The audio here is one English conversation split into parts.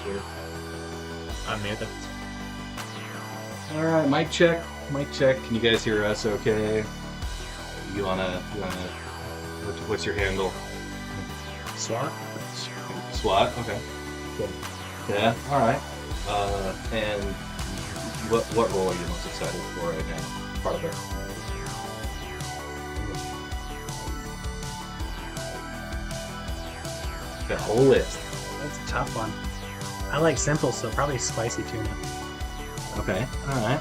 here. I'm muted. All right, mic check. Mic check. Can you guys hear us? Okay. You wanna? What's your handle? SWAT? SWAT. Okay. Good. Yeah. All right. And what role are you most excited for right now? Part of it. The whole list. That's a tough one. I like simple, so probably spicy tuna. Okay. All right.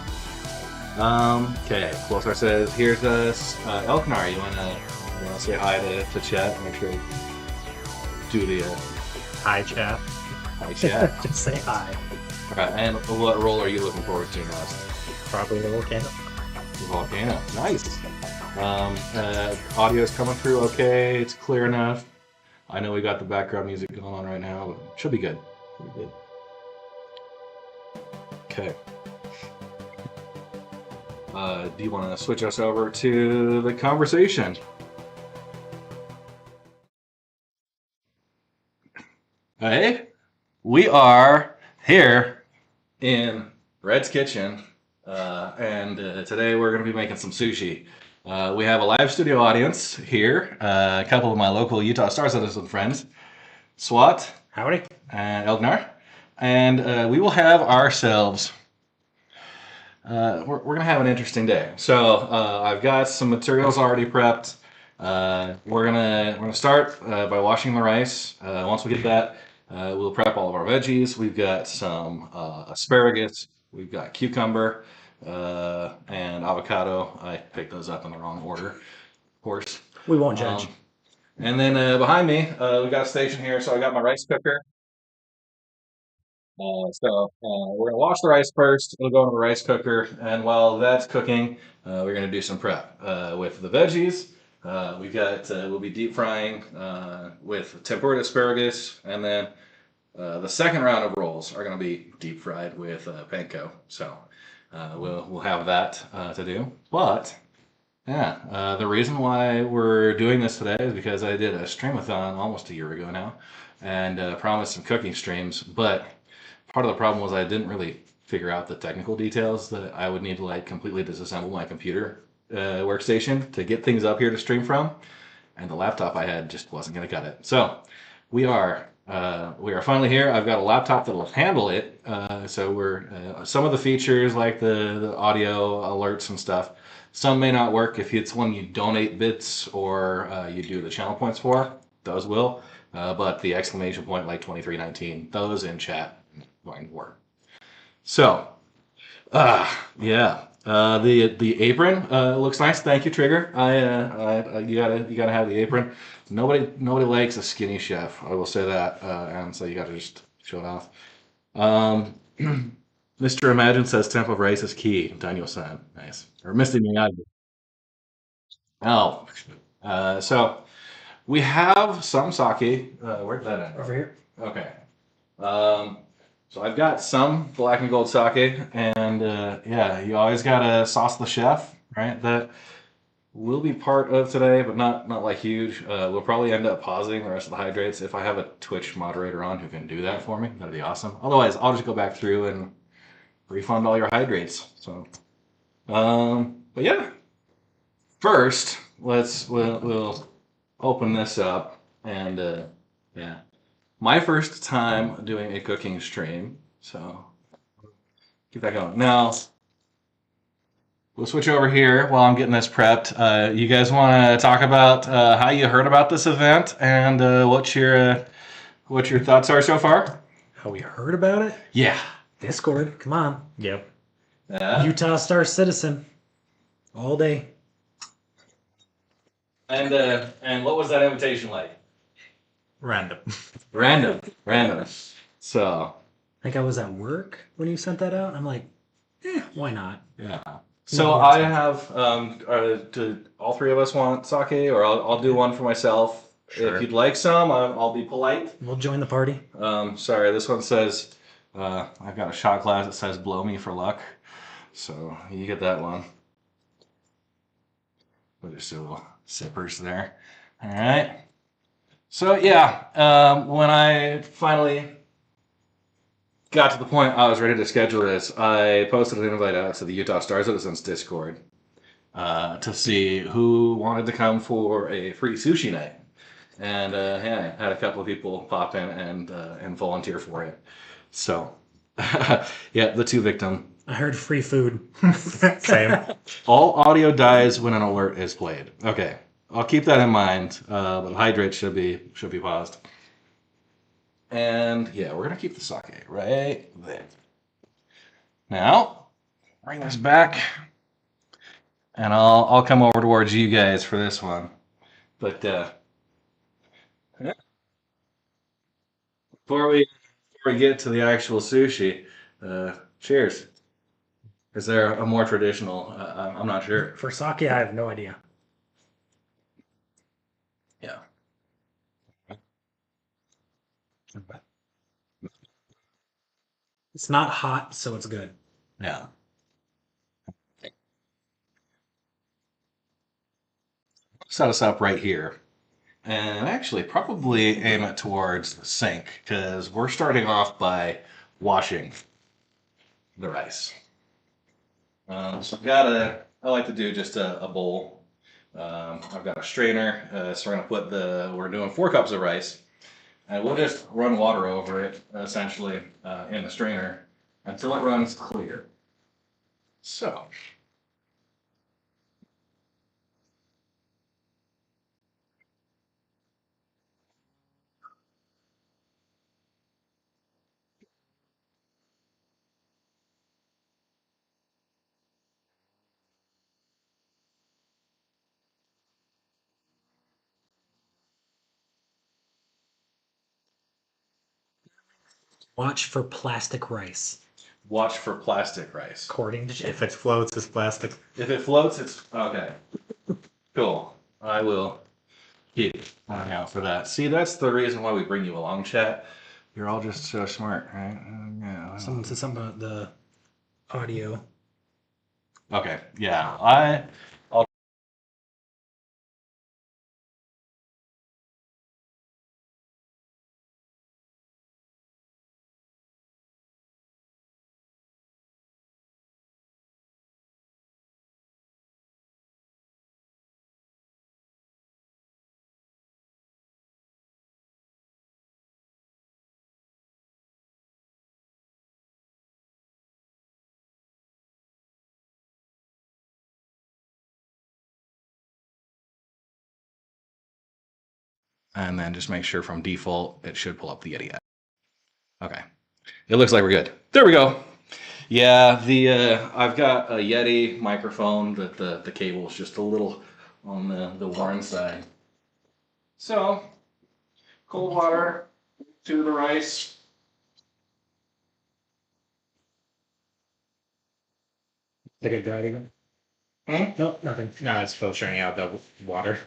Okay. Closar says, "Here's us." Elknar, you wanna say hi to chat? Make sure you do the Hi, chat. hi chat. Just say hi. All right. And what role are you looking forward to most? Probably the volcano. The volcano. Nice. Audio is coming through okay. It's clear enough. I know we got the background music going on right now, but should be good. Should be good. Okay. Do you want to switch us over to the conversation? Hey, we are here in Red's Kitchen, and today we're going to be making some sushi. We have a live studio audience here, a couple of my local Utah Star Citizen friends, SWAT Howdy. and Elgnar, and we will have ourselves. We're gonna have an interesting day. So I've got some materials already prepped. We're gonna start by washing the rice. Once we get that, we'll prep all of our veggies. We've got some asparagus. We've got cucumber and avocado. I picked those up in the wrong order, of course. We won't judge. And then behind me, we got a station here. So I got my rice cooker. We're gonna wash the rice first. It'll go into the rice cooker, and while that's cooking, we're gonna do some prep with the veggies. We'll be deep frying with tempered asparagus, and then the second round of rolls are gonna be deep fried with panko. So we'll have that to do. But yeah, the reason why we're doing this today is because I did a streamathon almost a year ago now, and promised some cooking streams, but part of the problem was I didn't really figure out the technical details that I would need to like completely disassemble my computer workstation to get things up here to stream from, and the laptop I had just wasn't going to cut it. So we are finally here. I've got a laptop that'll handle it. So we're some of the features like the audio alerts and stuff. Some may not work if it's one you donate bits or you do the channel points for. Those will. But the exclamation point like 2319, those in chat going to work. So, yeah, the apron looks nice. Thank you, Trigger. You gotta have the apron. Nobody likes a skinny chef. I will say that, and so you gotta just show it off. Mr. Imagine says temp of rice is key. Daniel san, nice. Or Mr. Miyagi. Oh, so we have some sake. Where'd that end? Over here. Okay. So I've got some black and gold sake, and yeah, you always gotta sauce the chef, right? That will be part of today, but not like huge. We'll probably end up pausing the rest of the hydrates. If I have a Twitch moderator on who can do that for me, that'd be awesome. Otherwise, I'll just go back through and refund all your hydrates. So, but yeah, first we'll open this up, and yeah. My first time doing a cooking stream, so keep that going. Now, we'll switch over here while I'm getting this prepped. You guys want to talk about how you heard about this event and what your thoughts are so far? How we heard about it? Yeah. Discord. Come on. Yep. Utah Star Citizen. All day. And what was that invitation like? Random. Random. So. I think I was at work when you sent that out. I'm like, why not? Yeah. So I have. Do all three of us want sake, or I'll do one for myself. Sure. If you'd like some, I'll be polite. We'll join the party. Sorry, this one says. I've got a shot glass that says "Blow me for luck," so you get that one. We'll just do little sippers there. All right. So yeah, when I finally got to the point I was ready to schedule this, I posted an invite out to the Utah Star Citizens Discord to see who wanted to come for a free sushi night. And yeah, I had a couple of people pop in and volunteer for it. So, yeah, the two victim. I heard free food. Same. All audio dies when an alert is played. Okay, I'll keep that in mind. But hydrate should be paused. And yeah, we're gonna keep the sake right there. Now, bring this back, and I'll come over towards you guys for this one. But yeah. Before we get to the actual sushi, cheers. Is there a more traditional? I'm not sure. For sake, I have no idea. Yeah. It's not hot, so it's good. Yeah. Set us up right here. And actually, probably aim it towards the sink because we're starting off by washing the rice. So I like to do just a bowl. I've got a strainer, so we're doing 4 cups of rice. And we'll just run water over it, essentially, in the strainer until it runs clear. So. Watch for plastic rice. Watch for plastic rice. According to Jeff. If it floats, it's plastic. If it floats, it's okay. Cool. I will keep an eye out for that. See, that's the reason why we bring you along, chat. You're all just so smart, right? Yeah. Someone said something about the audio. Okay. Yeah. I'll. And then just make sure from default it should pull up the Yeti app. Okay. It looks like we're good. There we go. Yeah, I've got a Yeti microphone that the cable is just a little on the worn side. So, cold water to the rice. Did it die again? Hmm? No, nothing. No, it's filtering out the water.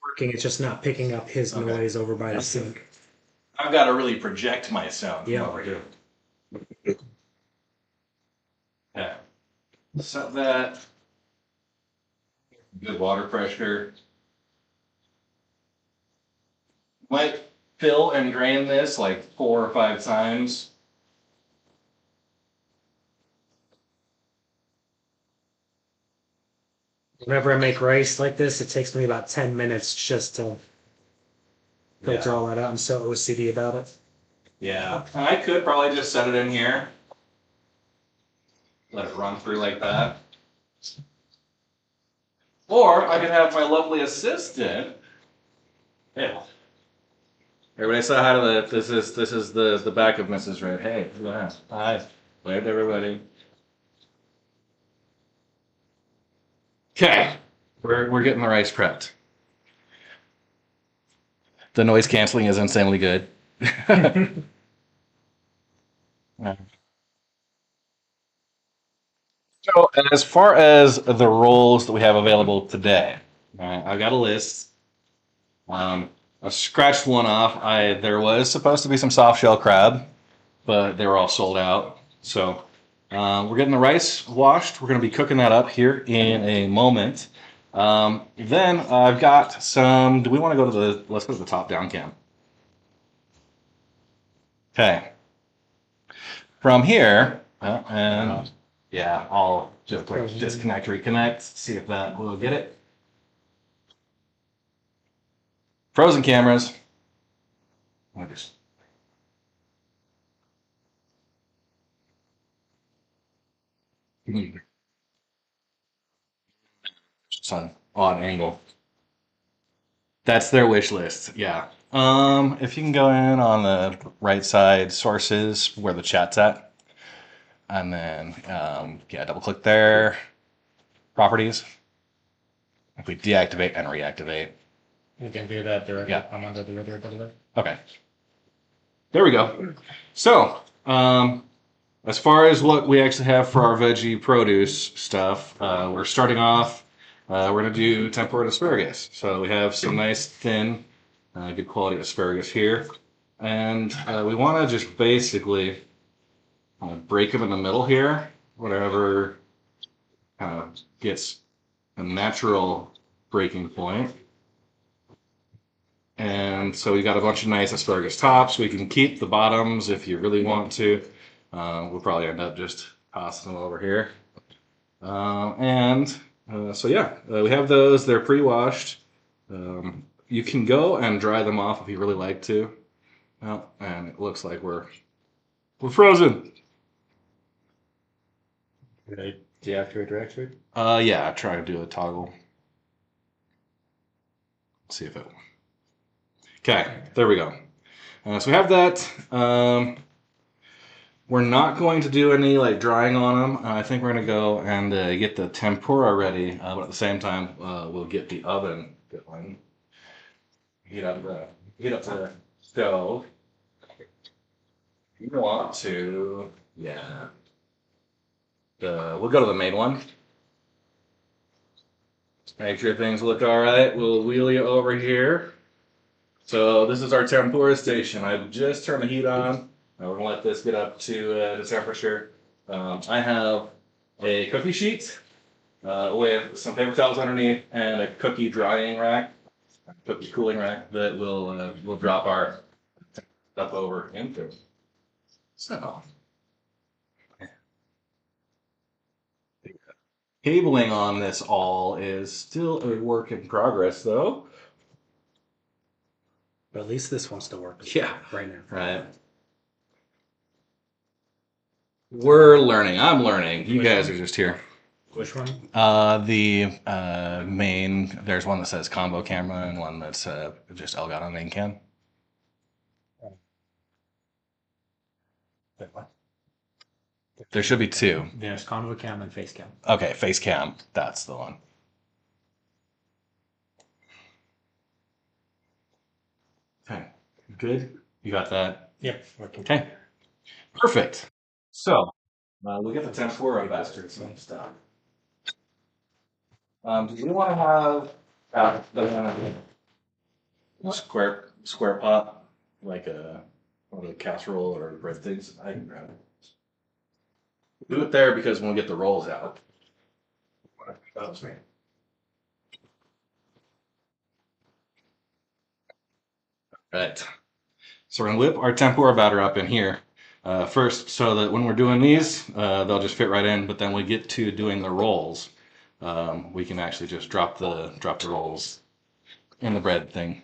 Working, it's just not picking up his Okay. noise over by the sink. I've got to really project my sound Yeah. from over here. Yeah. Set that. Good water pressure. Might fill and drain this like 4 or 5 times. Whenever I make rice like this, it takes me about 10 minutes just to filter all that out. I'm so OCD about it. Yeah. I could probably just set it in here. Let it run through like that. Or I could have my lovely assistant. Yeah. Everybody say hi to this is the back of Mrs. Red. Hey, yeah. Hi. Wave to everybody. Okay. We're getting the rice prepped. The noise canceling is insanely good. So, as far as the rolls that we have available today, I've got a list. I scratched one off. There was supposed to be some soft shell crab, but they were all sold out. So, we're getting the rice washed. We're going to be cooking that up here in a moment. Then I've got some. Do we want to go to the? Let's go to the top down cam. Okay. From here, and yeah, I'll just like disconnect, reconnect, see if that will get it. Frozen cameras. I just it's on odd angle. That's their wish list. Yeah. If you can go in on the right side, sources where the chat's at, and then yeah, double click there, properties. If we deactivate and reactivate. You can do that directly. Yeah. I'm under the other button. Okay. There we go. So, as far as what we actually have for our veggie produce stuff, we're starting off. We're gonna do tempura asparagus. So we have some nice thin, good quality asparagus here, and we want to just basically break them in the middle here, whatever gets a natural breaking point. And so we got a bunch of nice asparagus tops. We can keep the bottoms if you really want to. We'll probably end up just tossing them over here. So yeah, we have those. They're pre-washed. You can go and dry them off if you really like to. Well, and it looks like we're frozen. Did I deactivate or activate? Yeah, try to do a toggle. See if it. Okay, there we go. So we have that. We're not going to do any like drying on them. I think we're going to go and get the tempura ready, but at the same time, we'll get the oven going. Heat up the stove. If you want to, yeah. We'll go to the main one. Make sure things look all right. We'll wheel you over here. So this is our tempura station. I've just turned the heat on. We're gonna let this get up to the temperature. I have a cookie sheet with some paper towels underneath and a cookie drying rack, cookie cooling rack that we'll drop our stuff over into. So cabling on this all is still a work in progress, though. But at least this wants to work. Yeah. Right now. Right. We're learning. I'm learning. You guys are just here. Which one? The main. There's one that says combo camera and one that's just Elgato main cam. Wait, what? There should be two. There's convo cam and face cam. Okay, face cam. That's the one. Okay. Good. You got that? Yep. Working. Okay. Perfect. So we'll get the tempura bastards and stuff. Do you want to have the square pot, like one of the casserole or bread things? I can grab it. Do it there because when we get the rolls out. That was me. Right. So we're gonna whip our tempura batter up in here first, so that when we're doing these, they'll just fit right in. But then we get to doing the rolls, we can actually just drop the rolls in the bread thing.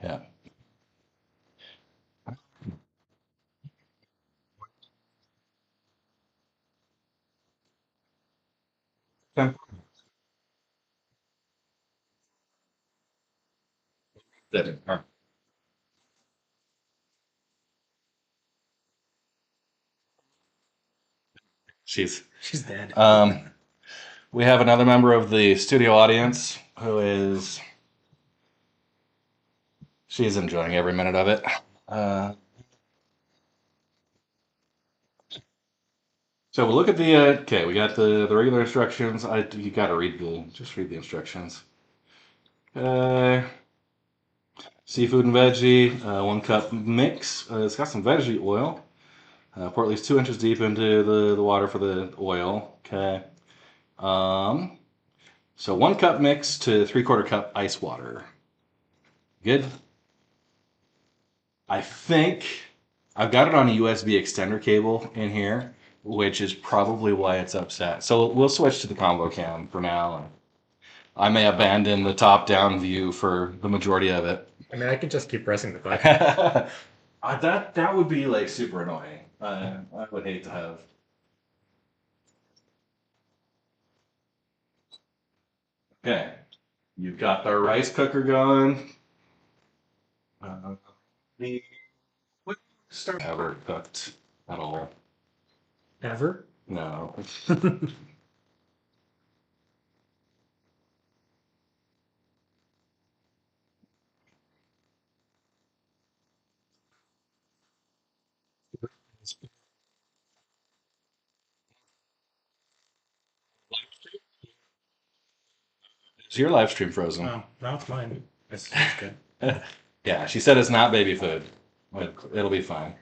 Yeah. She's dead. we have another member of the studio audience who is she's enjoying every minute of it. So we'll look at the okay. We got the regular instructions. You got to read the instructions. Seafood and veggie, 1 cup mix. It's got some veggie oil. Pour at least 2 inches deep into the water for the oil. Okay. So 1 cup mix to 3/4 cup ice water. Good. I think I've got it on a USB extender cable in here, which is probably why it's upset. So we'll switch to the combo cam for now. I may abandon the top-down view for the majority of it. I mean, I could just keep pressing the button. That would be like super annoying. I would hate to have. Okay, you've got the rice cooker going. The what start ever cooked at all? Ever? No. Is your live stream frozen? Oh, now it's mine. It's good. Yeah, she said it's not baby food. But it'll be fine.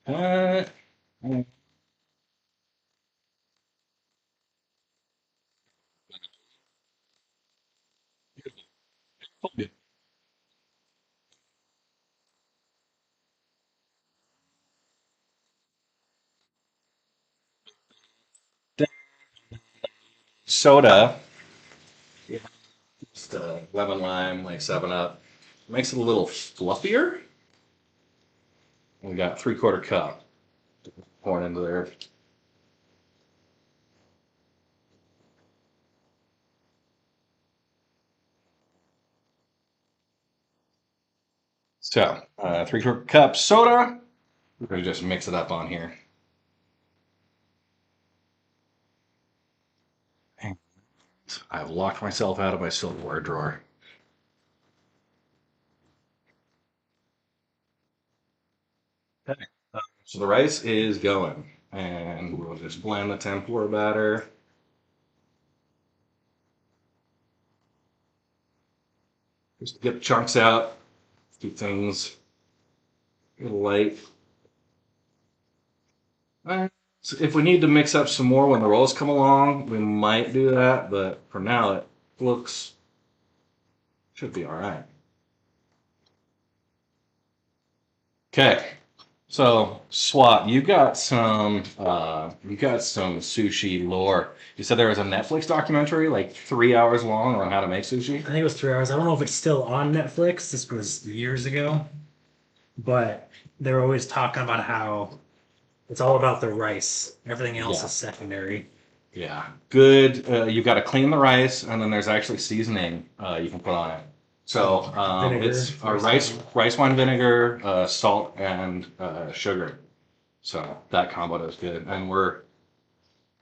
Uh, soda. Yeah. Just lemon lime, like 7 Up. Makes it a little fluffier. We got 3/4 cup pouring into there. So, 3/4 cup soda. We're going to just mix it up on here. And I've locked myself out of my silverware drawer. Okay. So the rice is going. And we'll just blend the tempura batter. Just get the chunks out. Keep things a little light. So if we need to mix up some more when the rolls come along, we might do that, but for now it looks should be all right. Okay, so SWAT, you got some sushi lore. You said there was a Netflix documentary like 3 hours long on how to make sushi. I think it was 3 hours. I don't know if it's still on Netflix. This was years ago. But they're always talking about how it's all about the rice. Everything else is secondary. Yeah, good. You've got to clean the rice, and then there's actually seasoning you can put on it. So Vinegar, it's rice wine vinegar, salt, and sugar. So that combo is good, and we're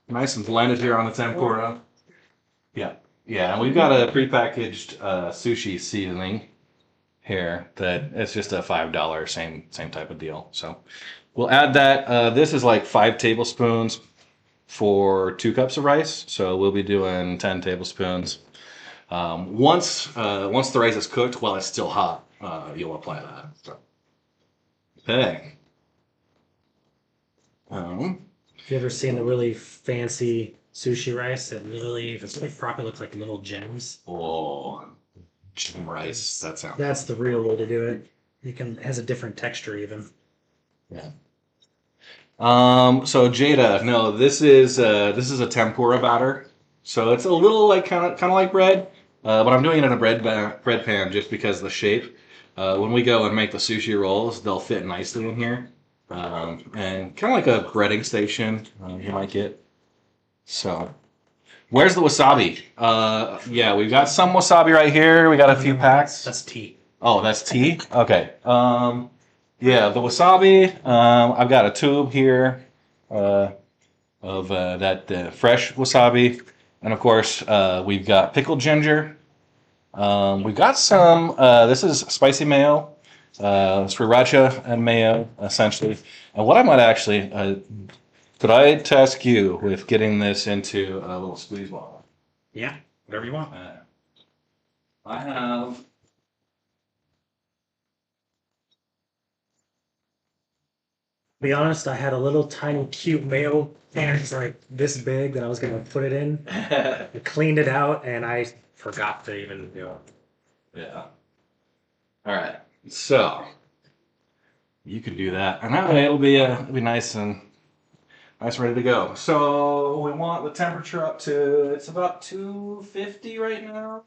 nice and blended here on the tempura. Yeah, yeah, and we've got a prepackaged sushi seasoning here that it's just a $5 same type of deal. So we'll add that. This is like 5 tablespoons for 2 cups of rice, so we'll be doing 10 tablespoons. Once the rice is cooked, while it's still hot, you'll apply that. So. Okay. Have you ever seen the really fancy sushi rice that if it's made properly, looks like little gems? Oh, gem rice. That sounds. That's the real way to do it. It has a different texture even. Yeah. So Jada, no, this is a tempura batter. So it's a little like kind of like bread, but I'm doing it in a bread pan just because of the shape. When we go and make the sushi rolls, they'll fit nicely in here, and kind of like a breading station you might get. So, where's the wasabi? Yeah, we've got some wasabi right here. We got a few packs. That's tea. Oh, that's tea? Okay. Yeah, the wasabi. I've got a tube here of that fresh wasabi. And of course, we've got pickled ginger. We've got some, this is spicy mayo. sriracha and mayo, essentially. And what I might actually, could I task you with getting this into a little squeeze bottle? Yeah, whatever you want. I have. Be honest, I had a little tiny cute mayo can. It's like this big that I was gonna put it in. I cleaned it out and I forgot to even do it. Yeah. All right. So you can do that, and that way it'll be nice and ready to go. So we want the temperature up to it's about 250 right now.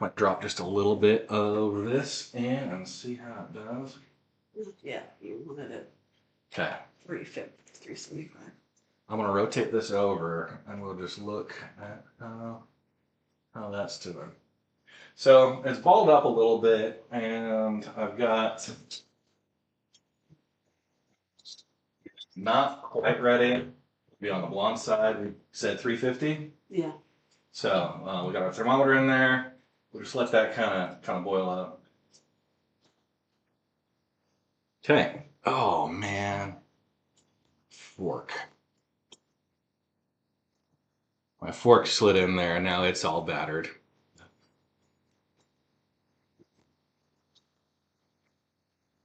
Might drop just a little bit of this in and see how it does. Yeah, you wanted it Okay. 350, 375. I'm gonna rotate this over, and we'll just look at how that's doing. So it's balled up a little bit, and I've got not quite ready. Be on the blonde side. We said 350. Yeah. So we got our thermometer in there. We'll just let that kind of boil up. Okay. Oh man, fork. My fork slid in there, and now it's all battered.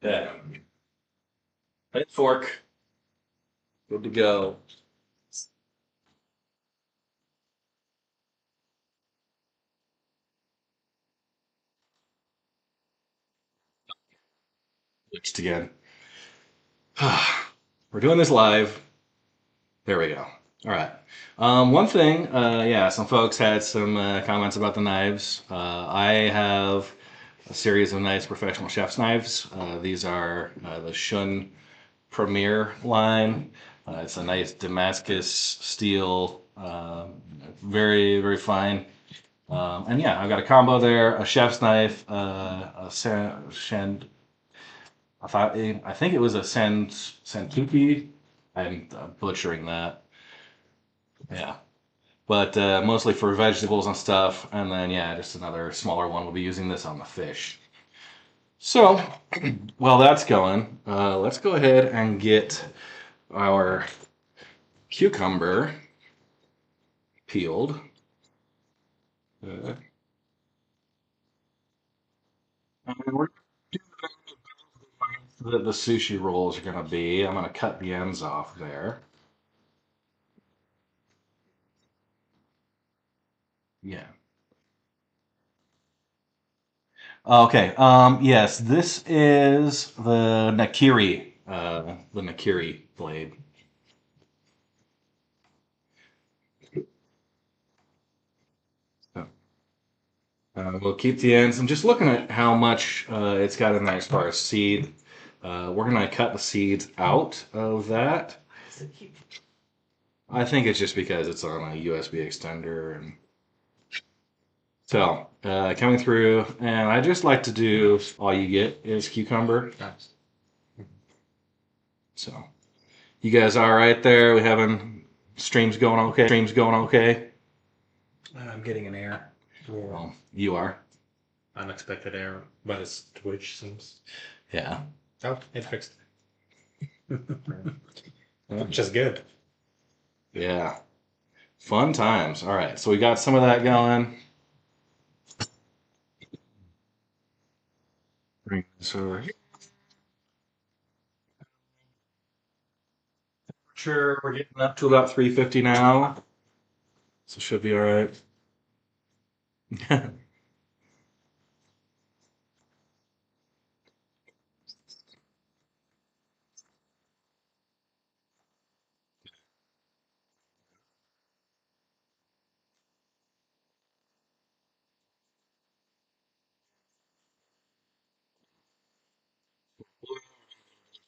Yeah. Right fork. Good to go. Switched again. We're doing this live. There we go. All right. One thing, yeah, some folks had some comments about the knives. I have a series of nice professional chef's knives. These are the Shun Premier line. It's a nice Damascus steel, very, very fine. And yeah, I've got a combo there, a chef's knife, I think it was a Santuki. I'm butchering that. Yeah. But mostly for vegetables and stuff. And then, yeah, just another smaller one. We'll be using this on the fish. So, while that's going, let's go ahead and get our cucumber peeled. And we're the sushi rolls are going to be. I'm going to cut the ends off there. Yeah. Okay. Yes, this is the Nakiri blade. So, we'll keep the ends. I'm just looking at how much it's got in there as far as seed. We're gonna cut the seeds out of that. So keep I think it's just because it's on a USB extender, and so coming through. And I just like to do all you get is cucumber. Nice. So, you guys all right there? We having streams going okay? Streams going okay? I'm getting an error. Well, you are. Unexpected error, but it's Twitch seems. Yeah. Oh, it fixed it. Yeah. Which is good. Yeah. Fun times. All right. So we got some of that going. Bring this over here. Sure, we're getting up to about 350 now. So should be all right.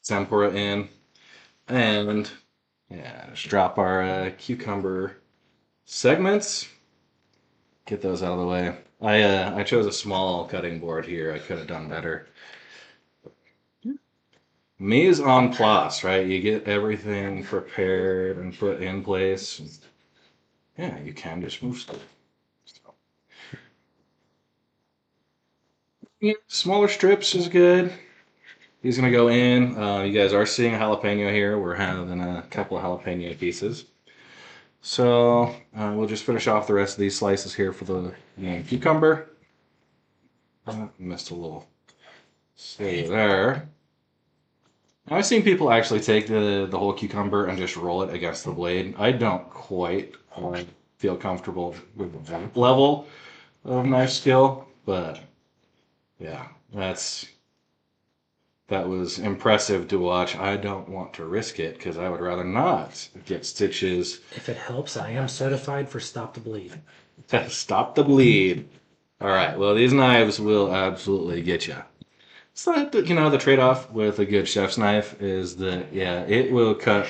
Tempura in. And yeah, just drop our cucumber segments. Get those out of the way. I chose a small cutting board here. I could have done better. Mise en place, right? You get everything prepared and put in place. Yeah, you can just move stuff. Yeah, smaller strips is good. He's gonna go in. You guys are seeing a jalapeno here. We're having a couple of jalapeno pieces. So we'll just finish off the rest of these slices here for the cucumber. Missed a little save there. I've seen people actually take the whole cucumber and just roll it against the blade. I don't quite feel comfortable with that level of knife skill, but yeah, that was impressive to watch. I don't want to risk it because I would rather not get stitches. If it helps, I am certified for Stop the Bleed. Stop the bleed. All right. Well, these knives will absolutely get you. So, the trade-off with a good chef's knife is that, yeah, it will cut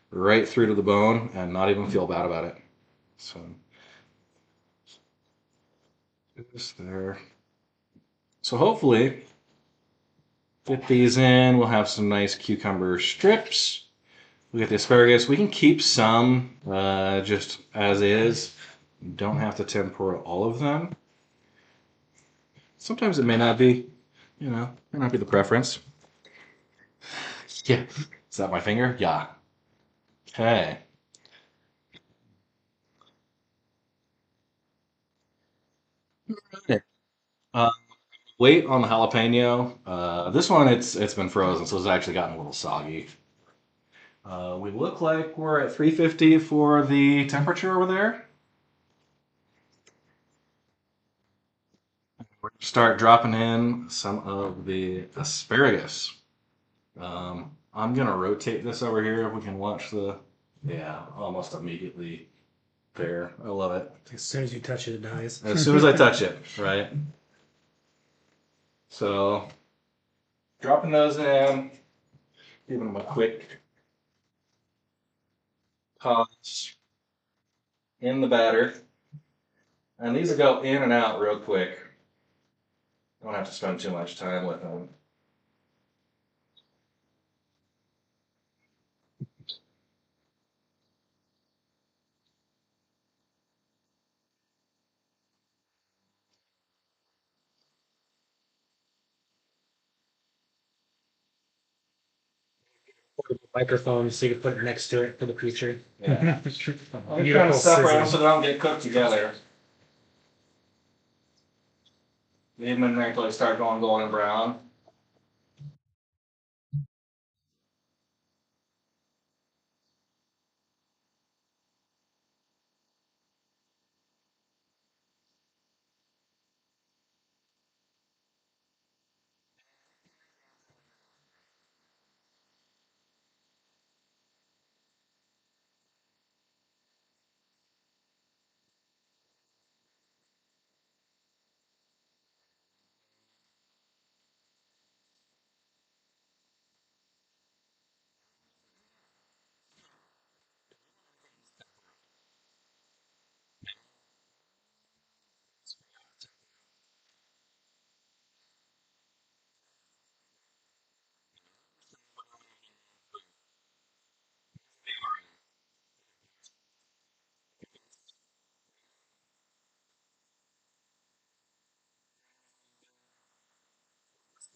right through to the bone and not even feel bad about it. So, just there. So hopefully, get these in. We'll have some nice cucumber strips. We get the asparagus. We can keep some just as is. Don't have to tempura all of them. Sometimes it may not be, may not be the preference. Yeah. Is that my finger? Yeah. Okay. Uh, Weight on the jalapeno. This one, it's been frozen, so it's actually gotten a little soggy. We look like we're at 350 for the temperature over there. We're gonna start dropping in some of the asparagus. I'm gonna rotate this over here if we can watch yeah, almost immediately there. I love it. As soon as you touch it, it dies. As soon as I touch it, right? So, dropping those in, giving them a quick toss in the batter. And these will go in and out real quick. Don't have to spend too much time with them. Microphone so you can put it next to it for the future. Yeah. I'm trying to Beautiful separate them sizzling. so they don't get cooked together. Leave them in there until they start going golden brown.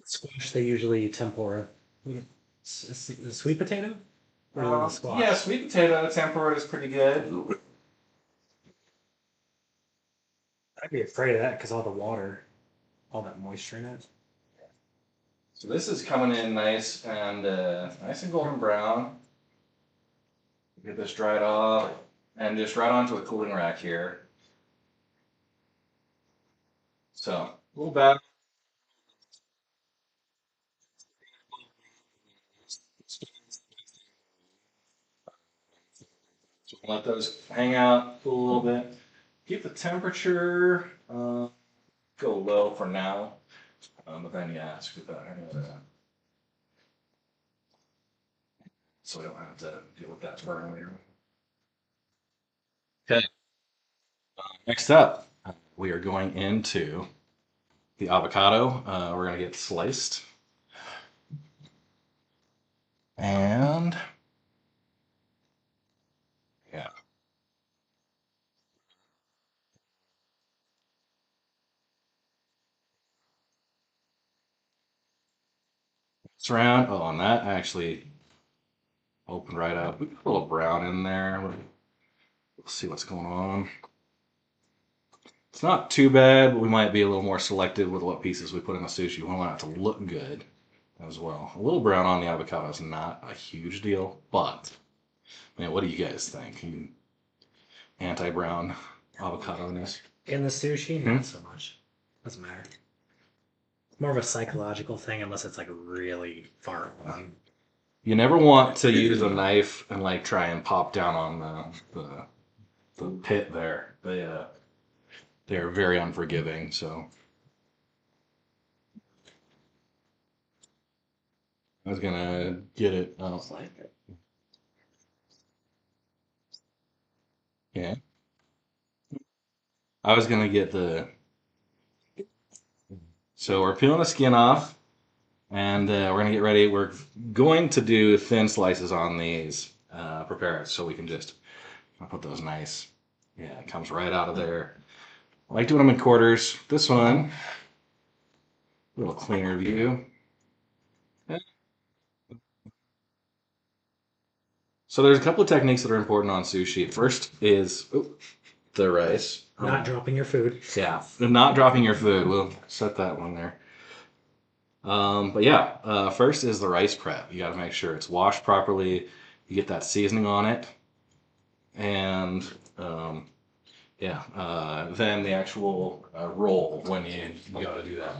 Squash, they usually tempura. The sweet potato? Or the squash? Yeah, sweet potato tempura is pretty good. I'd be afraid of that because all the water, all that moisture in it. So this is coming in nice and golden brown. Get this dried off and just right onto a cooling rack here. So a little batter. So let those hang out, cool a little bit. Keep the temperature go low for now, but then yeah, scoop that in so we don't have to deal with that burn later. Okay. Next up, we are going into the avocado. We're gonna get sliced, and yeah, It's around. Oh, and that actually opened right up. We got a little brown in there. We'll see what's going on. It's not too bad, but we might be a little more selective with what pieces we put in the sushi. We want it to look good as well. A little brown on the avocado is not a huge deal, but man, what do you guys think? Anti-brown avocado-ness? In the sushi, Hmm? not so much. Doesn't matter. It's more of a psychological thing, unless it's like really far along. You never want to use a knife and like try and pop down on the pit there. They're very unforgiving. So I was gonna get it. Just like it. Yeah, I was gonna get the. So we're peeling the skin off, and we're gonna get ready. We're going to do thin slices on these. Prepare it so we can just. I'll put those nice. Yeah, it comes right out of there. I like doing them in quarters. This one, a little cleaner view. So there's a couple of techniques that are important on sushi. First is the rice. Not dropping your food. Yeah, not dropping your food. We'll set that one there. But yeah, first is the rice prep. You got to make sure it's washed properly. You get that seasoning on it, and then the actual roll when you got to do that.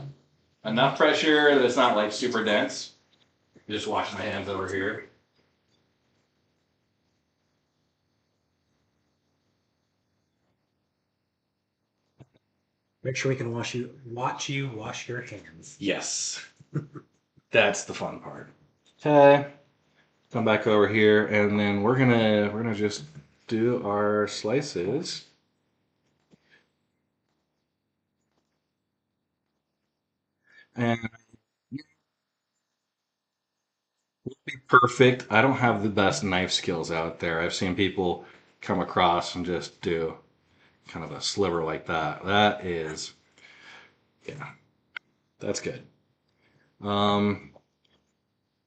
Enough pressure that it's not like super dense. Just wash my hands over here. Make sure we can watch you wash your hands. Yes, that's the fun part. Okay, come back over here, and then we're gonna just do our slices. And be perfect. I don't have the best knife skills out there. I've seen people come across and just do kind of a sliver like that. That is, yeah, that's good. Um,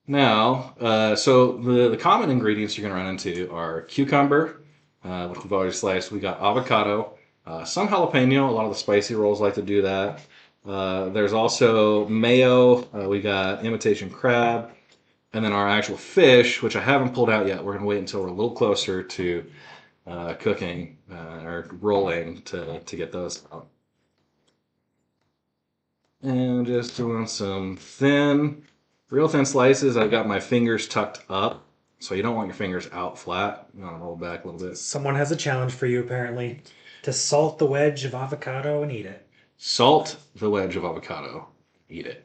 so the common ingredients you're going to run into are cucumber, which we've already sliced. We got avocado, some jalapeno. A lot of the spicy rolls like to do that. There's also mayo. We got imitation crab. And then our actual fish, which I haven't pulled out yet, we're going to wait until we're a little closer to cooking or rolling to get those out. And just doing some real thin slices. I've got my fingers tucked up, so you don't want your fingers out flat. You want to roll back a little bit. Someone has a challenge for you, apparently. To salt the wedge of avocado and eat it. Salt the wedge of avocado. Eat it.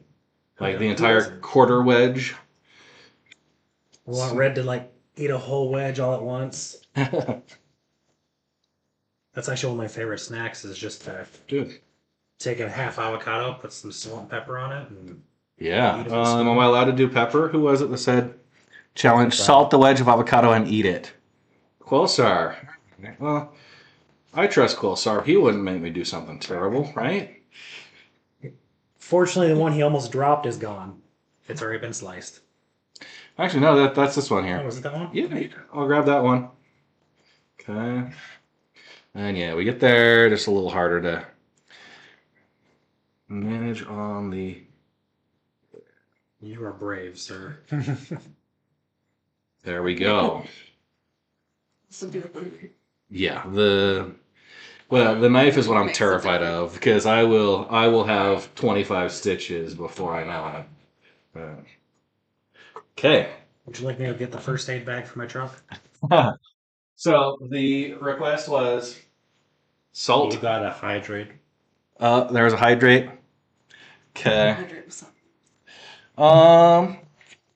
Like the Yeah. entire quarter wedge. We want Red to like eat a whole wedge all at once. That's actually one of my favorite snacks. Is just to Good. take a half avocado, put some salt and pepper on it, and Yeah. Eat it with a spoon. Am I allowed to do pepper? Who was it that said challenge? Salt the wedge of avocado and eat it. Quilsar. Well, I trust Quilsar. He wouldn't make me do something terrible, right? fortunately, the one he almost dropped is gone. It's already been sliced. Actually, no. That's this one Oh, here. was it that one? Yeah, I'll grab that one. Okay. And yeah, we get there. Just a little harder to manage on the. You are brave, sir. There we go. Some people. Yeah, the knife is what I'm terrified of because I will have 25 stitches before I know it. Okay. Would you like me to get the first aid bag for my truck? So the request was salt. You gotta hydrate. There was a hydrate. Okay. Hydrate with something.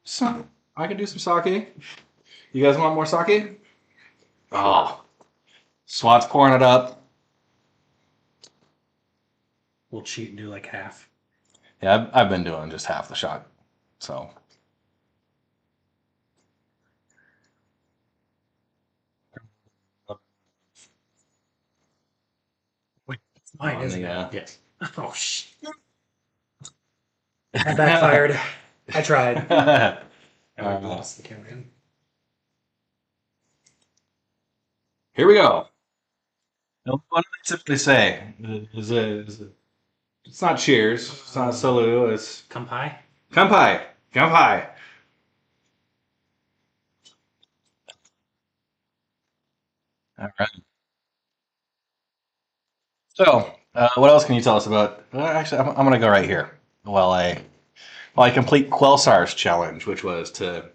So I can do some sake. You guys want more sake? Oh, SWAT's pouring it up. We'll cheat and do like half. Yeah, I've been doing just half the shot. So Wait, it's mine, on isn't the, it? Yes. Oh shit! That backfired. I tried. Uh, I lost the camera. Here we go. Now, what do they typically say? It's not cheers. It's not salut. It's Kampai? kanpai. Kanpai. All right. So, what else can you tell us about? Actually, I'm going to go right here while I complete Quelsar's challenge, which was to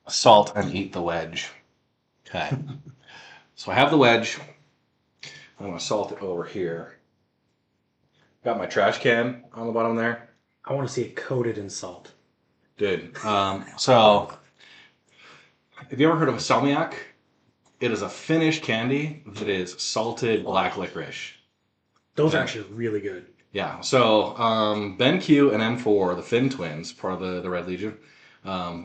salt and eat the wedge. Okay. So I have the wedge. I'm going to salt it over here. Got my trash can on the bottom there. I want to see it coated in salt. Good. So, have you ever heard of a salmiak? It is a Finnish candy that is salted black licorice. Those are Yeah. actually really good. Yeah. So, Ben Q and M4, the Finn twins, part of the Red Legion,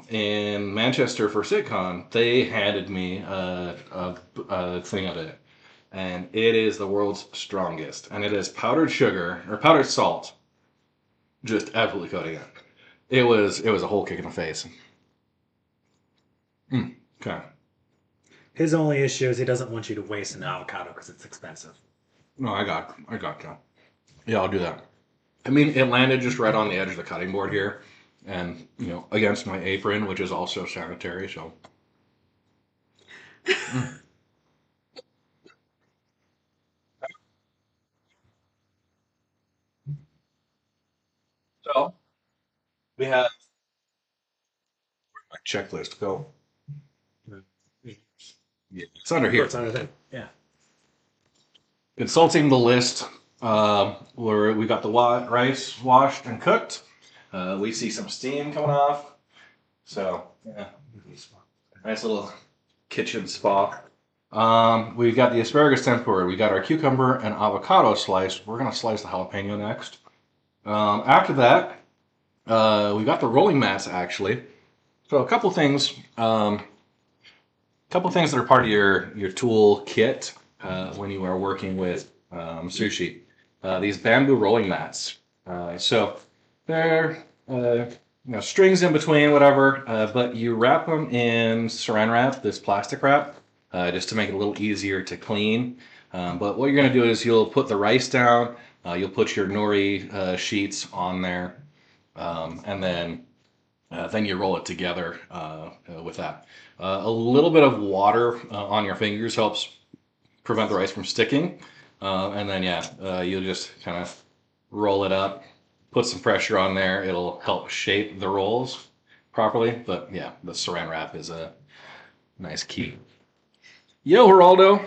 in Manchester for SitCon, they handed me a thing of it. And it is the world's strongest. And it is powdered sugar, or powdered salt, just absolutely coating it. It was a whole kick in the face. Okay. His only issue is he doesn't want you to waste an avocado because it's expensive. No, I got you. Yeah, I'll do that. I mean, it landed just right on the edge of the cutting board here, and against my apron, which is also sanitary. So, so we have my checklist. Go. Yeah, it's under here. It's under there. Yeah. Consulting the list, where we got the rice washed and cooked. We see some steam coming off. So, yeah, nice little kitchen spa. We've got the asparagus tempura. We got our cucumber and avocado slice. We're gonna slice the jalapeno next. After that, we got the rolling mats actually. So a couple things that are part of your tool kit when you are working with sushi. These bamboo rolling mats. So they're strings in between, whatever. But you wrap them in Saran wrap, this plastic wrap, just to make it a little easier to clean. But what you're going to do is you'll put the rice down. You'll put your nori sheets on there, and then you roll it together with that. A little bit of water on your fingers helps prevent the rice from sticking. And then, you'll just kind of roll it up, put some pressure on there. It'll help shape the rolls properly. But yeah, the saran wrap is a nice key. Yo, Geraldo.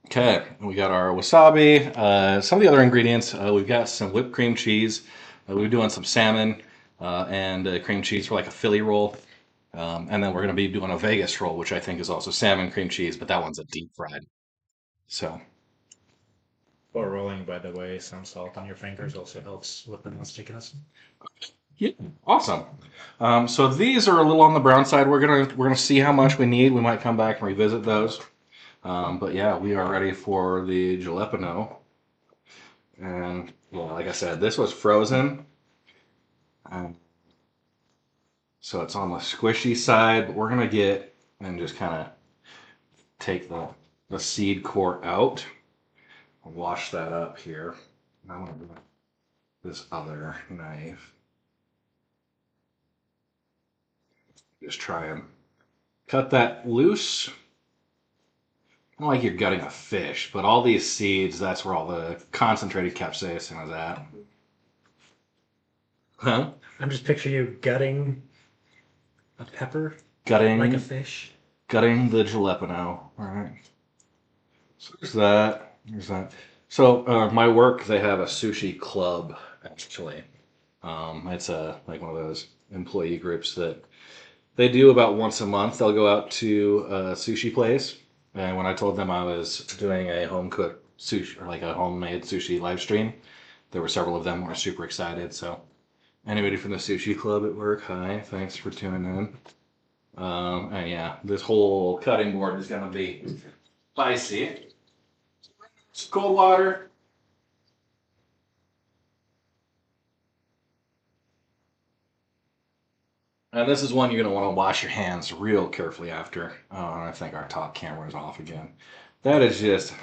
Okay, we got our wasabi. Some of the other ingredients, we've got some whipped cream cheese. We're doing some salmon and cream cheese for like a Philly roll. And then we're going to be doing a Vegas roll, which I think is also salmon cream cheese, but that one's a deep fried. So, Or rolling, by the way, some salt on your fingers also helps with the non-stickiness. yeah, awesome. So these are a little on the brown side. We're gonna see how much we need. We might come back and revisit those. But yeah, we are ready for the jalapeno. And well, like I said, this was frozen. So it's on the squishy side, but we're gonna get and just kind of take the seed core out. Wash that up here. I'm gonna do this other knife. Just try and cut that loose. Not like you're gutting a fish, but all these seeds, that's where all the concentrated capsaicin is at. Huh? I'm just picturing you gutting a pepper Gutting, like a fish. gutting the jalapeno. All right. So there's that. There's that. So my work, they have a sushi club actually. It's like one of those employee groups that they do about once a month. They'll go out to a sushi place, and when I told them I was doing a home cooked sushi or like a homemade sushi live stream, there were several of them who were super excited. So anybody from the sushi club at work, hi, thanks for tuning in. And yeah, this whole cutting board is gonna be spicy. It's cold water. And this is one you're going to want to wash your hands real carefully after. Oh, and I think our top camera is off again. That is just.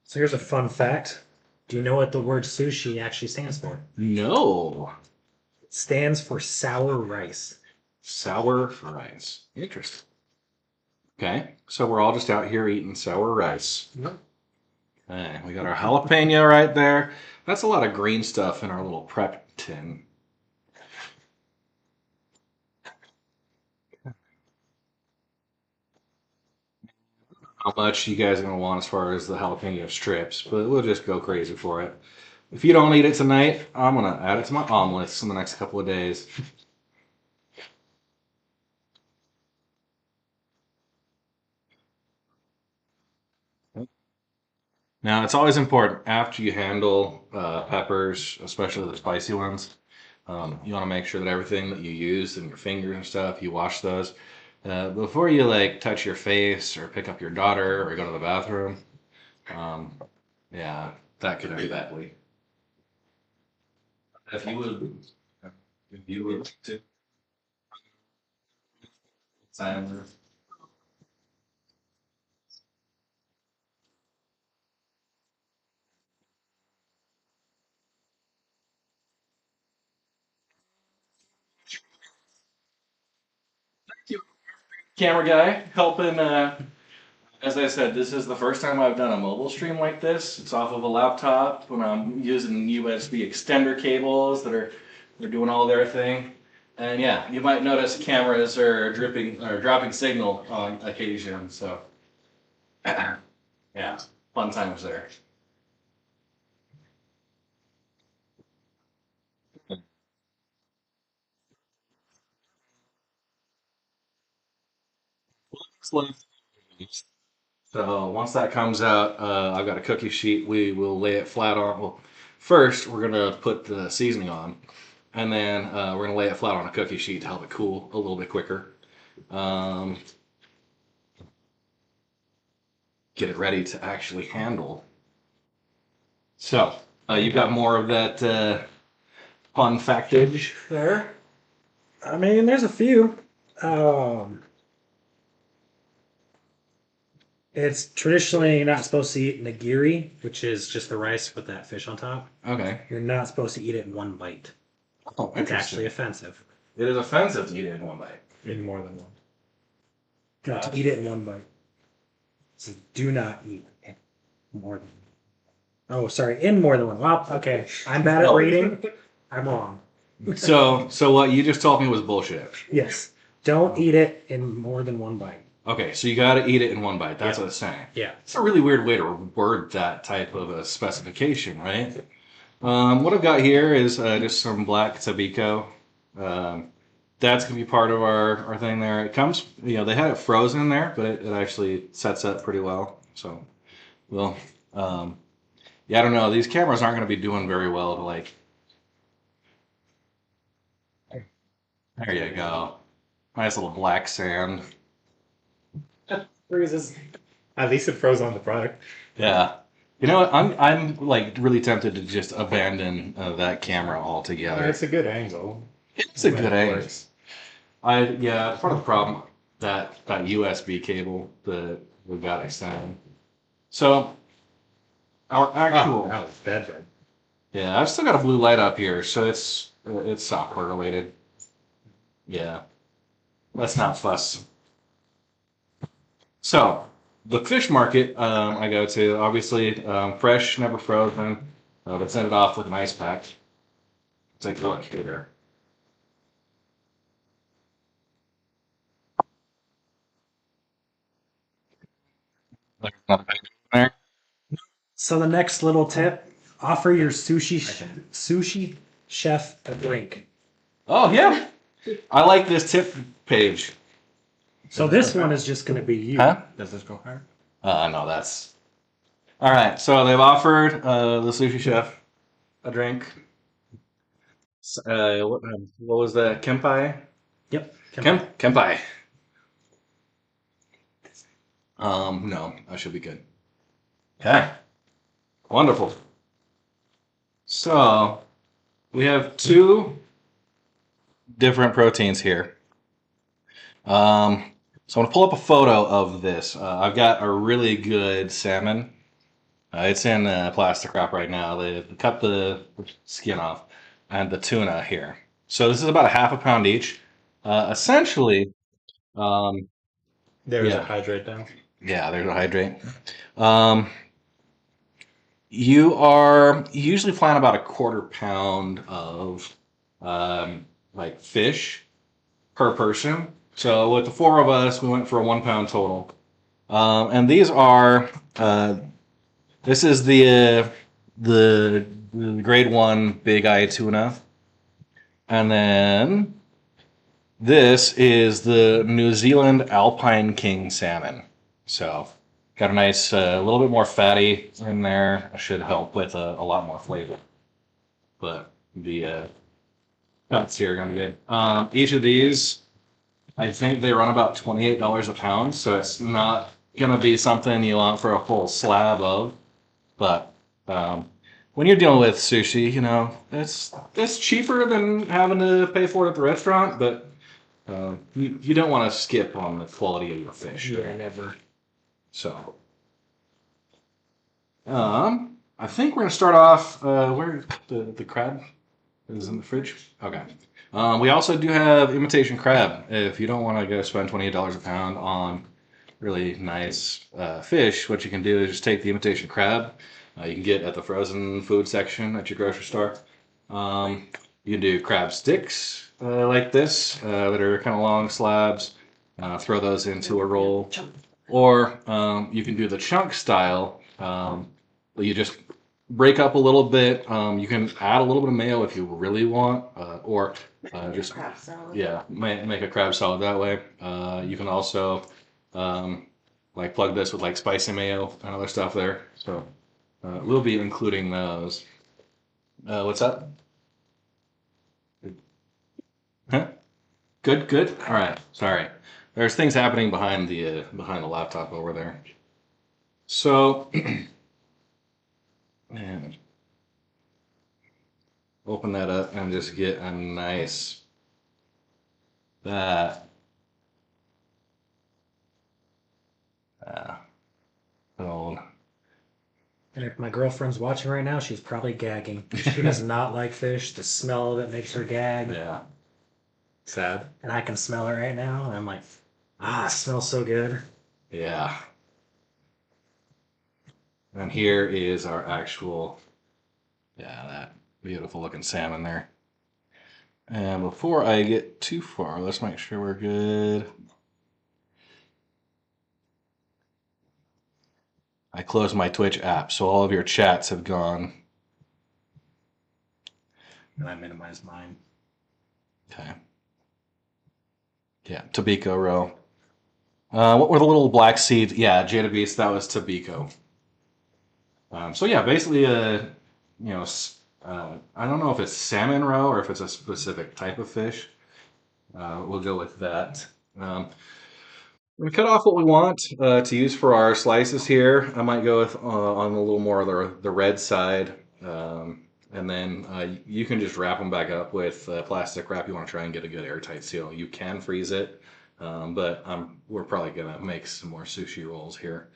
So here's a fun fact. Do you know what the word sushi actually stands for? No. It stands for sour rice. Sour rice. Interesting. Okay, so we're all just out here eating sour rice. Yep. Okay, we got our jalapeno right there. That's a lot of green stuff in our little prep tin. How much you guys are going to want as far as the jalapeno strips, but we'll just go crazy for it. If you don't eat it tonight, I'm going to add it to my omelets in the next couple of days. Now, it's always important after you handle peppers, especially the spicy ones, you want to make sure that everything that you use and your fingers and stuff, you wash those. Before you like touch your face or pick up your daughter or go to the bathroom, um, yeah, that could be badly. If you would, if you would, to Simon. Camera guy helping. As I said, this is the first time I've done a mobile stream like this. It's off of a laptop when I'm using USB extender cables that are they're doing all their thing. And yeah, you might notice cameras are dripping or dropping signal on occasion. So yeah, fun times there. So once that comes out, I've got a cookie sheet. We will lay it flat on. Well, first we're gonna put the seasoning on, and then we're gonna lay it flat on a cookie sheet to help it cool a little bit quicker. Um, get it ready to actually handle. So you've got more of that fun factage there. I mean, there's a few. It's traditionally not supposed to eat nigiri, which is just the rice with that fish on top. Okay. You're not supposed to eat it in one bite. Oh, It's actually offensive. It is offensive to eat it in one bite. In more than one. No, to eat it in one bite. So do not eat it more than. Oh, sorry, in more than one. Well, okay. I'm bad at reading. I'm wrong. So what you just told me was bullshit. Yes. Don't eat it in more than one bite. Okay, so you got to eat it in one bite. That's what it's saying. Yeah. It's a really weird way to word that type of a specification, right? What I've got here is just some black Tabiko. That's going to be part of our thing there. It comes, they had it frozen in there, but it actually sets up pretty well. So, well, yeah, I don't know. These cameras aren't going to be doing very well to like. There you go. Nice little black sand. Freezes. At least it froze on the product. Yeah. You know what? I'm like really tempted to just abandon that camera altogether. It's a good angle. It's a good It angle. works. Yeah, part of the problem that USB cable that we got extended. So our actual That was bad. yeah, I've still got a blue light up here, so it's software related. Yeah, let's not fuss. So the fish market I go to, obviously fresh, never frozen. But send it off with an ice pack. Take a look here. There's another bag there. So the next little tip: offer your sushi chef a drink. Oh yeah, I like this tip page. So this one is just going to be you. Huh? Does this go higher? No, that's all right. So they've offered the sushi chef a drink. What was that? Kempai? Yep. Kempai. No, I should be good. Okay. Wonderful. So we have two different proteins here. So I'm gonna pull up a photo of this. I've got a really good salmon. It's in plastic wrap right now. They cut the skin off, and the tuna here. So this is about a half a pound each. Essentially, um, There's a yeah, hydrate down. yeah. There's a hydrate. Um, you usually plan about a quarter pound of like fish per person. So with the four of us, we went for a 1 pound total. And these are this is the grade one big eye tuna, and then this is the New Zealand Alpine King salmon. So got a nice, a little bit more fatty in there. Should help with a lot more flavor. But the cuts here are gonna be good. Each of these, I think they run about $28 a pound, so it's not gonna be something you want for a full slab of. But um, when you're dealing with sushi, it's cheaper than having to pay for it at the restaurant. But you don't want to skip on the quality of your fish. Yeah, never. So I think we're gonna start off. Where the crab is in the fridge. Okay. We also do have imitation crab. If you don't want to go spend $28 a pound on really nice fish, what you can do is just take the imitation crab. You can get at the frozen food section at your grocery store. You can do crab sticks like this that are kind of long slabs. Throw those into a roll. Or you can do the chunk style. You just break up a little bit. You can add a little bit of mayo if you really want, or just Crab salad. yeah, make a crab salad that way. You can also like plug this with like spicy mayo and other stuff there. So we'll be including those. What's up? Huh? Good, good. All right. Sorry. There's things happening behind the laptop over there. So, and open that up and just get a nice that. Uh, old. And if my girlfriend's watching right now, she's probably gagging. She does not like fish. The smell of it makes her gag. Yeah. Sad. And I can smell it right now. And I'm like, it smells so good. Yeah. And here is our actual, yeah, that beautiful looking salmon there. And before I get too far, let's make sure we're good. I closed my Twitch app, so all of your chats have gone. And I minimize mine. Okay. Yeah, Tobiko row. What were the little black seeds? Yeah, Jada Beast, that was Tobiko. So yeah, basically, I don't know if it's salmon roe or if it's a specific type of fish. We'll go with that. We cut off what we want to use for our slices here. I might go with on a little more of the red side, and then you can just wrap them back up with plastic wrap. You want to try and get a good airtight seal. You can freeze it, but we're probably gonna make some more sushi rolls here.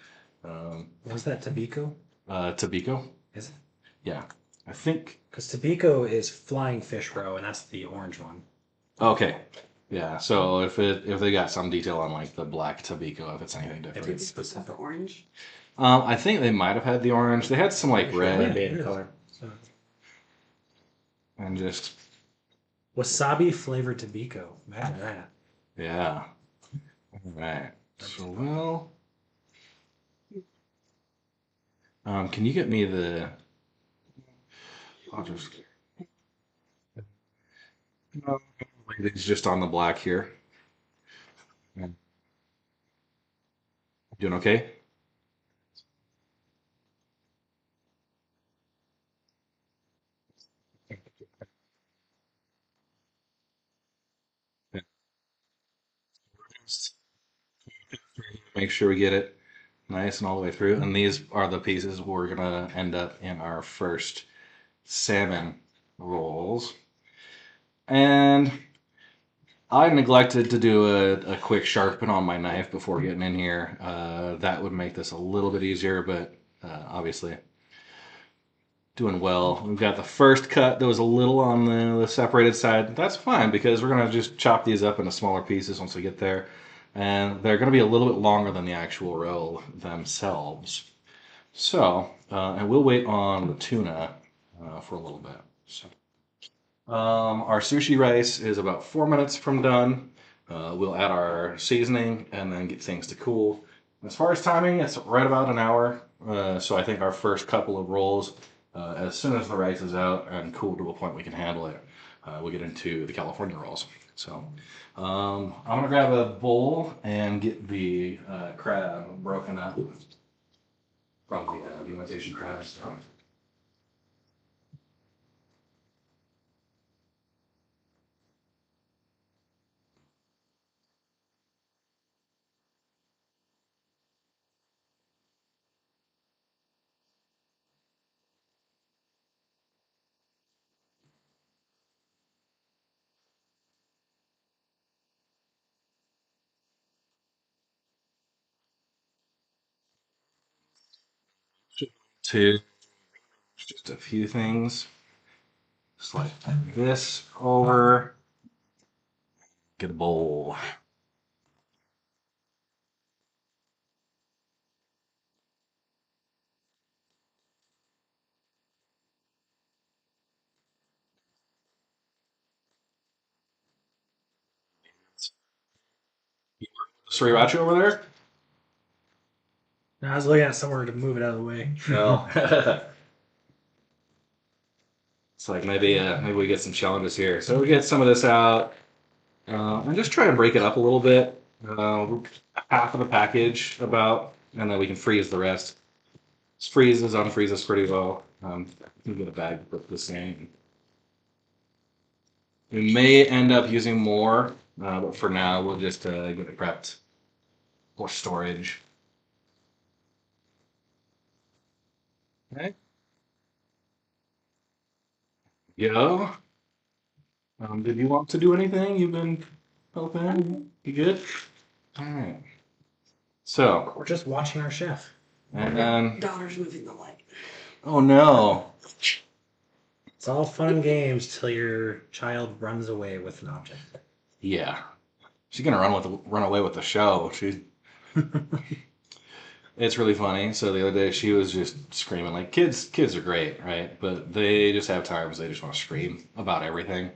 Was that Tobiko? Tobiko, Is it? yeah, I think. Because Tobiko is flying fish roe, and that's the orange one. Okay, yeah. So if they got some detail on like the black Tobiko, if it's anything If different. it's specific. The orange. I think they might have had the orange. They had some like red Maybe in color. So, and just wasabi flavored Tobiko. Imagine that. yeah. All right. So well, can you get me the? I'll just. No, it's just on the black here. Yeah. Doing okay? Yeah. Just make sure we get it. nice and all the way through. And these are the pieces we're gonna end up in our first salmon rolls. And I neglected to do a quick sharpen on my knife before getting in here. That would make this a little bit easier, but obviously doing well. We've got the first cut that was a little on the separated side. That's fine because we're gonna just chop these up into smaller pieces once we get there. And they're gonna be a little bit longer than the actual roll themselves. So, and we'll wait on the tuna for a little bit. So, our sushi rice is about 4 minutes from done. We'll add our seasoning and then get things to cool. As far as timing, it's right about an hour. So I think our first couple of rolls, as soon as the rice is out and cooled to a point we can handle it, we'll get into the California rolls. So I'm gonna grab a bowl and get the crab broken up from the imitation crab. So. To just a few things. Slide this over. Get a bowl. Sriracha over there? I was looking at somewhere to move it out of the way. No. It's like maybe we get some challenges here. So we get some of this out and just try and break it up a little bit. Half of the package about, and then we can freeze the rest. This freezes, unfreezes pretty well. You get a bag to put this in. We may end up using more, but for now we'll just get it prepped for storage. Okay. Yo, did you want to do anything? You've been helping? You good? All right. So, We're just watching our chef. and then, Daughter's moving the light. oh no. It's all fun and games till your child runs away with an object. Yeah. She's gonna run away with the show. It's really funny. So the other day she was just screaming like kids are great, right? But they just have times they just want to scream about everything.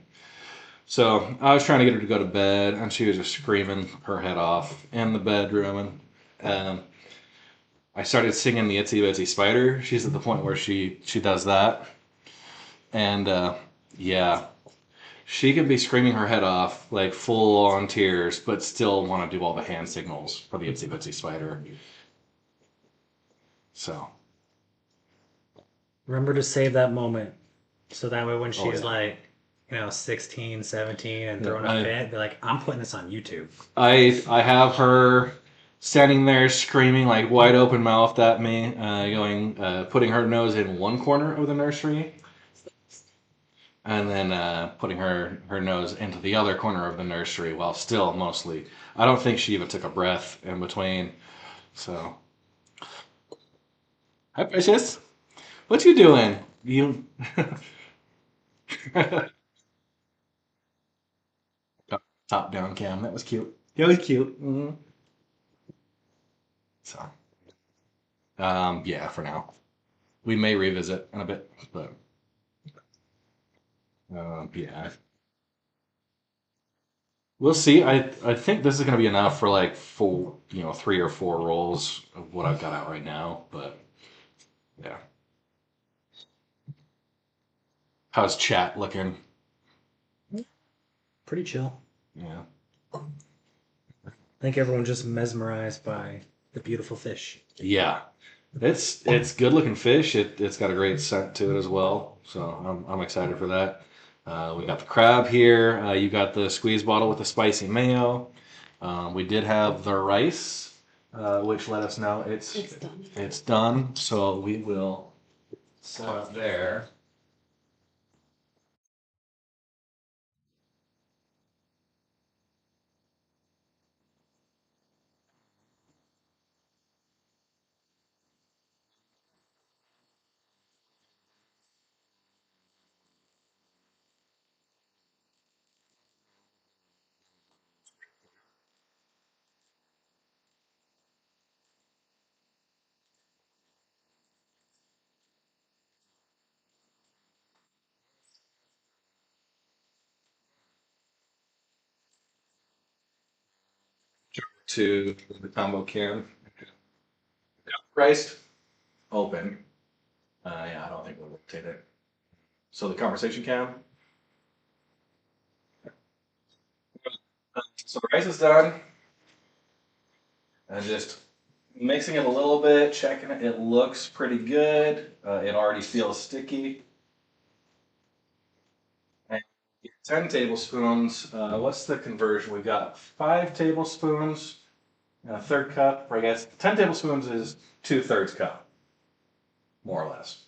So I was trying to get her to go to bed and she was just screaming her head off in the bedroom and I started singing the Itsy Bitsy Spider. She's at the point where she does that. And yeah, she could be screaming her head off, like full on tears, but still want to do all the hand signals for the Itsy Bitsy Spider. So, Remember to save that moment. So that way when Oh, she's yeah. like, 16, 17 and throwing a fit, be like, I'm putting this on YouTube. I have her standing there screaming like wide open mouthed at me, putting her nose in one corner of the nursery, and then putting her nose into the other corner of the nursery while still mostly. I don't think she even took a breath in between. So, hi Precious, what you doing? You top down cam. That was cute. That was cute. So, yeah, for now. We may revisit in a bit, but yeah. We'll see. I think this is going to be enough for like 3 or 4 rolls of what I've got out right now, but yeah. How's chat looking? Pretty chill. Yeah. I think everyone's just mesmerized by the beautiful fish. Yeah. It's good looking fish. It's got a great scent to it as well. So I'm excited for that. We got the crab here. You got the squeeze bottle with the spicy mayo. We did have the rice. which let us know It's done. it's done. So we will set up there. To the combo can. Rice open. Yeah, I don't think we'll rotate it. So the conversation can. So the rice is done. And just mixing it a little bit, checking it. It looks pretty good. It already feels sticky. And 10 tablespoons. What's the conversion? We've got 5 tablespoons and a third cup. Or I guess 10 tablespoons is 2/3 cup, more or less.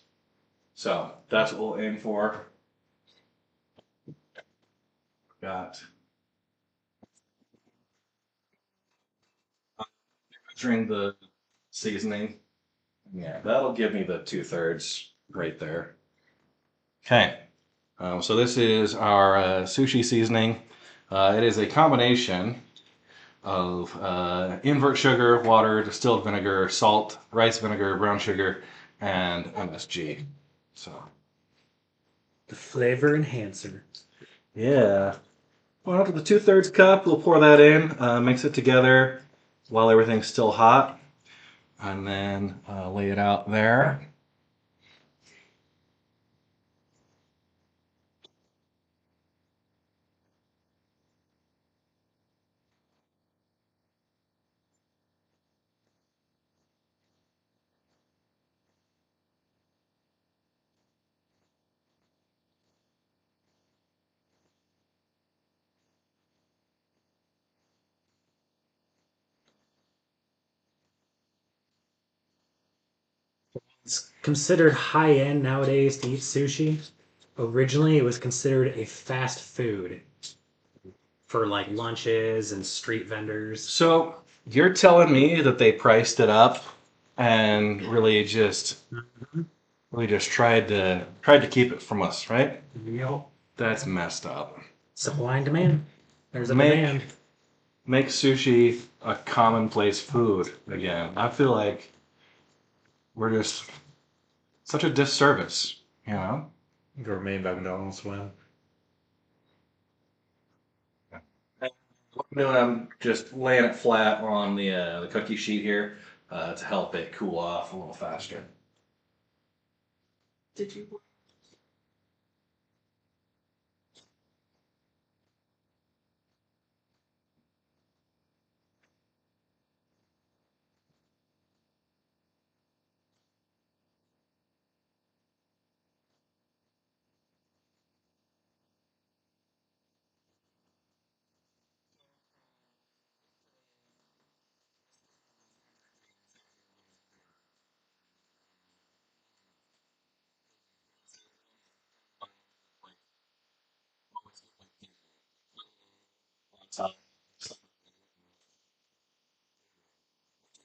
So that's what we'll aim for. Got measuring the seasoning. Yeah, that'll give me the 2/3 right there. Okay, so this is our sushi seasoning. It is a combination of invert sugar, water, distilled vinegar, salt, rice vinegar, brown sugar, and MSG. So, The flavor enhancer. yeah. Well, after the 2/3 cup, we'll pour that in, mix it together while everything's still hot, and then lay it out there. It's considered high end nowadays to eat sushi. Originally, it was considered a fast food for like lunches and street vendors. So you're telling me that they priced it up and really just tried to keep it from us, right? Yep. That's messed up. Supply and demand. There's a Make- demand. Make sushi a commonplace food again. I feel like we're just such a disservice, you know? Gourmet McDonald's win. What I'm doing, I'm just laying it flat on the cookie sheet here to help it cool off a little faster. Did you?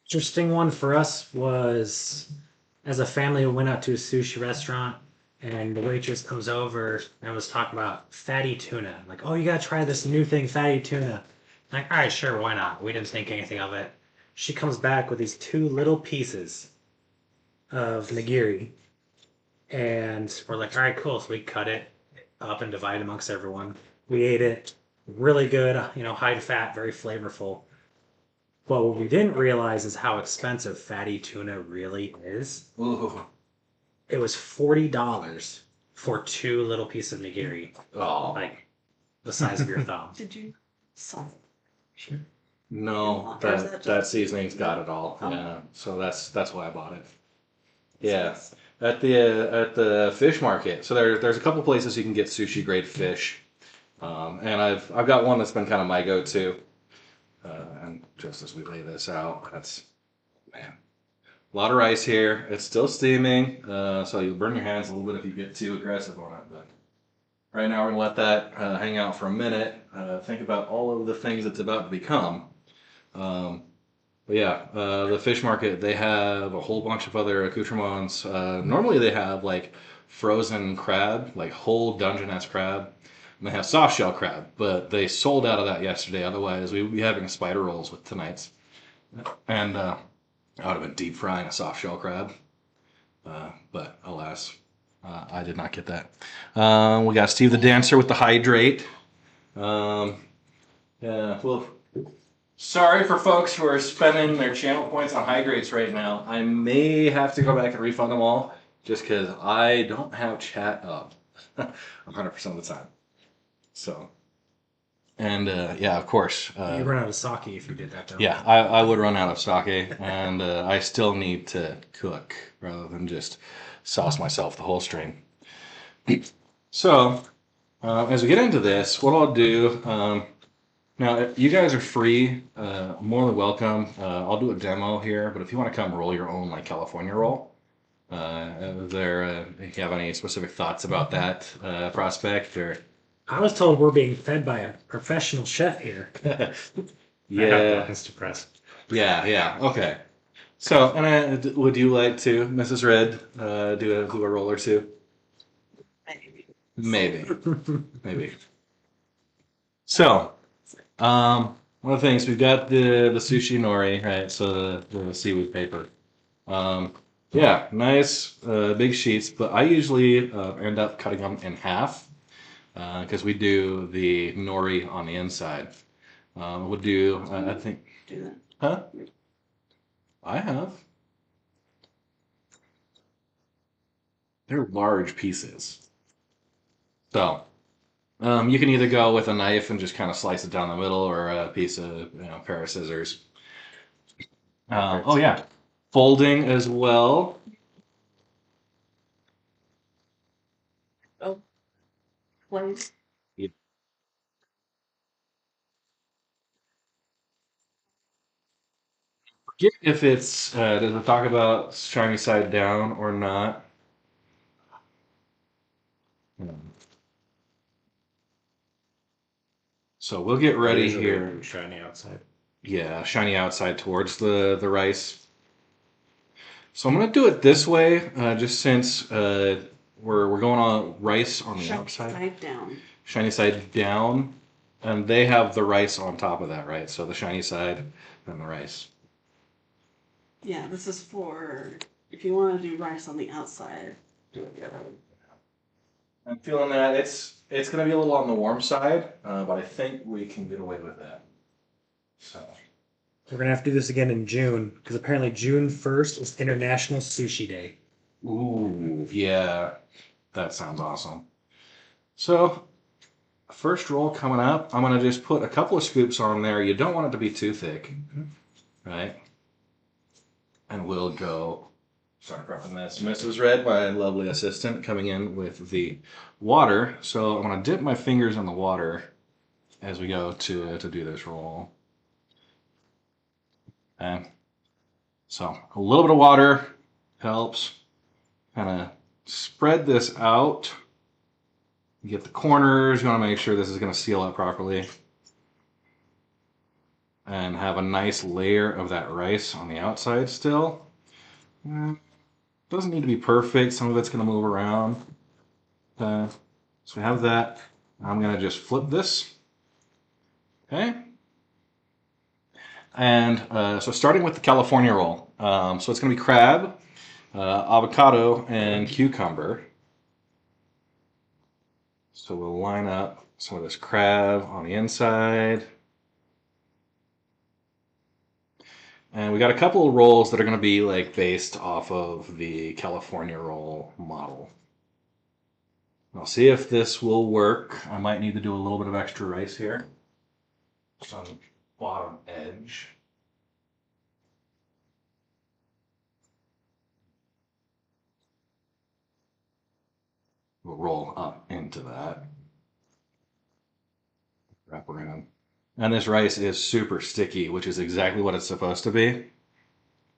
Interesting one for us was as a family, we went out to a sushi restaurant and the waitress comes over and was talking about fatty tuna. Like, oh, you gotta try this new thing, fatty tuna. I'm like, all right, sure, why not? We didn't think anything of it. She comes back with these two little pieces of nigiri. And we're like, all right, cool. So we cut it up and divide amongst everyone. We ate it. Really good, high fat, very flavorful. But what we didn't realize is how expensive fatty tuna really is. Ooh. It was $40 for two little pieces of nigiri, Oh. like the size of your thumb. Did you? Salt. Sure. No, Or is that that just- seasoning's got it all. Oh. Yeah, so that's why I bought it. Yeah, at the fish market. So there's a couple places you can get sushi grade fish, and I've got one that's been kind of my go-to. And just as we lay this out, that's Man, a lot of rice here. It's still steaming, so you'll burn your hands a little bit if you get too aggressive on it. But right now, we're gonna let that hang out for a minute. Think about all of the things it's about to become. Um, but yeah, the fish market, they have a whole bunch of other accoutrements. Normally, they have like frozen crab, like whole Dungeness crab. And they have soft shell crab, but they sold out of that yesterday. Otherwise, we would be having spider rolls with tonight's. And I would have been deep frying a soft shell crab. But alas, I did not get that. We got Steve the Dancer with the hydrate. Yeah, well, sorry for folks who are spending their channel points on hydrates right now. I may have to go back and refund them all just because I don't have chat up 100% of the time. So, and yeah, of course. You run out of sake if you did that, though. Yeah, I would run out of sake, and I still need to cook rather than just sauce myself the whole stream. So, as we get into this, what I'll do, now if you guys are free, more than welcome. I'll do a demo here, but if you want to come roll your own like California roll, if you have any specific thoughts about that prospect or I was told we're being fed by a professional chef here. I have yeah, buttons to press. yeah, okay. So, and would you like to, Mrs. Red, do a roll or two? Maybe. Maybe. So, one of the things we've got the sushi nori, right? So the seaweed paper. Yeah, nice big sheets, but I usually end up cutting them in half because we do the nori on the inside. We'll do, I think, Do that. huh? I have. They're large pieces. So, you can either go with a knife and just kind of slice it down the middle or a piece of, pair of scissors. Oh, yeah. Folding as well. Oh, please. Forget if it's, does it talk about shiny side down or not? So we'll get ready Usually here. shiny outside. Yeah, shiny outside towards the rice. So I'm gonna do it this way, just since we're going on rice on the Shut outside, side down. shiny side down, and they have the rice on top of that, right? So the shiny side and the rice. Yeah, this is for if you want to do rice on the outside. Do it the other way. I'm feeling that it's gonna be a little on the warm side, but I think we can get away with that. So We're gonna have to do this again in June because apparently June 1st is International Sushi Day. ooh, yeah, that sounds awesome. So first roll coming up, I'm gonna just put a couple of scoops on there. You don't want it to be too thick, right? And we'll go. Sorry for this. Mrs. Red, my lovely assistant, coming in with the water. So I'm gonna dip my fingers in the water as we go to do this roll. Okay. So a little bit of water helps. Kind of spread this out. You get the corners. You want to make sure this is going to seal up properly. And have a nice layer of that rice on the outside still. Doesn't need to be perfect. Some of it's going to move around. So we have that. I'm going to just flip this. Okay. And so starting with the California roll. So it's going to be crab, avocado, and cucumber. So we'll line up some of this crab on the inside. And we got a couple of rolls that are going to be like based off of the California roll model. I'll see if this will work. I might need to do a little bit of extra rice here. Just on the bottom edge. We'll roll up into that. Wrap around. And this rice is super sticky, which is exactly what it's supposed to be.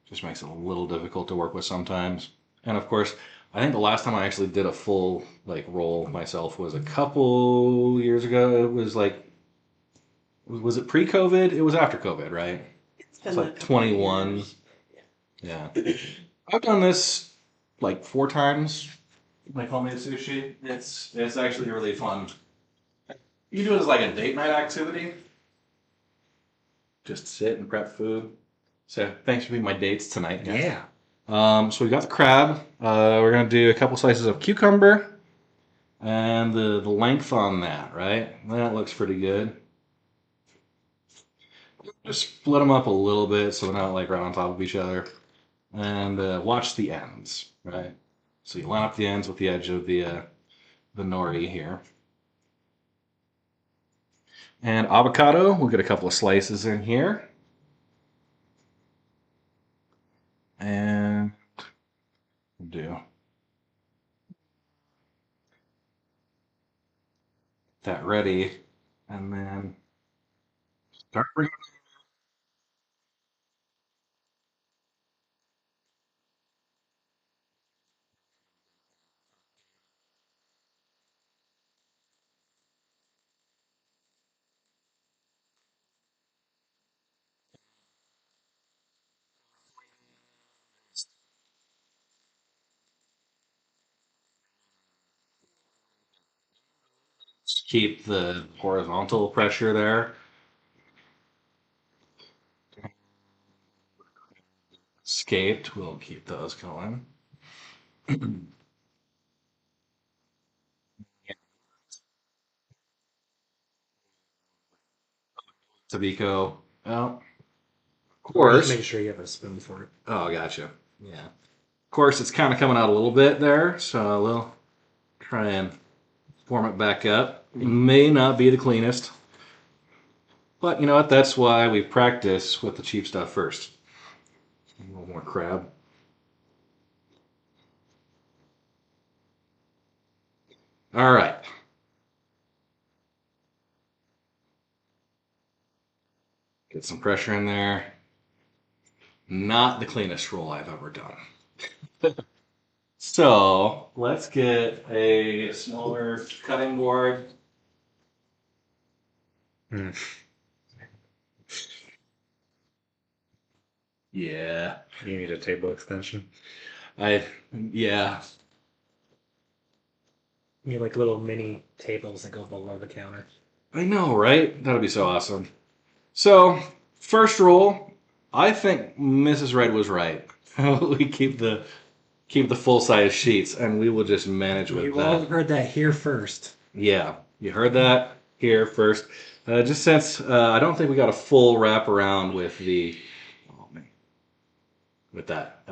Just makes it a little difficult to work with sometimes. And of course, I think the last time I actually did a full like roll myself was a couple years ago. It was like, was it pre-COVID? It was after COVID, right? It's It's been a like couple of 21. years. Yeah. I've done this like 4 times. Like homemade sushi. It's actually really fun. You do it as like a date night activity. Just sit and prep food. So thanks for being my dates tonight, guys. Yeah. So we got the crab. We're gonna do a couple slices of cucumber, and the length on that, right? That looks pretty good. Just split them up a little bit so they're not like right on top of each other, and watch the ends, right? So you line up the ends with the edge of the nori here. And avocado, we'll get a couple of slices in here. And we'll do that ready. And then start bringing keep the horizontal pressure there. Escaped, we'll keep those going. Tabico. Oh, of Or just course. make sure you have a spoon for it. Oh, gotcha. Yeah. Of course, it's kind of coming out a little bit there, so we'll try and form it back up. May not be the cleanest, but you know what? That's why we practice with the cheap stuff first. A little more crab. All right. Get some pressure in there. Not the cleanest roll I've ever done. So let's get a smaller cutting board. Mm. Yeah. You need a table extension. Yeah. You need like little mini tables that go below the counter. I know, right? That'd be so awesome. So, first roll, I think Mrs. Red was right. We keep the full size sheets, and we will just manage with You all that. heard that here first. Yeah, you heard that here first. Just since I don't think we got a full wrap around with the, oh man, with that,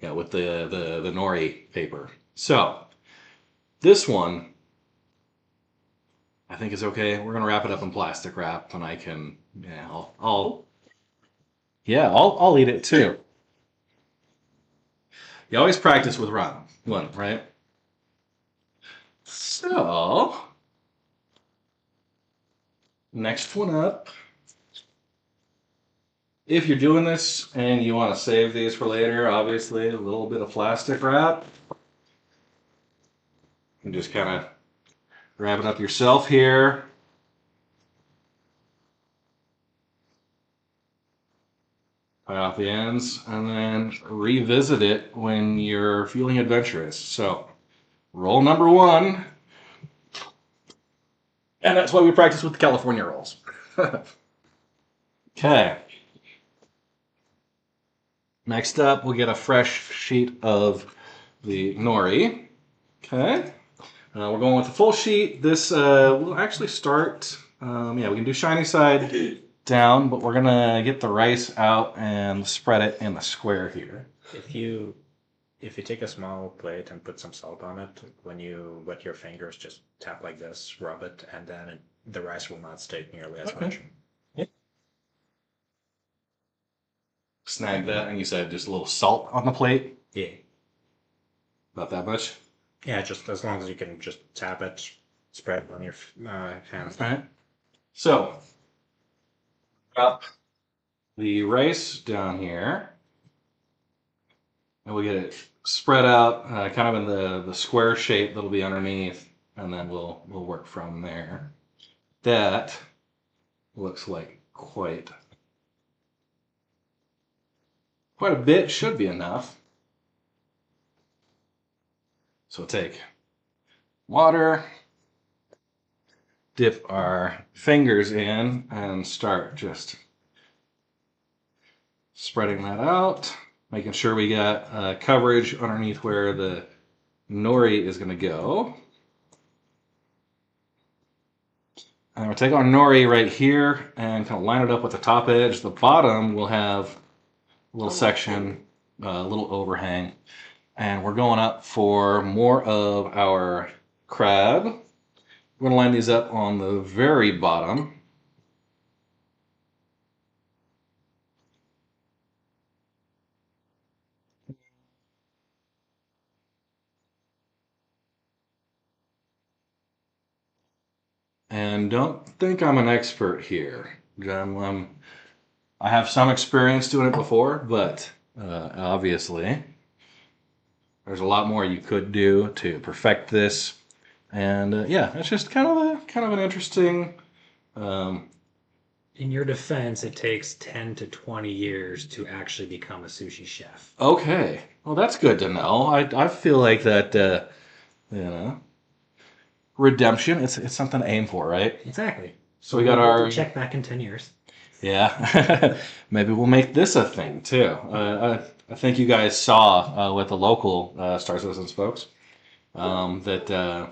yeah, with the nori paper. So this one, I think is okay. We're gonna wrap it up in plastic wrap, and I can, yeah, I'll eat it too. You always practice with one, right? So, next one up. If you're doing this and you want to save these for later, obviously a little bit of plastic wrap. You just kind of wrap it up yourself here. Tie off the ends and then revisit it when you're feeling adventurous. So, roll number one. And that's why we practice with the California rolls. Okay. Next up, we'll get a fresh sheet of the nori. Okay. We're going with the full sheet. This will actually start, yeah, we can do shiny side down, but we're going to get the rice out and spread it in the square here. If you take a small plate and put some salt on it, when you wet your fingers, just tap like this, rub it, and then the rice will not stay nearly as Okay. much. Snag that, and you said just a little salt on the plate? Yeah. About that much? Yeah, just as long as you can just tap it, spread it on your hands. All right. So, drop the rice down here, and we'll get it spread out, kind of in the square shape that'll be underneath, and then we'll work from there. That looks like quite a bit, should be enough. So we'll take water, dip our fingers in, and start just spreading that out, making sure we got coverage underneath where the nori is going to go. And we'll take our nori right here and kind of line it up with the top edge. The bottom will have a little section, a little overhang. And we're going up for more of our crab. We're going to line these up on the very bottom. And don't think I'm an expert here. I have some experience doing it before, but obviously there's a lot more you could do to perfect this. And yeah, it's just kind of an interesting. In your defense, it takes 10 to 20 years to actually become a sushi chef. Okay, well that's good to know. I feel like that you know, redemption. It's something to aim for, right? Exactly. So we got our check back in 10 years. Yeah, maybe we'll make this a thing too. I think you guys saw with the local Star Citizens folks that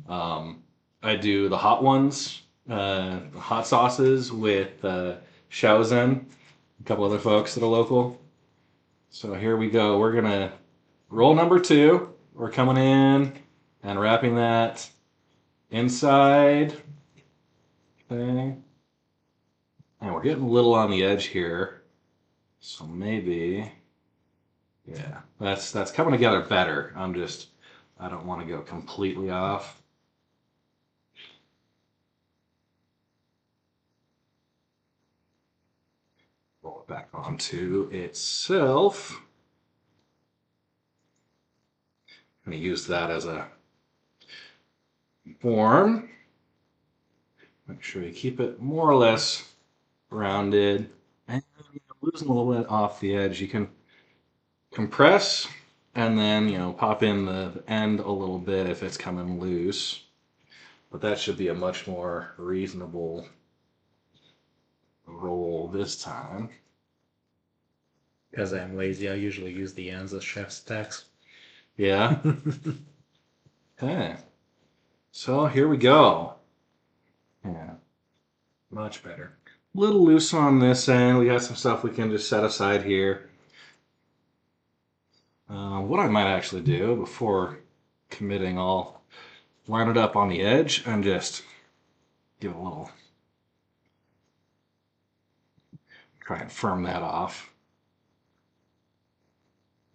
I do the hot ones, hot sauces with Shaozen, a couple other folks that are local. So here we go. We're gonna roll number 2. We're coming in and wrapping that inside thing. And we're getting a little on the edge here. So maybe, yeah, that's coming together better. I don't want to go completely off. Roll it back onto itself. I'm going to use that as a form. Make sure you keep it more or less rounded. And losing a little bit off the edge, you can compress and then, pop in the end a little bit if it's coming loose. But that should be a much more reasonable roll this time. Because I'm lazy, I usually use the ends as chef's text. Yeah. Okay. So here we go. Yeah. Much better. A little loose on this end. We got some stuff we can just set aside here. What I might actually do before committing, I'll line it up on the edge and just give it a little, try and firm that off.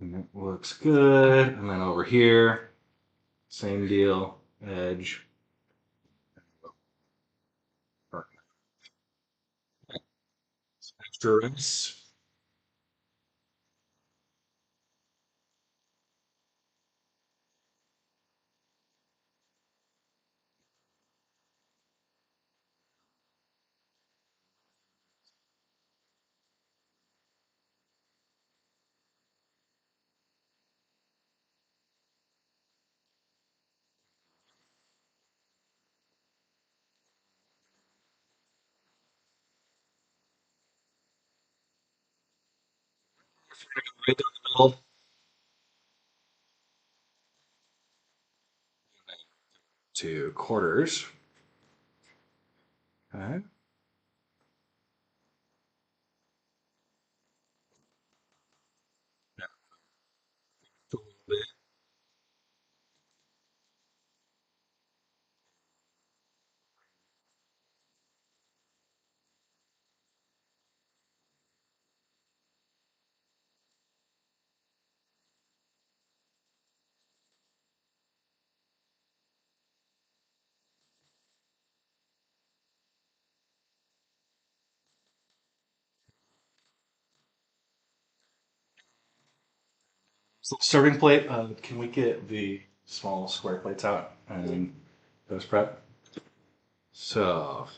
And it looks good. And then over here, same deal, edge. Extra rinse. Right down the middle. To quarters. Okay. A little bit. So serving plate. Can we get the small square plates out and those prep? So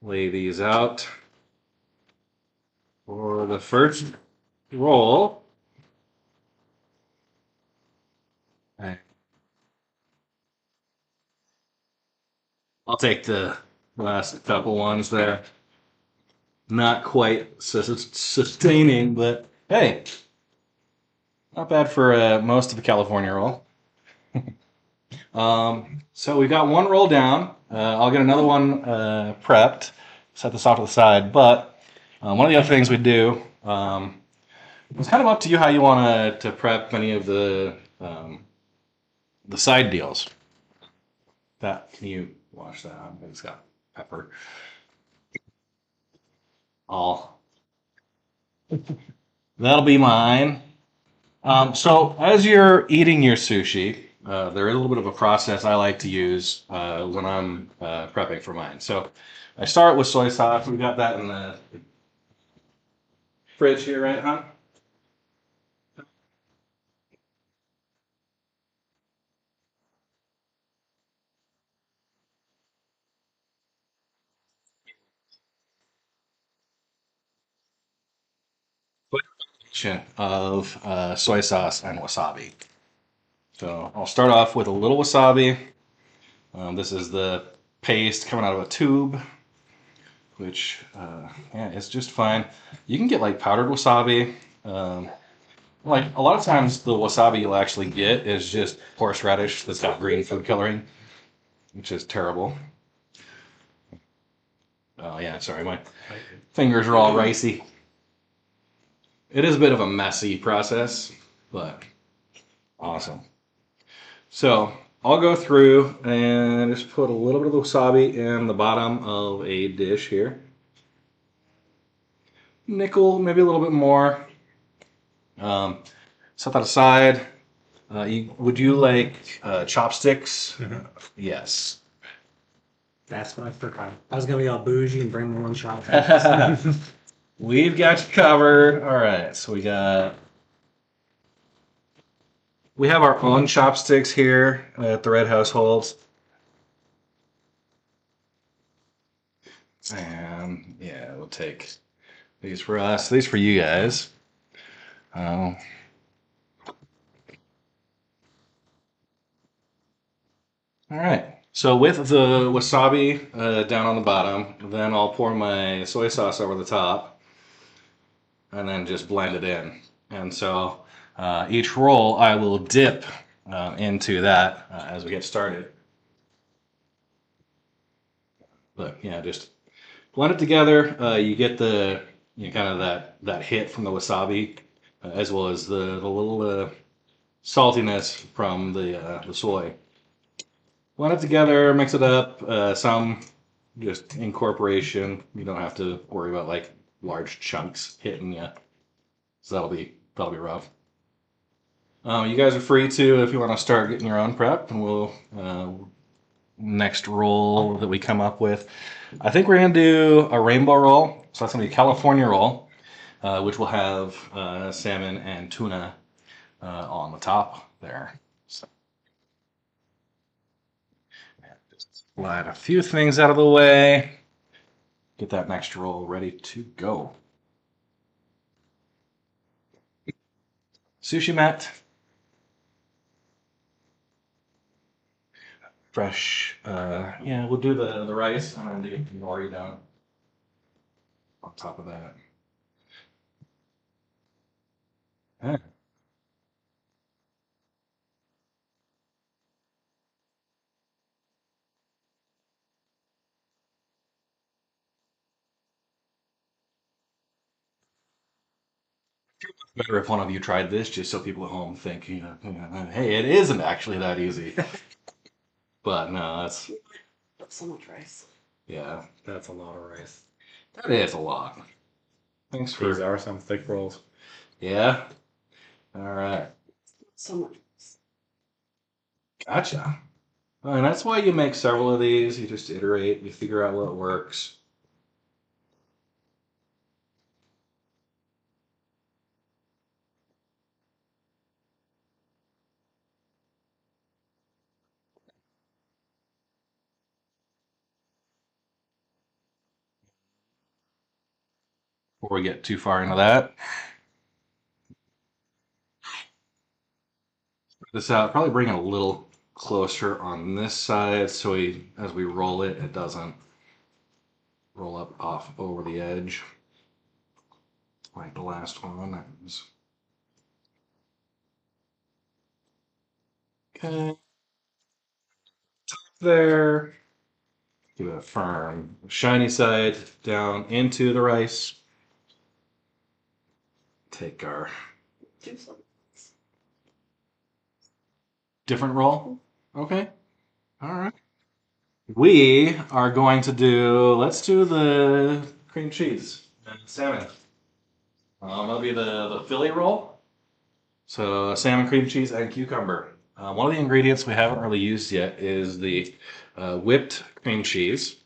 lay these out for the first roll. Okay. I'll take the last couple ones there. Not quite sustaining, but hey, not bad for most of the California roll. So we've got one roll down. I'll get another one prepped, set this off to the side. But one of the other things we do, it's kind of up to you how you want to prep any of the side deals. Can you wash that? It's got pepper. All that'll be mine. So as you're eating your sushi, there is a little bit of a process I like to use when I'm prepping for mine. So I start with soy sauce. We got that in the fridge here, right, huh? Of soy sauce and wasabi. So I'll start off with a little wasabi. This is the paste coming out of a tube, which yeah, it's just fine. You can get like powdered wasabi. Like a lot of times, the wasabi you'll actually get is just horseradish that's got green food coloring, which is terrible. Oh yeah, sorry, my fingers are all ricey. It is a bit of a messy process, but awesome. So I'll go through and just put a little bit of wasabi in the bottom of a dish here. Nickel, maybe a little bit more. Set that aside. Would you like chopsticks? Mhm. Yes. That's what I forgot. I was gonna be all bougie and bring my own shop. We've got you covered. All right, so we have our own chopsticks here at the Red Households. And yeah, we'll take these for us, these for you guys. Uh, all right. So with the wasabi down on the bottom, then I'll pour my soy sauce over the top, and then just blend it in. And so each roll I will dip into that as we get started. But yeah, just blend it together. You get kind of that hit from the wasabi, as well as the little saltiness from the soy. Blend it together, mix it up. Some just incorporation. You don't have to worry about like large chunks hitting you. So that'll be rough. You guys are free to if you want to start getting your own prep, and we'll next roll that we come up with. I think we're gonna do a rainbow roll. So that's gonna be a California roll, which will have salmon and tuna on the top there. So just slide a few things out of the way. Get that next roll ready to go. Sushi mat. Fresh. Yeah, we'll do the rice and then the nori down on top of that. Yeah. Better if one of you tried this, just so people at home think, hey, it isn't actually that easy. But no, that's So much rice. yeah, That's a lot of rice. that is a lot. Thanks These for are some thick rolls. yeah. All right, So much rice. gotcha. And that's why you make several of these. You just iterate, you figure out what works. before we get too far into that. Spread this out, probably bring it a little closer on this side so as we roll it, it doesn't roll up off over the edge like the last one. That was... Okay. There. Give it a firm, shiny side down into the rice. Take our Do some. different roll. Okay. All right. We are going to do, let's do the cream cheese and salmon. That'll be the Philly roll. So salmon, cream cheese, and cucumber. One of the ingredients we haven't really used yet is the whipped cream cheese.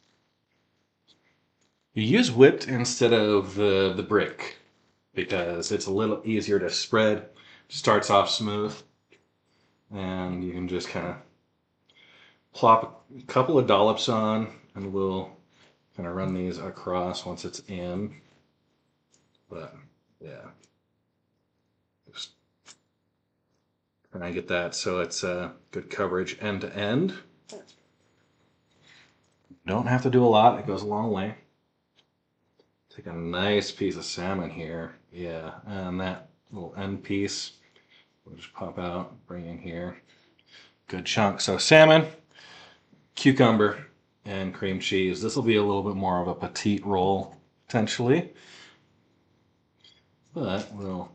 You use whipped instead of the brick because it's a little easier to spread. Starts off smooth, and you can just kind of plop a couple of dollops on, and we'll kind of run these across once it's in. But yeah, just trying to get that so it's good coverage end to end. Don't have to do a lot; it goes a long way. Take a nice piece of salmon here, yeah, and that little end piece we'll just pop out, bring in here. Good chunk. So salmon, cucumber, and cream cheese. This will be a little bit more of a petite roll, potentially. But we'll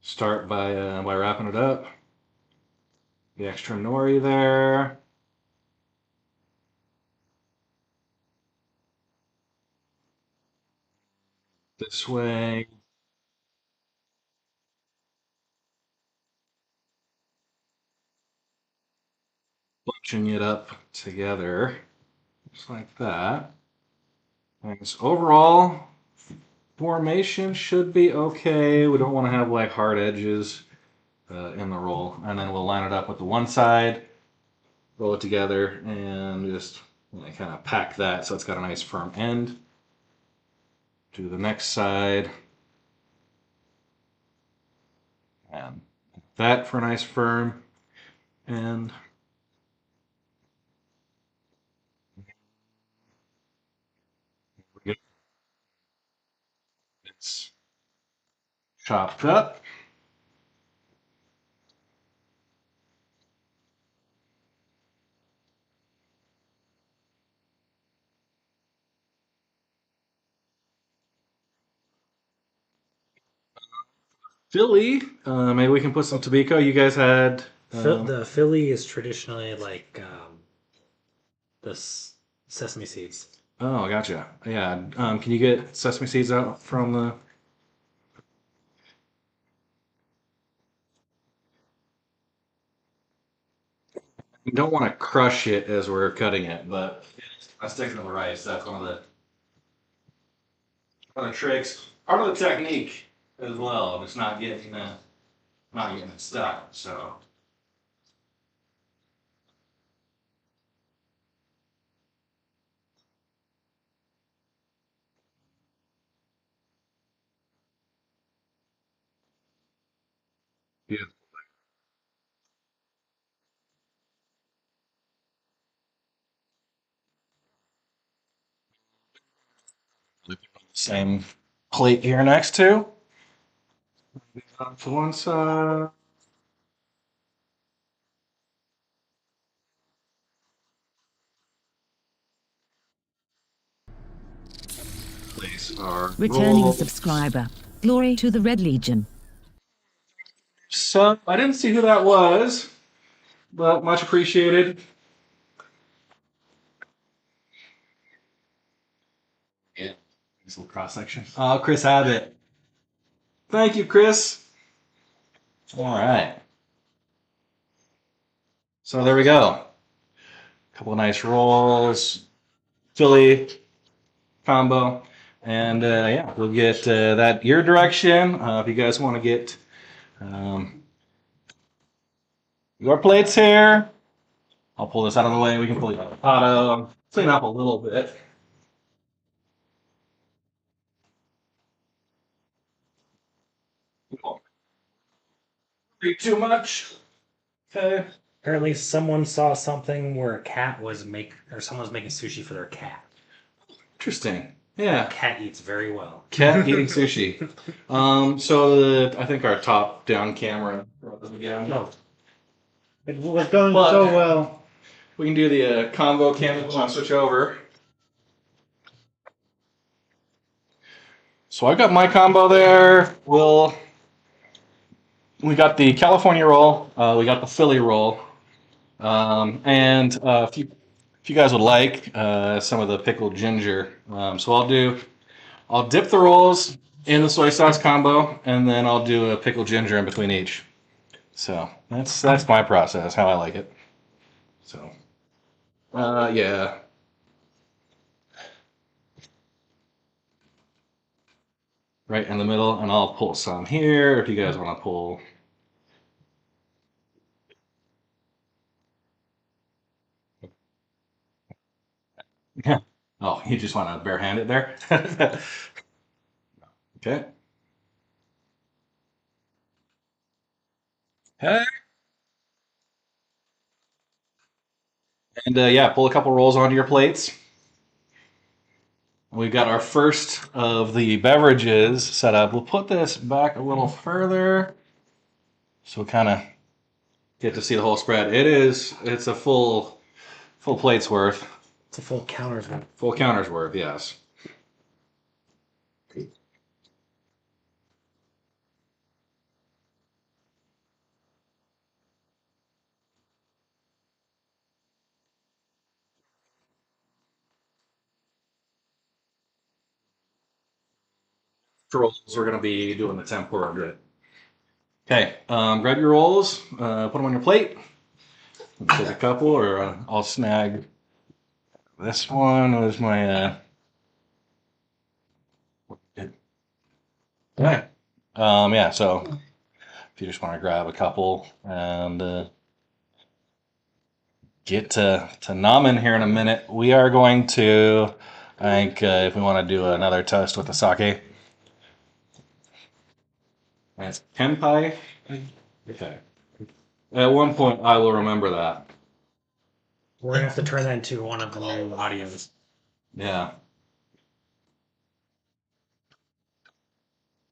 start by wrapping it up. The extra nori there. This way. Bunching it up together, just like that. And so overall, formation should be okay. We don't want to have like hard edges in the roll. And then we'll line it up with the one side, roll it together, and just kind of pack that so it's got a nice firm end. Do the next side. And that for a nice firm end. It's chopped up. Philly, maybe we can put some tobacco. You guys had The Philly is traditionally like sesame seeds. oh, gotcha. Yeah. Can you get sesame seeds out from the? You don't want to crush it as we're cutting it, but I stick it to the rice. That's one of the tricks, part of the technique as well. It's not getting it stuck. So yeah. Same plate here next to. To one side. Place our Returning rolls. subscriber. Glory to the Red Legion. So I didn't see who that was, but much appreciated. Yeah, this little cross section. Oh, Chris Abbott. Thank you, Chris. All right. So there we go. A couple of nice rolls, Philly combo, and yeah, we'll get that your direction. If you guys want to get um, your plates here, I'll pull this out of the way. We can pull the avocado, clean up a little bit. Be too much. Okay. Apparently, someone saw something where a cat was someone was making sushi for their cat. Interesting. Yeah. Cat eats very well. Cat eating sushi. I think our top down camera again. No, It was going But- so well. We can do the combo cam if we want to switch over. So I've got my combo there. We got the California roll. We got the Philly roll. And if you guys would like some of the pickled ginger, so I'll dip the rolls in the soy sauce combo, and then I'll do a pickled ginger in between each. So that's my process, how I like it. So, yeah. Right in the middle, and I'll pull some here if you guys want to pull. Yeah. Oh, you just want to barehand it there? Okay. Okay. And yeah, pull a couple rolls onto your plates. We've got our first of the beverages set up. We'll put this back a little further so we kind of get to see the whole spread. It's a full plate's worth. it's a full counter's worth. Full counter's worth, yes. Rolls, we're going to be doing the tempura bit. Okay, grab your rolls, put them on your plate. Take a couple, or I'll snag. This one was my. Okay. Yeah. So if you just want to grab a couple and get to Namen here in a minute, we are going to. I think if we want to do another toast with the sake. And it's Kenpai. Okay. At one point, I will remember that. We're gonna have to turn that into one of the new audios. Yeah.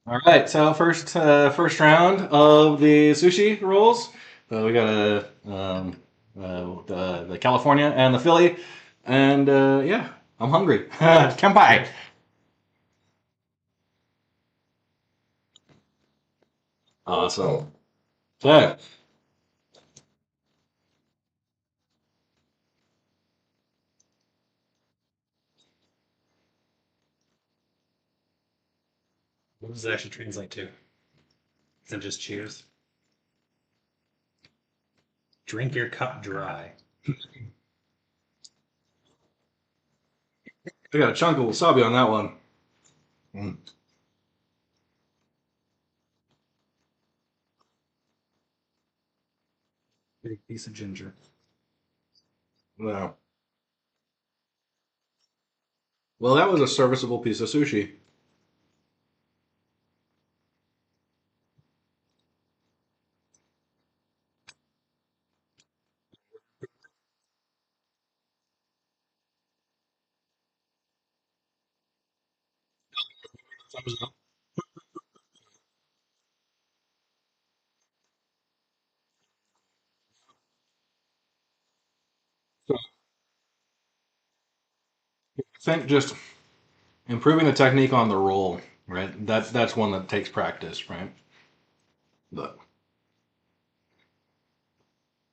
All right. So first round of the sushi rolls. We got the California and the Philly, and yeah, I'm hungry. Kenpai. Awesome. So. What does it actually translate to? Is it just cheers? Drink your cup dry. I got a chunk of wasabi on that one. Mm. Big piece of ginger. Wow. Well, that was a serviceable piece of sushi. So, I think just improving the technique on the roll, right? That's one that takes practice, right? But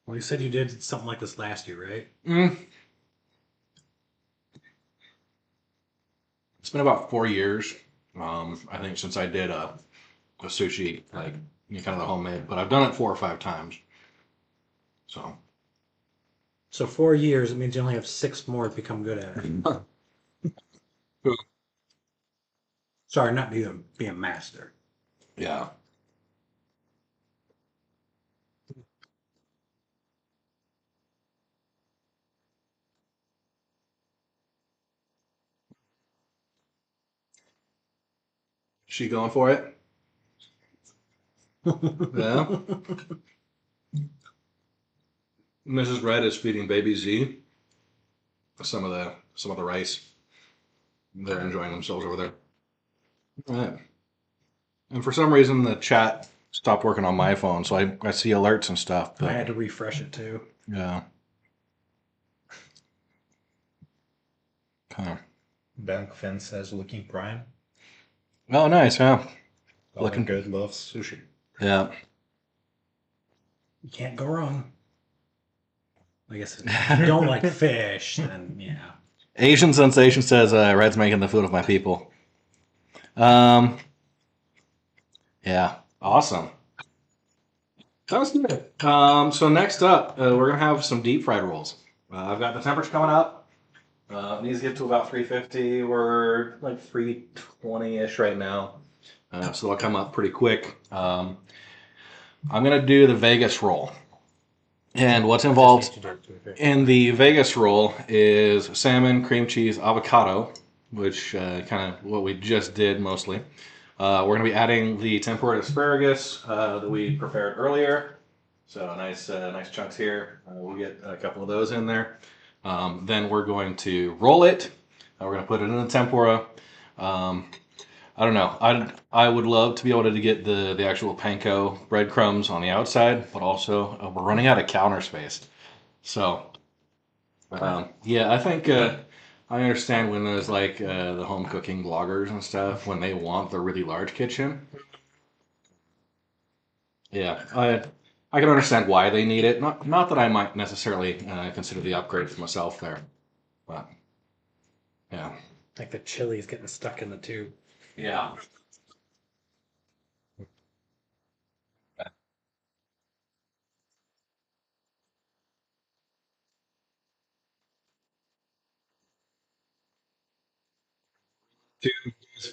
Well, you said you did something like this last year, right? it's been about 4 years, I think, since I did a sushi, like kind of the homemade. But I've done it 4 or 5 times. So So 4 years, it means you only have 6 more to become good at it. Sorry, not be a master. yeah. She going for it? Yeah. Mrs. Red is feeding baby Z some of the rice. They're enjoying themselves over there. All right. And for some reason, the chat stopped working on my phone, so I see alerts and stuff. I But had to refresh it too. yeah. Okay. Ben Finn says looking prime. Oh, nice, huh? Looking Looking- good, loves sushi. Yeah. You can't go wrong. I guess if you don't like fish, then yeah. Asian Sensation says Red's making the food of my people. Yeah, awesome. Sounds good. So next up, we're gonna have some deep fried rolls. I've got the temperature coming up. These get to about 350. We're like 320-ish right now. So they'll come up pretty quick. I'm gonna do the Vegas roll. And what's involved in the Vegas roll is salmon, cream cheese, avocado, which kind of what we just did mostly. We're going to be adding the tempura asparagus that we prepared earlier. So nice chunks here. We'll get a couple of those in there. Then we're going to roll it. We're going to put it in the tempura. I don't know. I would love to be able to get the actual panko breadcrumbs on the outside, but also we're running out of counter space. So yeah, I think I understand when there's like the home cooking bloggers and stuff when they want the really large kitchen. Yeah, I can understand why they need it. Not that I might necessarily consider the upgrade for myself there, but yeah. Like the chili's getting stuck in the tube. Yeah.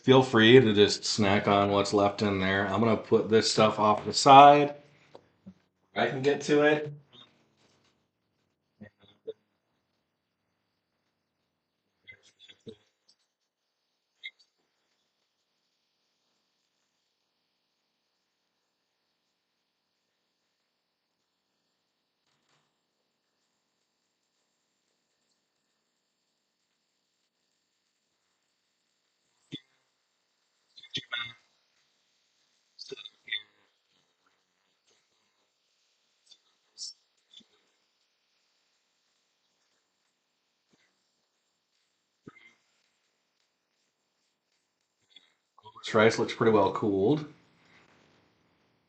Feel free to just snack on what's left in there. I'm gonna put this stuff off the side. I can get to it. This rice looks pretty well cooled.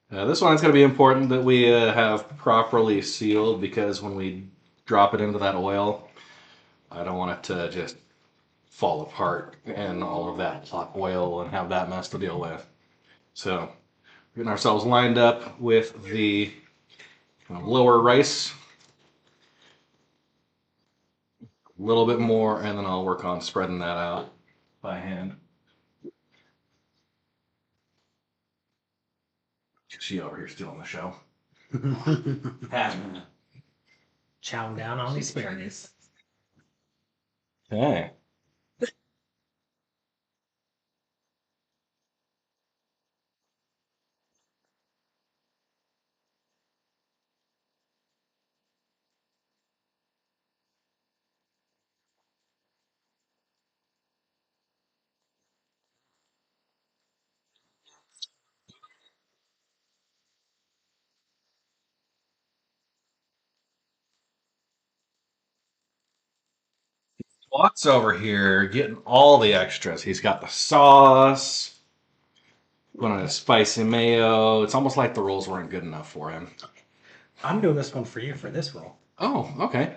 This one's going to be important that we have properly sealed because when we drop it into that oil, I don't want it to just fall apart and all of that hot oil and have that mess to deal with. So, getting ourselves lined up with the lower rice, a little bit more, and then I'll work on spreading that out by hand. She over here stealing the show. Chowing down on the asparagus. Okay. Watts over here getting all the extras. He's got the sauce, going on a spicy mayo. It's almost like the rolls weren't good enough for him. I'm doing this one for you for this roll. Oh, okay.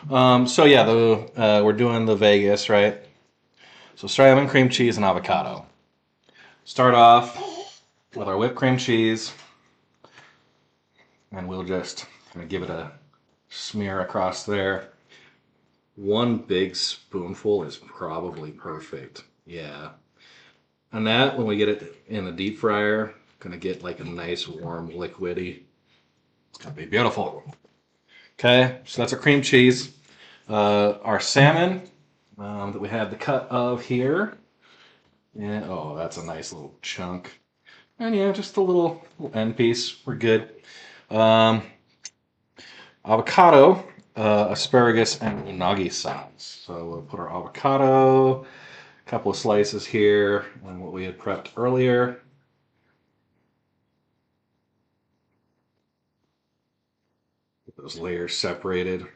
So yeah, we're doing the Vegas, right? So salmon, cream cheese, and avocado. Start off with our whipped cream cheese, and we'll just kind of give it a smear across there. One big spoonful is probably perfect. Yeah. And that, when we get it in the deep fryer, gonna get like a nice warm liquidy. It's gonna be beautiful. Okay, so that's our cream cheese. Our salmon that we had the cut of here. Yeah, oh, that's a nice little chunk. And yeah, just a little end piece. We're good. Um, avocado, asparagus, and unagi sauce. So we'll put our avocado, a couple of slices here, and what we had prepped earlier. Get those layers separated.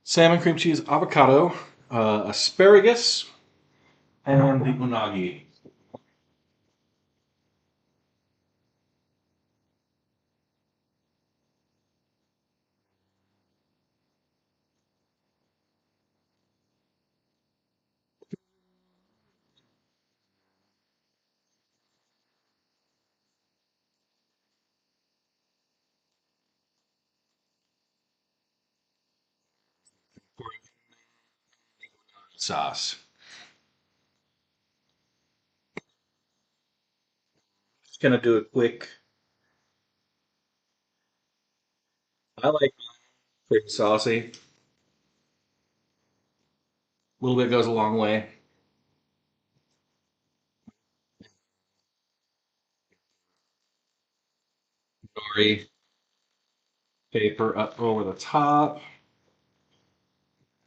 Salmon, cream cheese, avocado, asparagus, and the unagi. Sauce. Just gonna do a quick. I like pretty saucy. A little bit goes a long way. Nori paper up over the top.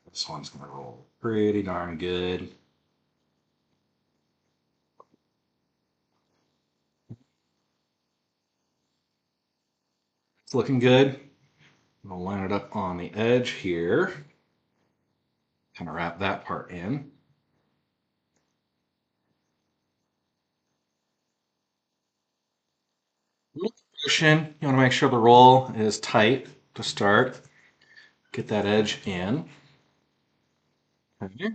This one's gonna roll pretty darn good. It's looking good. We'll line it up on the edge here. Kind of wrap that part in. Little cushion. You want to make sure the roll is tight to start. Get that edge in. Okay.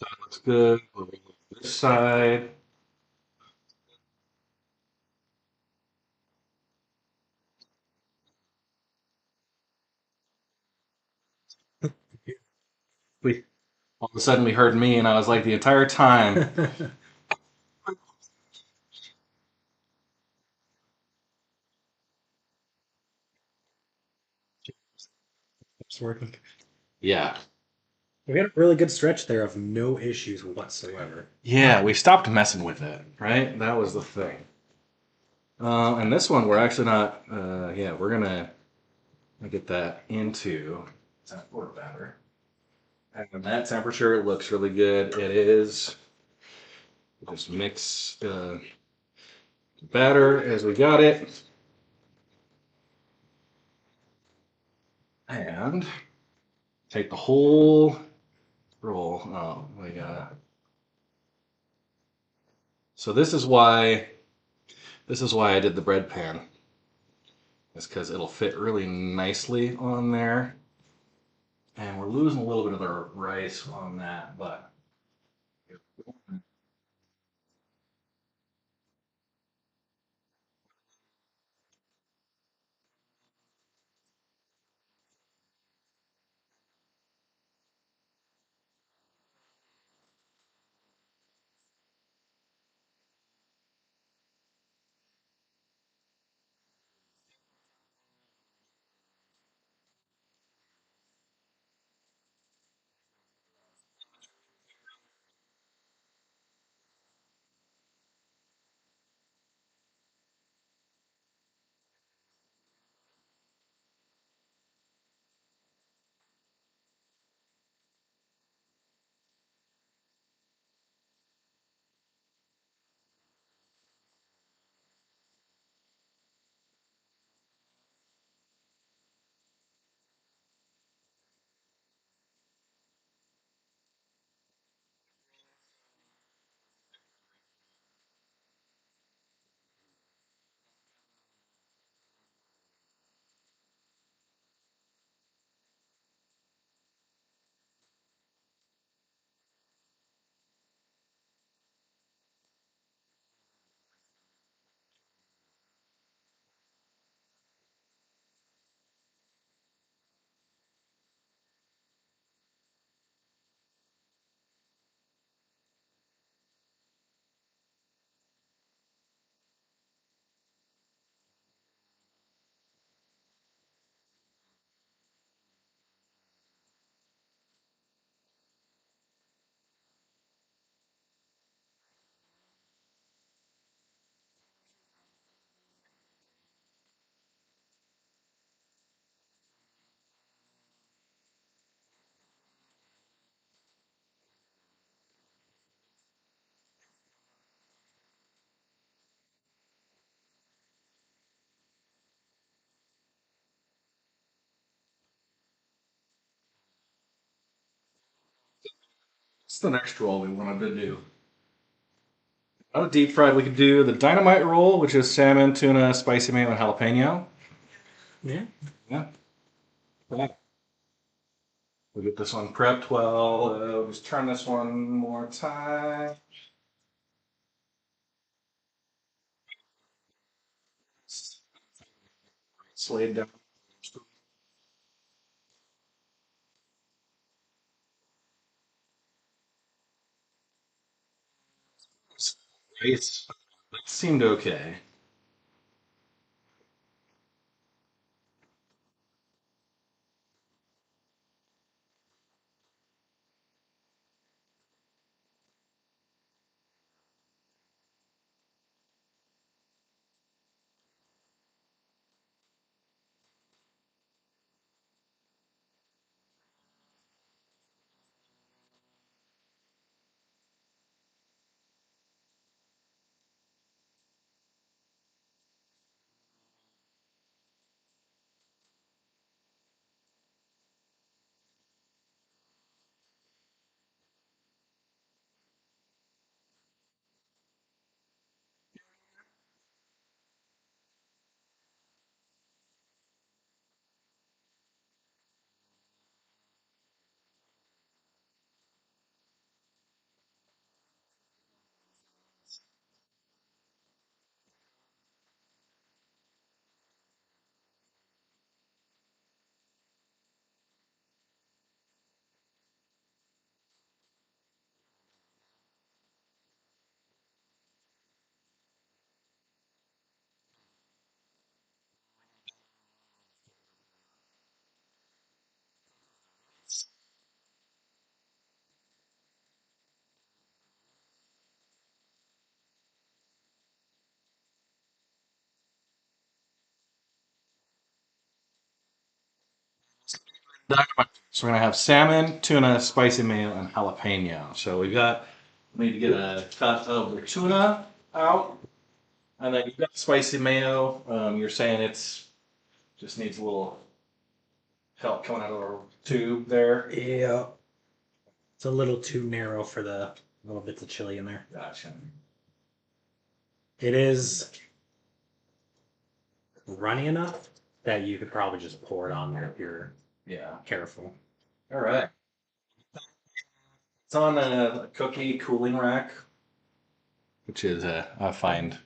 That looks good. We'll roll this side. We all of a sudden we heard me, and I was like the entire time. It's working. Yeah. We had a really good stretch there of no issues whatsoever. Yeah, we stopped messing with it, right? That was the thing. And this one, we're actually not, yeah, we're gonna get that into that quarter batter. And that temperature looks really good. It is. Just mix the batter as we got it. And take the whole roll. Oh, we got. So this is why I did the bread pan. It's because it'll fit really nicely on there. And we're losing a little bit of the rice on that, but What's the next roll we wanted to do? Oh, deep fried. We could do the dynamite roll, which is salmon, tuna, spicy mayo, and jalapeno. Yeah. Yeah. Yeah. We'll get this one prepped well. We'll just turn this one more time. Slayed down. It seemed okay. So we're gonna have salmon, tuna, spicy mayo, and jalapeno. So we need to get a cut of the tuna out, and then you've got spicy mayo. You're saying it's just needs a little help coming out of our tube there. Yeah. It's a little too narrow for the little bits of chili in there. Gotcha. It is runny enough that you could probably just pour it on there if you're Yeah. careful. All right. It's on a cookie cooling rack, which is I find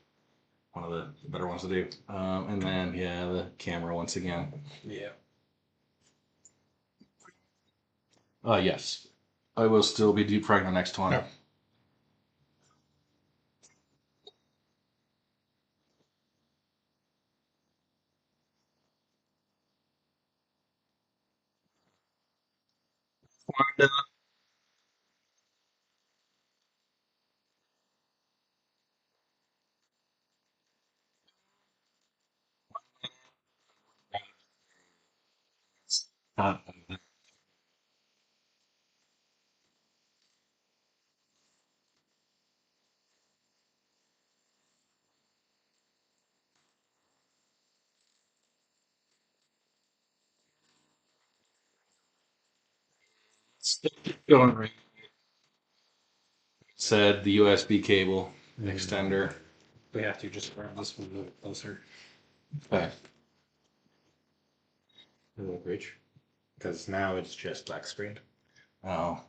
one of the better ones to do. And then yeah, the camera once again. Yeah. Yes, I will still be deep frying the next one. No. Uh, still going right. Said the USB cable extender. We have to just grab this one a little closer. Okay. A little reach. Because now it's just black screen. Oh.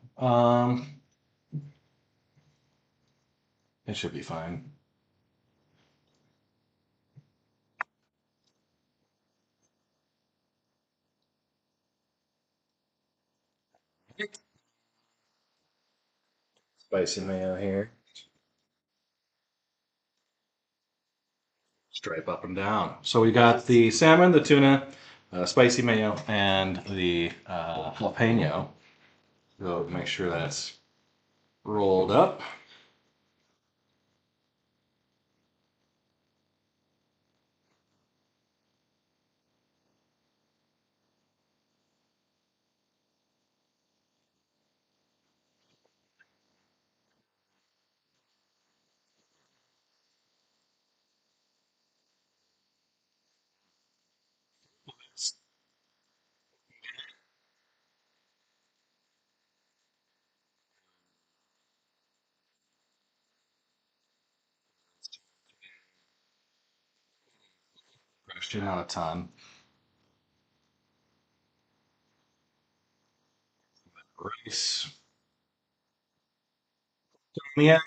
It should be fine. Spicy mayo here. Stripe up and down. So we got the salmon, the tuna, spicy mayo, and the jalapeno. So make sure that's rolled up. Actually, not a ton. Rice. Yeah.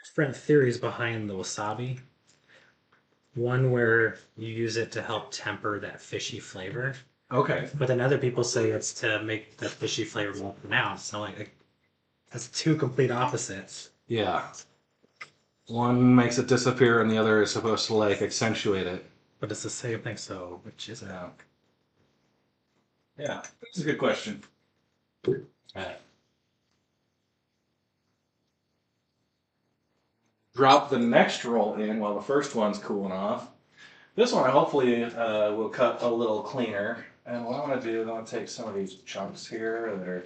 Different theories behind the wasabi. One where you use it to help temper that fishy flavor, Okay. but then other people say it's to make the fishy flavor more pronounced. So like that's two complete opposites. Yeah. One makes it disappear, and the other is supposed to like accentuate it. But it's the same thing, so which is it? Yeah. Yeah. That's a good question. Drop the next roll in while the first one's cooling off. This one, I hopefully, will cut a little cleaner. And what I want to do is I want to take some of these chunks here that are.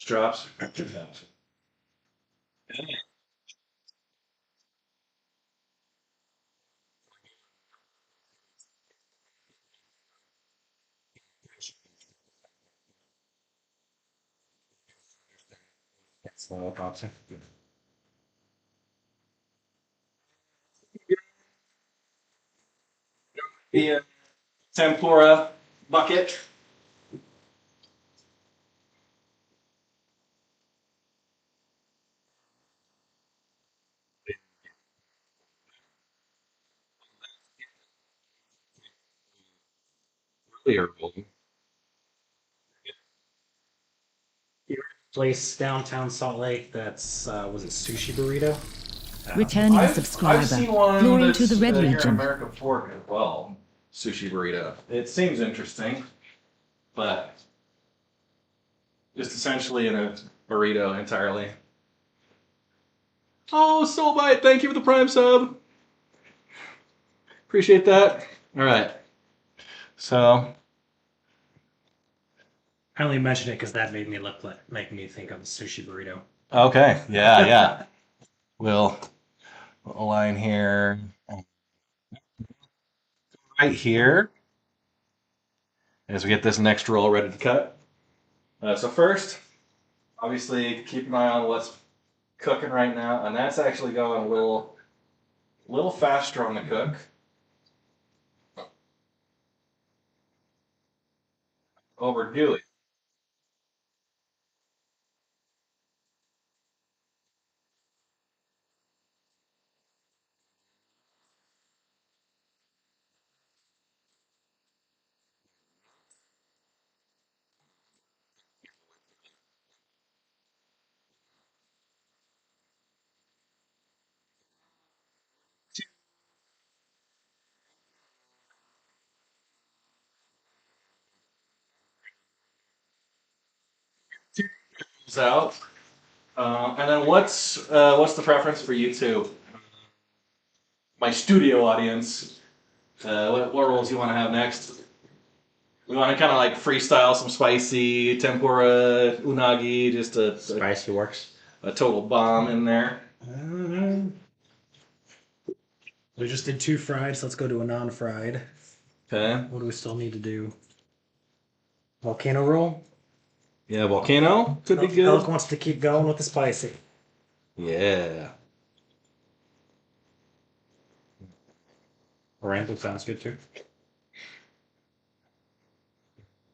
Drops. That's the option. The tempura bucket. Clear. Place downtown Salt Lake that's was it Sushi Burrito? Returning I've subscriber. seen one Glory that's to the Red here in Legion. America before as well. Sushi burrito. It seems interesting, but just essentially in a burrito entirely. Oh, Soulbite, thank you for the Prime sub. Appreciate that. All right. So, I only mentioned it because that made me make me think of a sushi burrito. okay. Yeah, yeah. We'll align here. Right here as we get this next roll ready to cut. So first, obviously, keep an eye on what's cooking right now, and that's actually going a little faster on the cook. Overdo it. Out. And then what's the preference for you two? My studio audience. What rolls you want to have next? We want to kind of like freestyle some spicy tempura, unagi, just Spicy works. a total bomb in there. We just did two fried, so let's go to a non-fried. Okay. What do we still need to do? Volcano roll? Yeah, volcano could be Elk good. wants to keep going with the spicy. Yeah. Ramble sounds good too.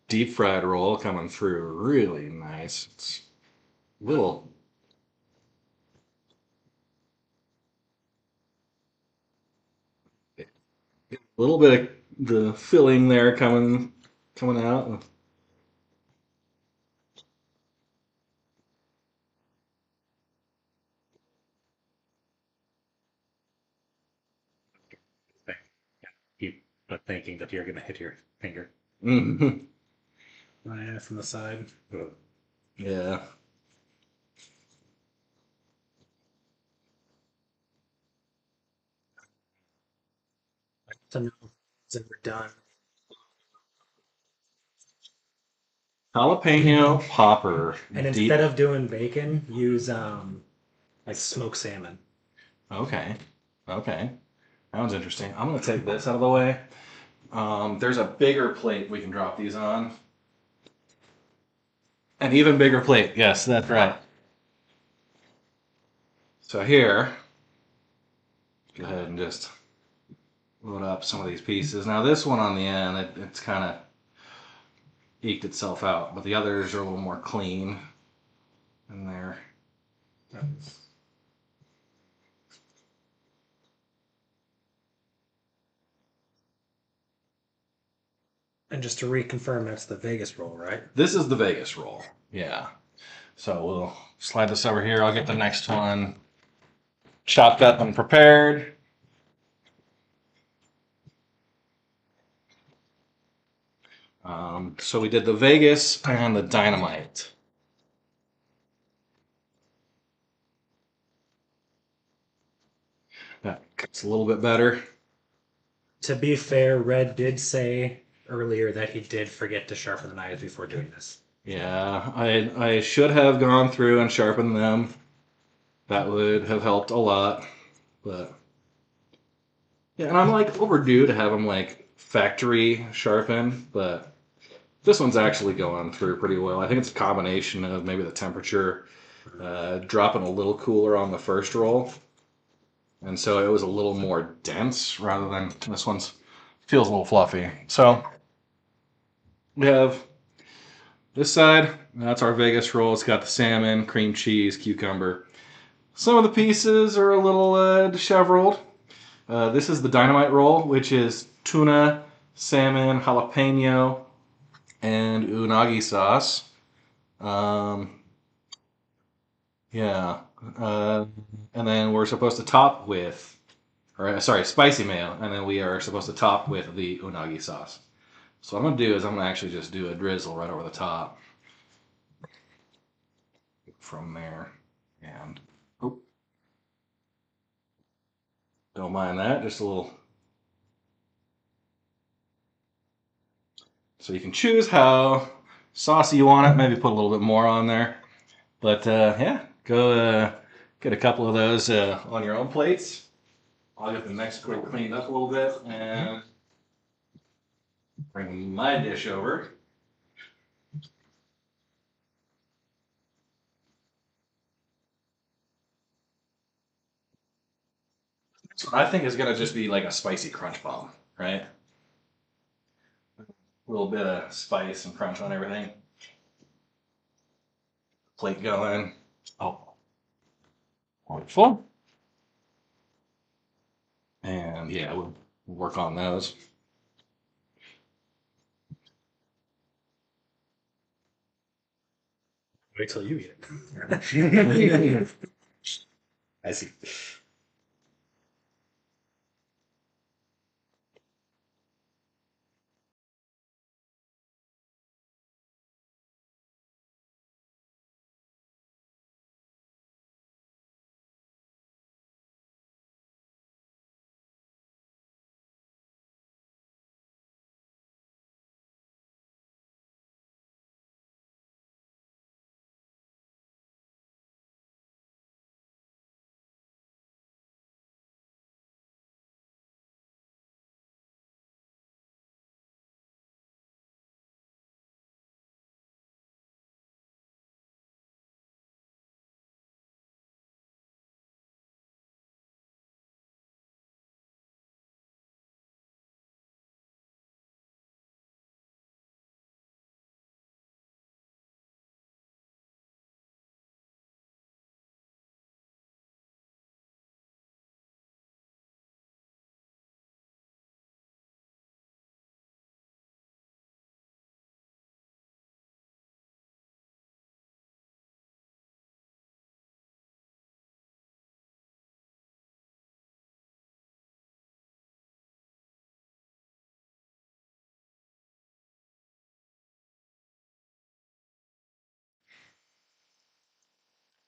Deep fried roll coming through really nice. It's little. A little bit of the filling there coming out. Keep thinking that you're gonna hit your finger. Mhm. From the side. Yeah. So no, it's ever done. Jalapeno popper. And Deep. instead of doing bacon, use like smoked salmon. Okay. Okay. That one's interesting. I'm gonna take this out of the way. There's a bigger plate we can drop these on. An even bigger plate. Yes, that's right. So here, go ahead and just load up some of these pieces. Now this one on the end, it's kind of eked itself out, but the others are a little more clean in there. And just to reconfirm, that's the Vegas roll, right? This is the Vegas roll. Yeah. So we'll slide this over here. I'll get the next one chopped up and prepared. So we did the Vegas and the dynamite. That cooks a little bit better. To be fair, Red did say earlier that he did forget to sharpen the knives before doing this. Yeah, I should have gone through and sharpened them. That would have helped a lot. But yeah, and I'm like overdue to have them like factory sharpened, but this one's actually going through pretty well. I think it's a combination of maybe the temperature dropping a little cooler on the first roll, and so it was a little more dense rather than this one's feels a little fluffy. So we have this side. That's our Vegas roll. It's got the salmon, cream cheese, cucumber. Some of the pieces are a little disheveled. This is the dynamite roll, which is tuna, salmon, jalapeno, and unagi sauce. Yeah. And then we're supposed to top with, spicy mayo. And then we are supposed to top with the unagi sauce. So what I'm going to do is I'm going to actually just do a drizzle right over the top from there. And, oh, don't mind that. Just a little. So you can choose how saucy you want it. Maybe put a little bit more on there. But yeah, go get a couple of those on your own plates. I'll get the next grill cleaned up a little bit and bring my dish over. So I think is gonna just be like a spicy crunch bomb, right? A little bit of spice and crunch on everything. Plate going. Oh, wonderful. And yeah, we'll work on those. Wait till you eat it. I see.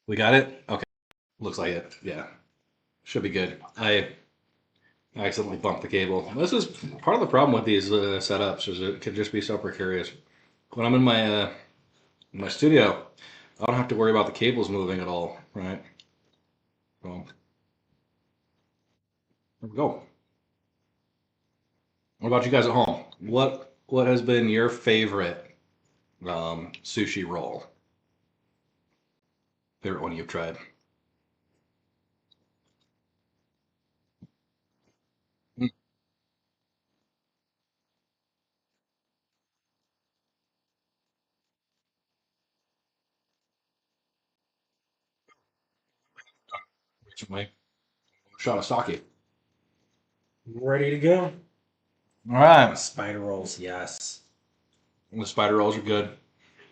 We got it? Okay. Looks like it. Yeah. Should be good. I accidentally bumped the cable. This is part of the problem with these setups is it can just be so precarious. When I'm in my studio, I don't have to worry about the cables moving at all, right? So there we go. What about you guys at home? What has been your favorite sushi roll? Favorite one you've tried? Mm, recently, shot of sake. Ready to go? All right, Spider rolls, yes. the spider rolls are good.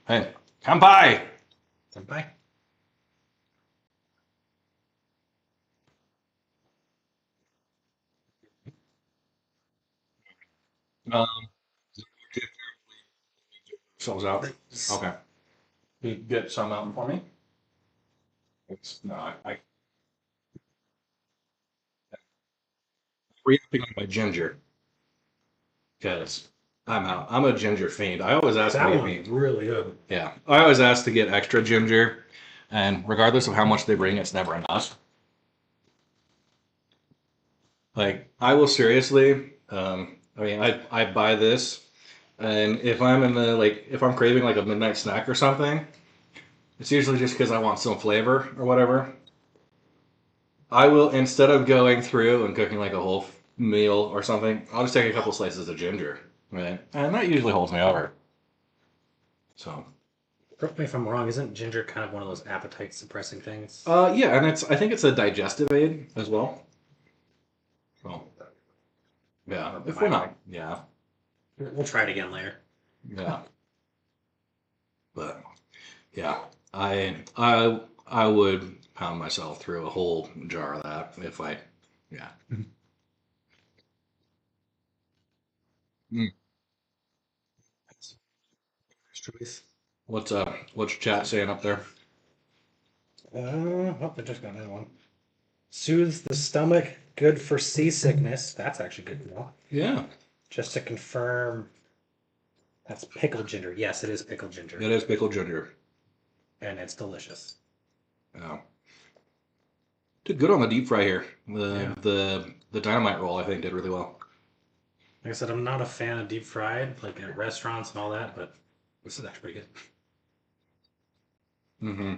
Hey, kanpai! Senpai. Um, Some's out. Okay, you get some out for me. It's no, I re-upping on my ginger because I'm out. I'm a ginger fiend. I always ask to That get one's me. really good. Yeah, I always ask to get extra ginger, and regardless of how much they bring, it's never enough. Like I will seriously. I mean, I buy this, and if I'm in the like, if I'm craving like a midnight snack or something, it's usually just because I want some flavor or whatever. I will instead of going through and cooking like a whole meal or something, I'll just take a couple slices of ginger, right? And that usually holds me over. So, Correct me if I'm wrong. Isn't ginger kind of one of those appetite suppressing things? yeah, and I think it's a digestive aid as well. So, yeah, if we're not, yeah, We'll try it again later. yeah, but yeah, I would pound myself through a whole jar of that if I, yeah. Mm. Choice. What's chat saying up there? Oh, I just got another one. Soothes the stomach, good for seasickness. That's actually good to know. Yeah, Just to confirm, that's pickled ginger. Yes, it is pickled ginger, it is pickled ginger. and it's delicious. Yeah. Did good on the deep fry here. Yeah. The dynamite roll I think did really well. Like I said, I'm not a fan of deep fried, like at restaurants and all that, but this is actually pretty good. Mm-hmm.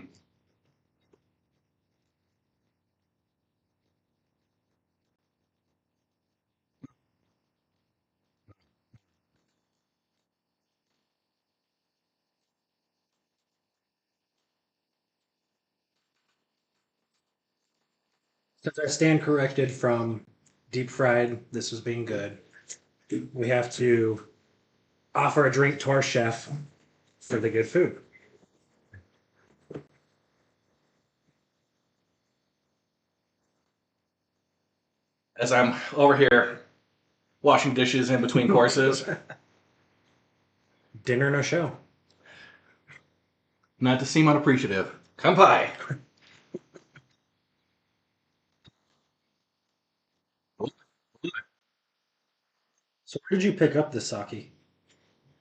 Since I stand corrected from deep fried, this was being good. We have to offer a drink to our chef for the good food. As I'm over here washing dishes in between courses, Dinner no show. not to seem unappreciative. Kanpai. So where did you pick up this sake?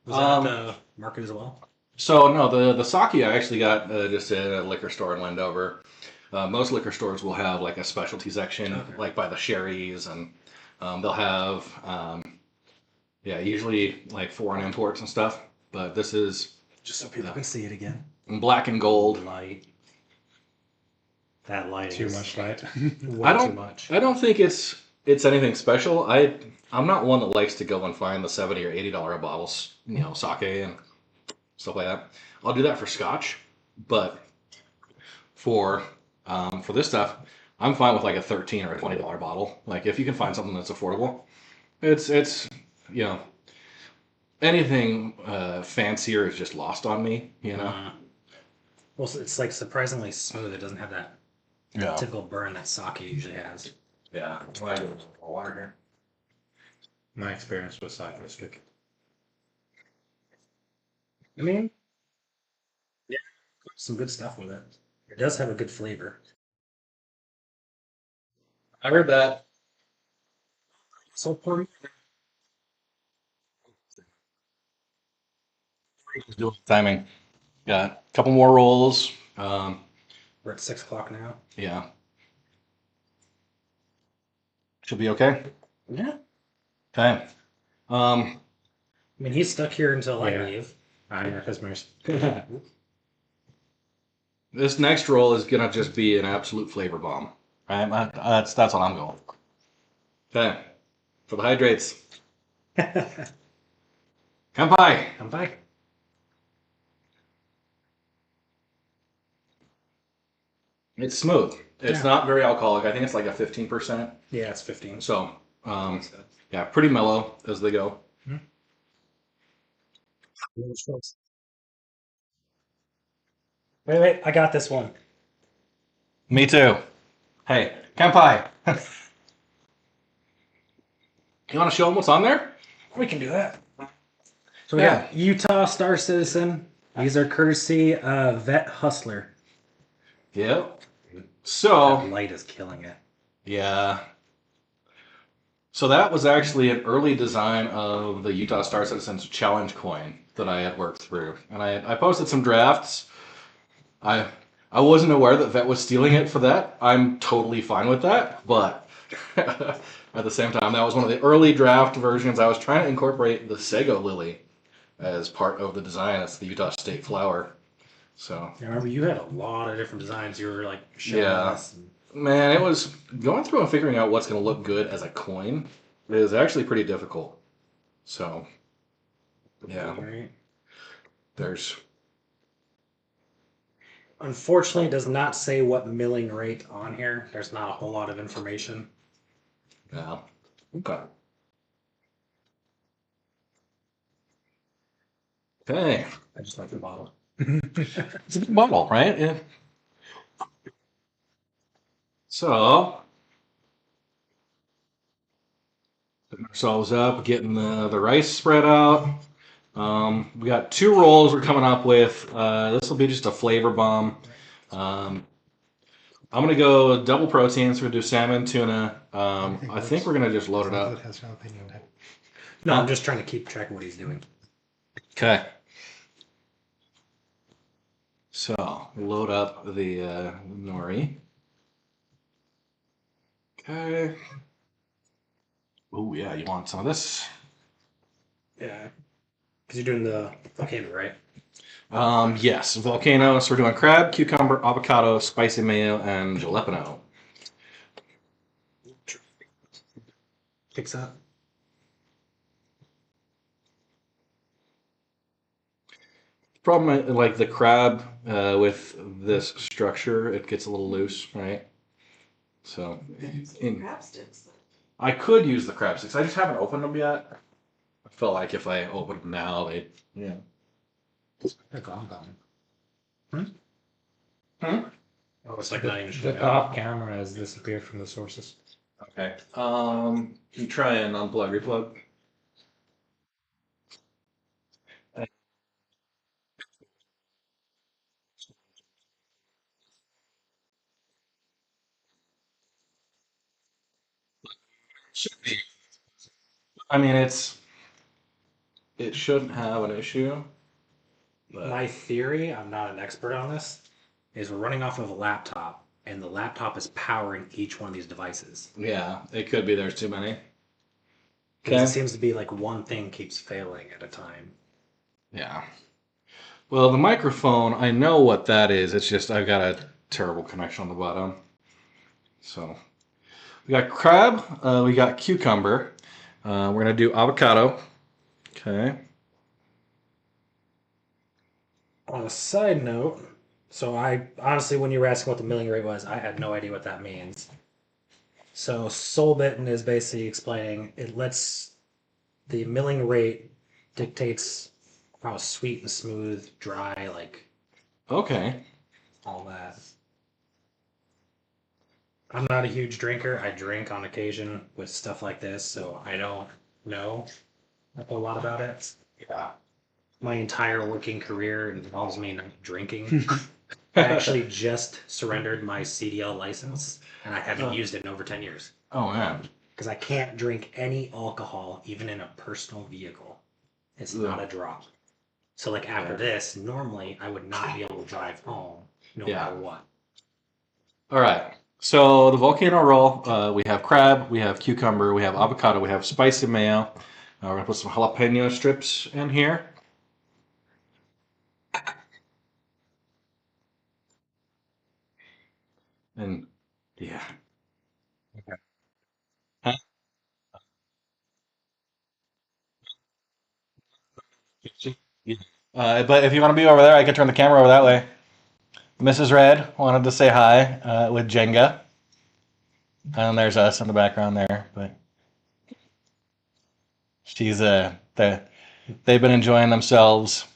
Was that Um, the market as well? so no, the sake I actually got just at a liquor store in Wendover. Most liquor stores will have like a specialty section, Okay. like by the sherries, and they'll have yeah, usually like foreign imports and stuff. But this is Just so people can see it again. black and gold. Light. That light Too is much light. way too much. I don't think it's anything special. I'm not one that likes to go and find the $70 or $80 bottles, sake and stuff like that. I'll do that for scotch, but for for this stuff, I'm fine with like a $13 or $20 bottle. Like if you can find something that's affordable, it's you know anything fancier is just lost on me. Well, it's like surprisingly smooth. It doesn't have that Yeah. typical burn that sake usually has. Yeah. Well, I get more water here. My experience with sake is good. I mean, yeah, some good stuff with it. It does have a good flavor. I heard that. So for Timing. Got a couple more rolls. we're at 6 o'clock now. Yeah. Should be okay. Yeah. Okay. I mean, he's stuck here until I Yeah. leave. I know customers. This next roll is gonna just be an absolute flavor bomb. Right? That's what I'm going. Okay. For the hydrates. Kanpai. I'm back. It's smooth. It's Yeah. not very alcoholic. I think it's like a 15%. Yeah, it's 15. So, yeah, pretty mellow as they go. Wait, I got this one. Me too. Hey, Kanpai. You want to show them what's on there? We can do that. So we got Utah Star Citizen. These are courtesy of Vet Hustler. Yep. That So, light is killing it. yeah. So that was actually an early design of the Utah Star Citizens Challenge coin that I had worked through, and I posted some drafts. I wasn't aware that Vet was stealing it for that. I'm totally fine with that, but at the same time, that was one of the early draft versions. I was trying to incorporate the Sago lily as part of the design. It's the Utah state flower. So I remember you had a lot of different designs. You were like showing Yeah. us. man, it was going through and figuring out what's going to look good as a coin is actually pretty difficult. So yeah, Right. there's Unfortunately, it does not say what milling rate on here. There's not a whole lot of information. yeah. Okay. Okay. I just like the bottle. It's a good bottle, right? Yeah. So, putting ourselves up, getting the rice spread out. We got 2 rolls we're coming up with. This will be just a flavor bomb. I'm gonna go double protein, so we're gonna do salmon, tuna. I think we're gonna just load it up. No, I'm just trying to keep track of what he's doing. Okay. So load up the nori. Okay. Oh yeah, you want some of this? Yeah. Because you're doing the volcano, right? Yes, volcano. So we're doing crab, cucumber, avocado, spicy mayo, and jalapeno. Fix that. Problem like the crab with this structure, it gets a little loose, right? So Crab sticks. I could use the crab sticks. I just haven't opened them yet. I feel like if I open them now, they They're gone. Hmm? Oh, it's like not even The showing top up. camera has disappeared from the sources. Okay. You try and unplug, replug. Should be. I mean, it shouldn't have an issue. But My theory, I'm not an expert on this, is we're running off of a laptop, and the laptop is powering each one of these devices. yeah, it could be there's too many. Because Okay. it seems to be like one thing keeps failing at a time. Yeah. Well, the microphone, I know what that is. It's just I've got a terrible connection on the bottom. So we got crab, we got cucumber. We're gonna do avocado. Okay. On a side note, so I honestly, when you were asking what the milling rate was, I had no idea what that means. So Solbitten is basically explaining it lets the milling rate dictates how sweet and smooth, dry, like Okay. all that. I'm not a huge drinker. I drink on occasion with stuff like this, so I don't know a whole lot about it. Yeah. My entire working career involves me not drinking. I actually just surrendered my CDL license, and I haven't used it in over 10 years. Oh man. because I can't drink any alcohol, even in a personal vehicle. It's not a drop. So like after this, normally I would not be able to drive home, no matter what. All right. So the volcano roll, we have crab, we have cucumber, we have avocado, we have spicy mayo. We're gonna put some jalapeno strips in here. And yeah. Huh? But if you want to be over there, I can turn the camera over that way. Mrs. Red wanted to say hi with Jenga. And there's us in the background there. But she's they've been enjoying themselves.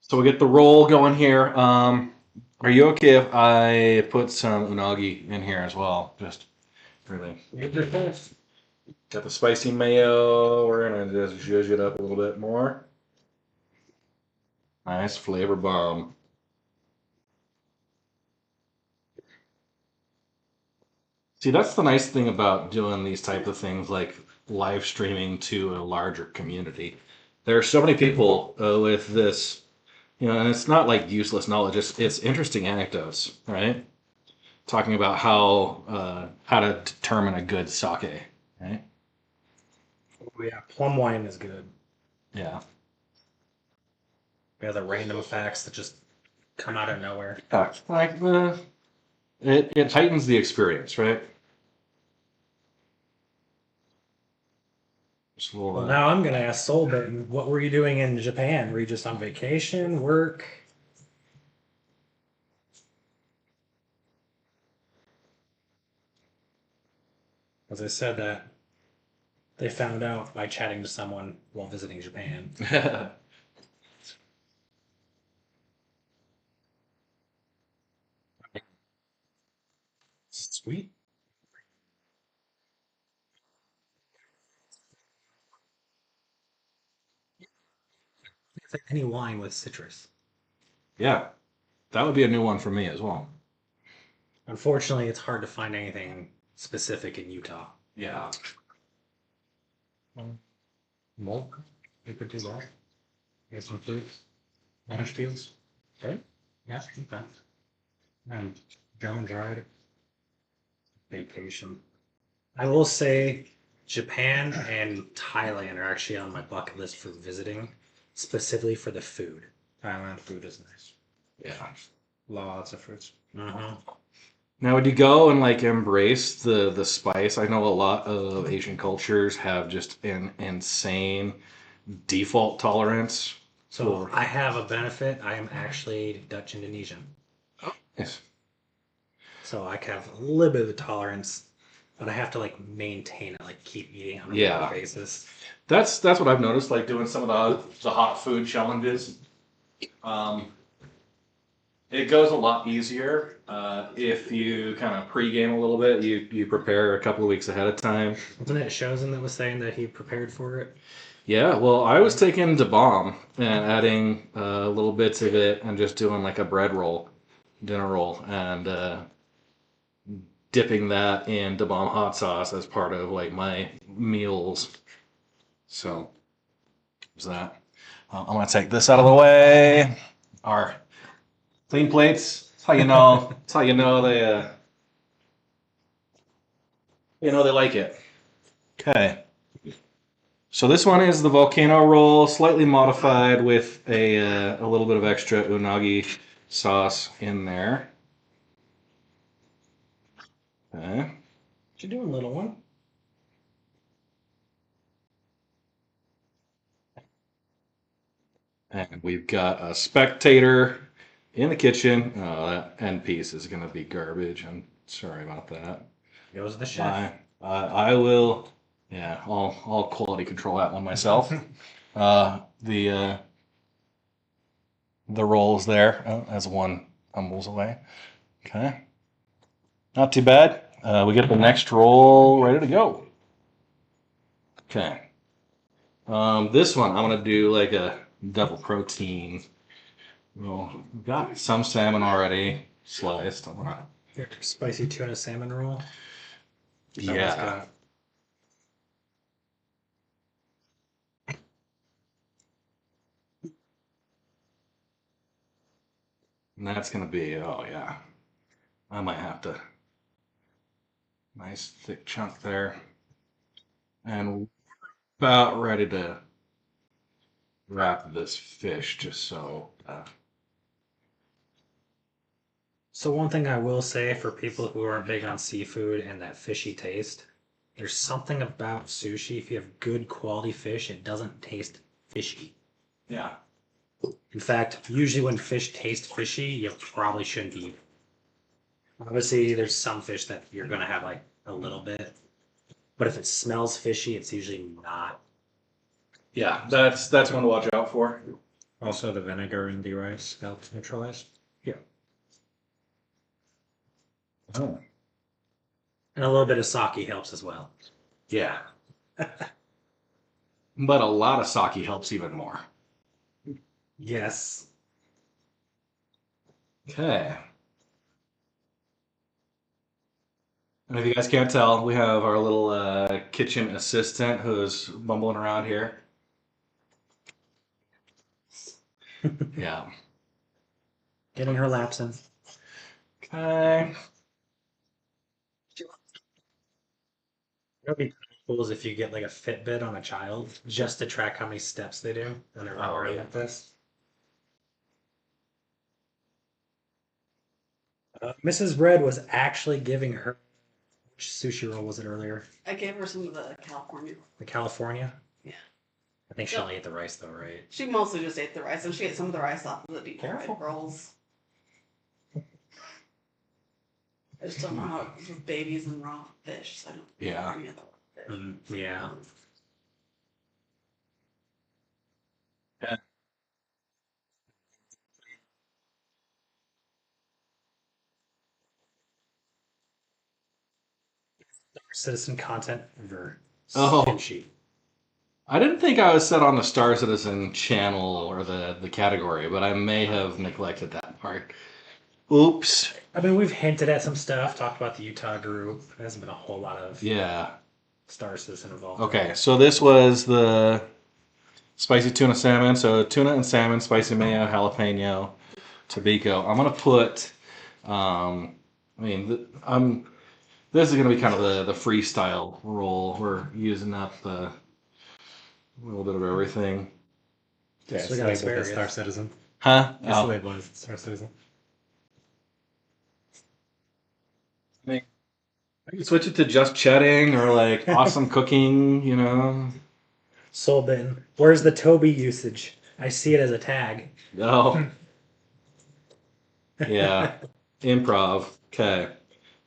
So we get the roll going here. Are you okay if I put some unagi in here as well? Just really. Got the spicy mayo. We're gonna just zhuzh it up a little bit more. Nice flavor bomb. See, that's the nice thing about doing these type of things, like live streaming to a larger community. There are so many people with this, and it's not like useless knowledge. It's interesting anecdotes, right? Talking about how to determine a good sake, right? Oh, yeah, plum wine is good. Yeah. We have the random facts that just come out of nowhere. Like it heightens the experience, right? Well, now I'm gonna ask Soulbitten, what were you doing in Japan? Were you just on vacation, work? As I said that they found out by chatting to someone while visiting Japan. Sweet. It's like any wine with citrus. Yeah, that would be a new one for me as well. Unfortunately, it's hard to find anything specific in Utah. Yeah. Milk, you could do that. Get some fruits, orange peels. Okay. Yeah, okay. And German dried vacation. I will say Japan and Thailand are actually on my bucket list for visiting, specifically for the food. Thailand food is nice. Yeah. Lots of fruits. Uh-huh. Now, would you go and like embrace the spice? I know a lot of Asian cultures have just an insane default tolerance. So I have a benefit. I am actually Dutch Indonesian. Yes. So I have a little bit of a tolerance, but I have to like maintain it, like keep eating on a Yeah. regular basis. That's what I've noticed, like doing some of the hot food challenges. It goes a lot easier if you kind of pregame a little bit. You prepare a couple of weeks ahead of time. Wasn't it Chosen that was saying that he prepared for it? Yeah, well, I was taking Da Bomb and adding little bits of it and just doing like a bread roll, dinner roll, and dipping that in Da Bomb hot sauce as part of like my meals. So, there's that. I'm gonna take this out of the way. Our clean plates. That's how you know. That's how you know they like it. Okay. So this one is the volcano roll, slightly modified with a little bit of extra unagi sauce in there. Okay. What you doing, little one? And we've got a spectator in the kitchen. Oh, that end piece is going to be garbage. I'm sorry about that. Goes the chef. I will. Yeah, I'll quality control that one myself. The rolls there as one tumbles away. Okay, not too bad. We get the next roll ready to go. Okay. This one I'm gonna do like a double protein Well, we've got some salmon already sliced. I'm gonna- Here, spicy tuna salmon roll. That one's Yeah. got And that's gonna be, oh yeah. I might have to. Nice thick chunk there. And about ready to wrap this fish just so. So one thing I will say for people who aren't big on seafood and that fishy taste, there's something about sushi. If you have good quality fish, it doesn't taste fishy. Yeah. In fact, usually when fish taste fishy, you probably shouldn't eat. Obviously, there's some fish that you're gonna have like a little bit, but if it smells fishy, it's usually not. Yeah, that's one to watch out for. Also, the vinegar in the rice helps neutralize. Oh. And a little bit of sake helps as well. Yeah. But a lot of sake helps even more. Yes. Okay. And if you guys can't tell, we have our little kitchen assistant who's bumbling around here. Yeah. Getting her laps in. Okay. It would be cool is if you get like a Fitbit on a child just to track how many steps they do when they're learning at this. Mrs. Bread was actually giving her which sushi roll was it earlier? I gave her some of the California. The California? Yeah. I think she only ate the rice though, right? She mostly just ate the rice, and she ate some of the rice off of the deep fried Careful. rolls. I just don't know how it goes with babies and raw fish, so I don't Yeah. any of the fish. Yeah. Citizen content for Oh. sushi. I didn't think I was set on the Star Citizen channel or the category, but I may have neglected that part. Oops. I mean, we've hinted at some stuff, talked about the Utah group. There hasn't been a whole lot of Yeah. Star Citizen involved. Okay, so this was the spicy tuna salmon. So tuna and salmon, spicy mayo, jalapeno, tobacco. I'm gonna put. I mean, This is gonna be kind of the freestyle roll. We're using up a little bit of everything. Yeah, So it's we got labeled asparagus. as Star Citizen. Huh? It's Oh. labeled as Star Citizen. I can switch it to just chatting or like awesome cooking. You know. Soul Bin. Where's the Toby usage? I see it as a tag. Oh. Yeah. Improv. Okay.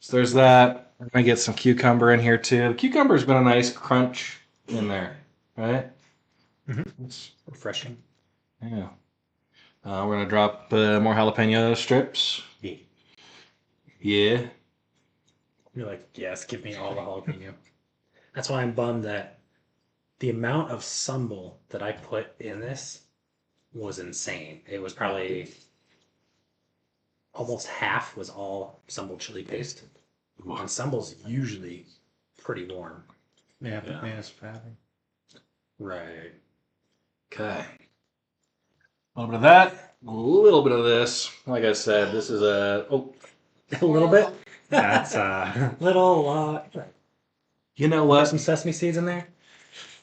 So there's that. I'm gonna get some cucumber in here too. The cucumber's been a nice crunch in there, right? It's- Refreshing. yeah. We're gonna drop more jalapeno strips. Yeah. Yeah. You're like, yes, give me all the jalapeno. That's why I'm bummed that the amount of sambal that I put in this was insane. It was probably almost half was all sambal chili paste. And sambal's usually pretty warm. Yeah, Yeah. bananas fatty. Right. Okay. A little bit of that. A little bit of this. Like I said, this is a. Oh, A little bit. That's Little, you know put what? some sesame seeds in there.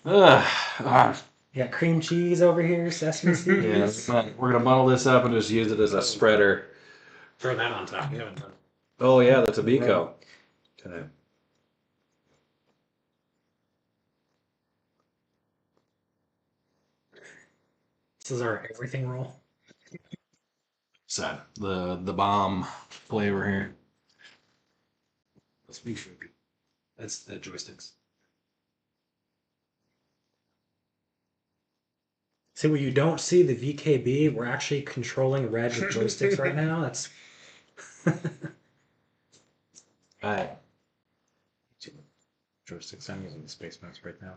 Ugh. Ah. You got cream cheese over here, sesame Yeah, seeds. we're gonna muddle this up and just use it as a spreader. Throw that on top. You haven't done. Oh yeah, the tobacco. Okay. This is our everything roll. So the bomb flavor here. That's the joysticks. See what you don't see, the VKB, we're actually controlling red with joysticks right now. That's Alright. joysticks. I'm using the space mouse right now.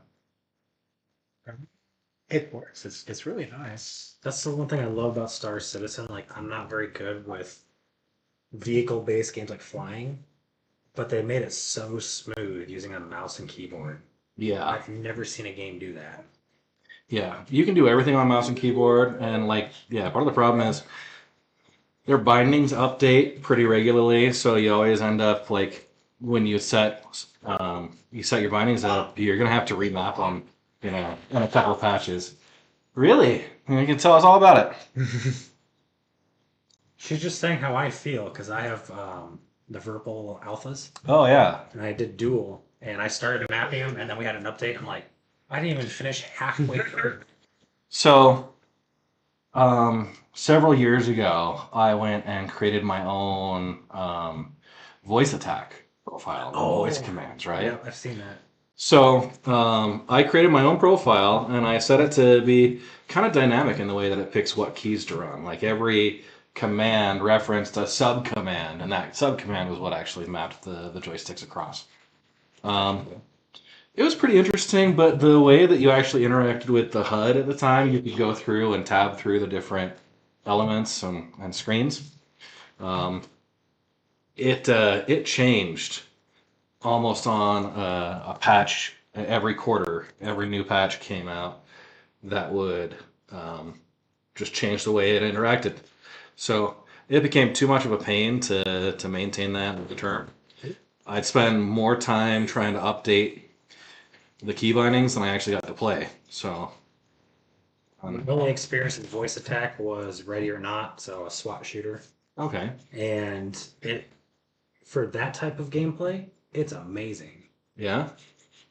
It works. It's really nice. That's the one thing I love about Star Citizen. Like, I'm not very good with vehicle-based games like flying, but they made it so smooth using a mouse and keyboard. Yeah. I've never seen a game do that. Yeah. You can do everything on mouse and keyboard, and like, yeah, part of the problem is their bindings update pretty regularly, so you always end up like when you set your bindings up, you're gonna have to remap them, in a couple of patches. Really? You can tell us all about it. She's just saying how I feel because I have the Virpal alphas Oh yeah. and I did dual and I started mapping them and then we had an update. I'm like, I didn't even finish halfway through. So, several years ago, I went and created my own voice attack profile, voice commands, right? Yeah, I've seen that. So, I created my own profile and I set it to be kind of dynamic in the way that it picks what keys to run. Like every command referenced a sub command, and that sub command was what actually mapped the joysticks across. It was pretty interesting, but the way that you actually interacted with the HUD at the time, you could go through and tab through the different elements and screens. It changed almost on a patch every quarter. Every new patch came out that would just change the way it interacted. So it became too much of a pain to maintain that in the term. I'd spend more time trying to update the key bindings than I actually got to play. So My only experience with voice attack was Ready or Not, so a SWAT shooter. okay. And for that type of gameplay, it's amazing. Yeah.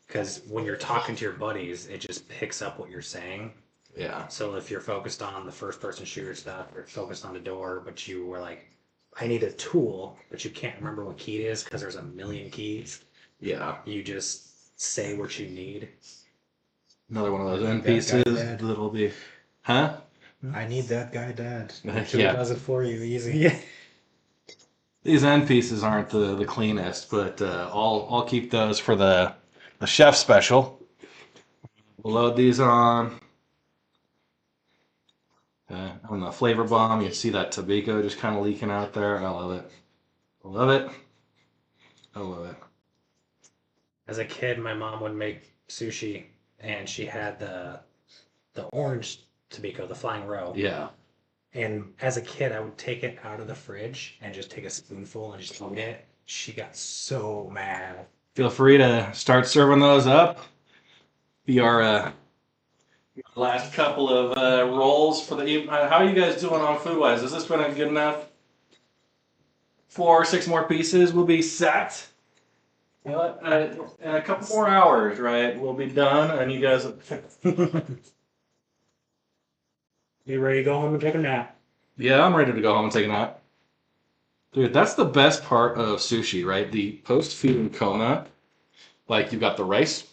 Because when you're talking to your buddies, it just picks up what you're saying. Yeah. So if you're focused on the first person shooter stuff or focused on the door, but you were like, I need a tool, but you can't remember what key it is because there's a million keys, Yeah. you just say what you need. Another one of those That guy NPCs dead. that'll be, huh? I need that guy dead. He Yeah. does it for you easy. These end pieces aren't the cleanest, but I'll keep those for the chef special. We'll load these on. On the flavor bomb, you see that tobacco just kind of leaking out there. I love it. I love it. I love it. As a kid, my mom would make sushi, and she had the orange tobacco, the flying roe. Yeah. And as a kid, I would take it out of the fridge and just take a spoonful and just eat it. She got so mad. Feel free to start serving those up. Be our last couple of rolls for the evening. How are you guys doing on food wise? Has this been a good enough? 4 or 6 more pieces will be set. You know what? In a couple more hours, right? We'll be done, and you guys. You ready to go home and take a nap? Yeah, I'm ready to go home and take a nap. Dude, that's the best part of sushi, right? The post-feeding kona. Like, you've got the rice,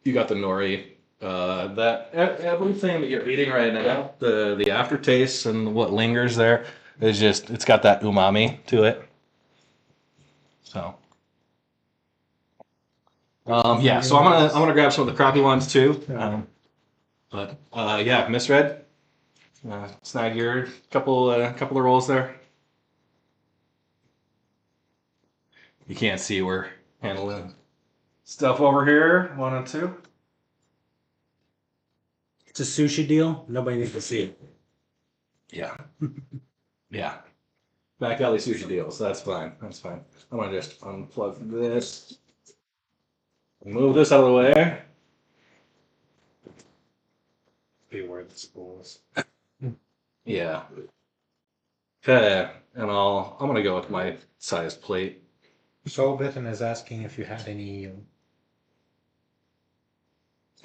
you got the nori, everything that you're eating right now, the aftertaste and what lingers there is just, it's got that umami to it. So, yeah, so I'm gonna grab some of the crappy ones too. Yeah, Misread, snag your couple of rolls there. You can't see we're handling stuff over here. 1 and 2. It's a sushi deal. Nobody needs to see it. Yeah. Yeah. Back alley sushi deals. That's fine. That's fine. I'm gonna just unplug this. Move this out of the way. Beware the schools. Yeah. Okay. And I'm gonna go with my sized plate. Soul Bitten is asking if you had any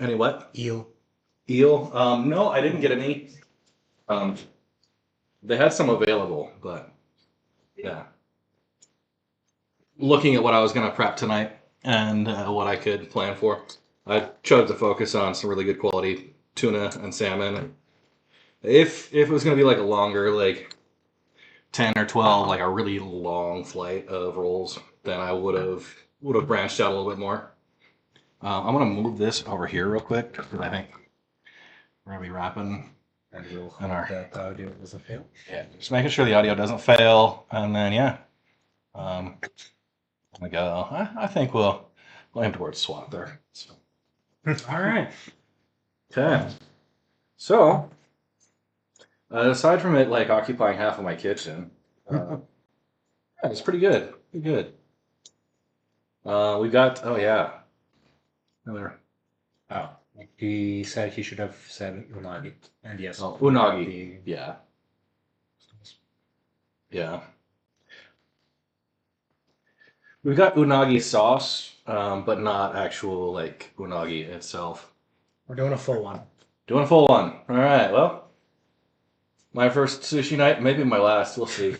Any what? eel. Eel? No, I didn't get any. They had some available, but yeah. Looking at what I was gonna prep tonight and what I could plan for, I chose to focus on some really good quality tuna and salmon. If it was gonna be like a longer, like 10 or 12, like a really long flight of rolls, then I would have branched out a little bit more. I'm gonna move this over here real quick because I think We're gonna be wrapping. And we'll hope And our- that the audio doesn't fail. Yeah, just making sure the audio doesn't fail, and then yeah, we go. I think we'll aim towards SWAT there. So. All right. Okay. So, aside from it like occupying half of my kitchen, yeah, it's pretty good. Pretty good. We got. Oh yeah. Another. Oh, he said he should have said unagi. And yes. Oh, unagi. Yeah. Yeah. We've got unagi sauce, but not actual like unagi itself. We're doing a full one. Doing a full one. All right. Well, my first sushi night, maybe my last. We'll see.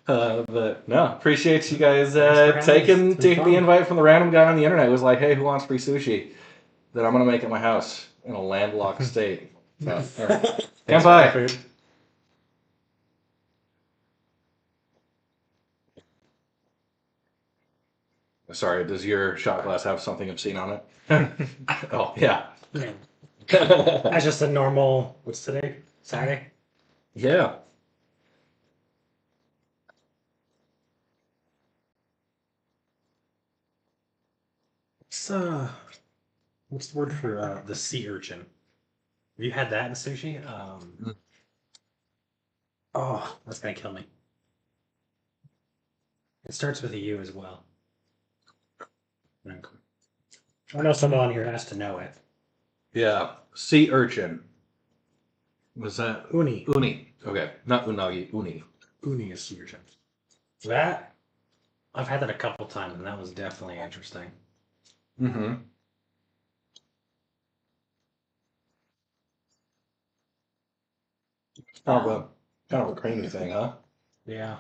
But no, appreciate you guys Thanks for having us. It's been taking fun. the invite from the random guy on the internet. It was like, hey, who wants free sushi? That I'm gonna make at my house in a landlocked state. So, all right. Thanks Stand for by. the food. Sorry, does your shot glass have something obscene on it? Oh yeah. Yeah. That's just a normal. What's today? Saturday. Yeah. What's the word for the sea urchin? Have you had that in sushi? Oh, that's gonna kill me. It starts with a U as well. I know someone on here has to know it. Yeah. Sea urchin. Was that Uni. uni? Okay, not unagi. Uni. Uni is sea urchin. That I've had that a couple times, and that was definitely interesting. Mm-hmm. Kind of a creamy thing, huh? Yeah.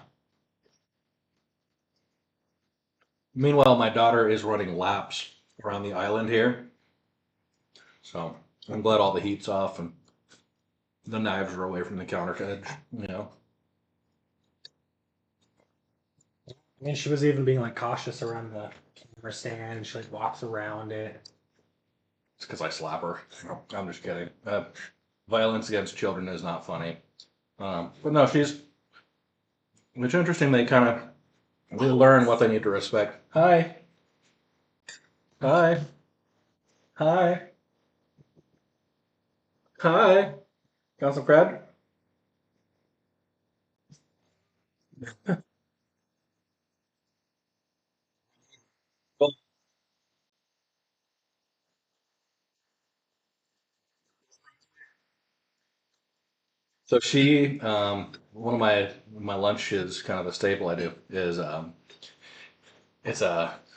Meanwhile, my daughter is running laps around the island here. So I'm glad all the heat's off and the knives are away from the counter edge, you know. I mean, she was even being like cautious around the camera stand. She like walks around it. It's because I slap her. I'm just kidding. Violence against children is not funny. But no, it's interesting they kind of they learn what they need to respect. Hi. Hi. Hi. Hi. Council Fred? So she, one of my lunches, kind of a staple I do is it's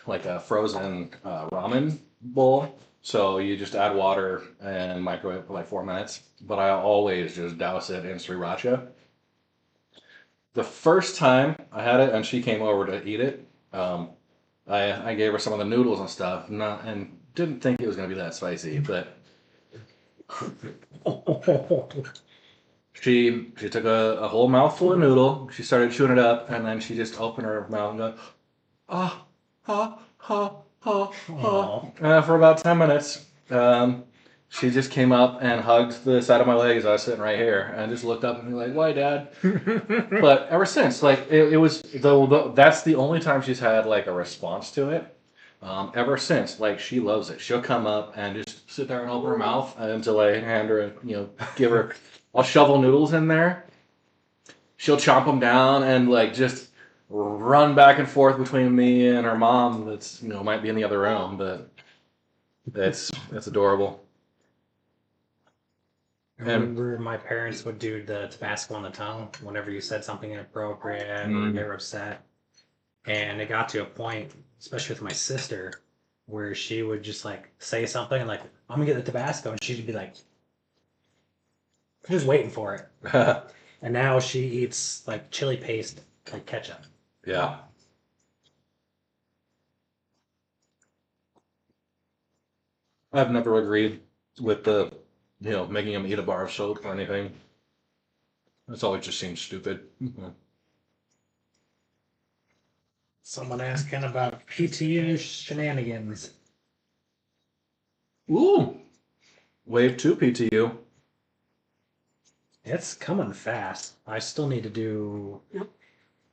like a frozen ramen bowl. So you just add water and microwave for like 4 minutes. But I always just douse it in sriracha. The first time I had it and she came over to eat it, I gave her some of the noodles and stuff, not and didn't think it was gonna be that spicy, but she took a whole mouthful of noodle, she started chewing it up, and then she just opened her mouth and go, ah, ah, ah, ah, ah. For about 10 minutes. She just came up and hugged the side of my leg as I was sitting right here and just looked up at me like, why, Dad? But ever since, like, it was, that's the only time she's had, like, a response to it. Ever since, like, she loves it. She'll come up and just sit there and open her mouth until I hand her, give her, I'll shovel noodles in there. She'll chomp them down and, like, just run back and forth between me and her mom that's, might be in the other room, but that's adorable. I remember my parents would do the Tabasco on the tongue whenever you said something inappropriate or they were upset. And it got to a point, especially with my sister, where she would just like say something and like, I'm gonna get the Tabasco, and she'd be like, just waiting for it. And now she eats like chili paste, like ketchup. Yeah. I've never agreed with the, making him eat a bar of soap or anything. That's always just seems stupid. Someone asking about PTU shenanigans. Ooh. Wave 2 PTU. It's coming fast. I still need to do Yep.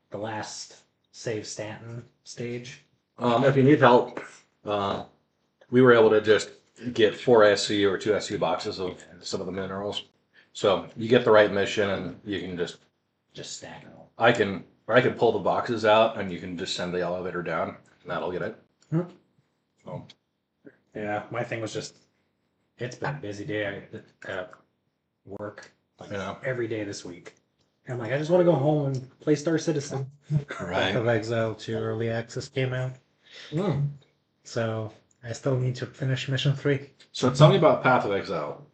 the last save Stanton stage. If you need help, we were able to just get 4 SC or 2 SC boxes of some of the minerals. So you get the right mission, and you can just stack it all. I can pull the boxes out, and you can just send the elevator down, and that'll get it. So, Yeah, my thing was just, it's been a busy day at work, like every day this week. And I'm like, I just want to go home and play Star Citizen. Path of Exile 2 Early Access came out. So I still need to finish Mission 3. So tell me about Path of Exile.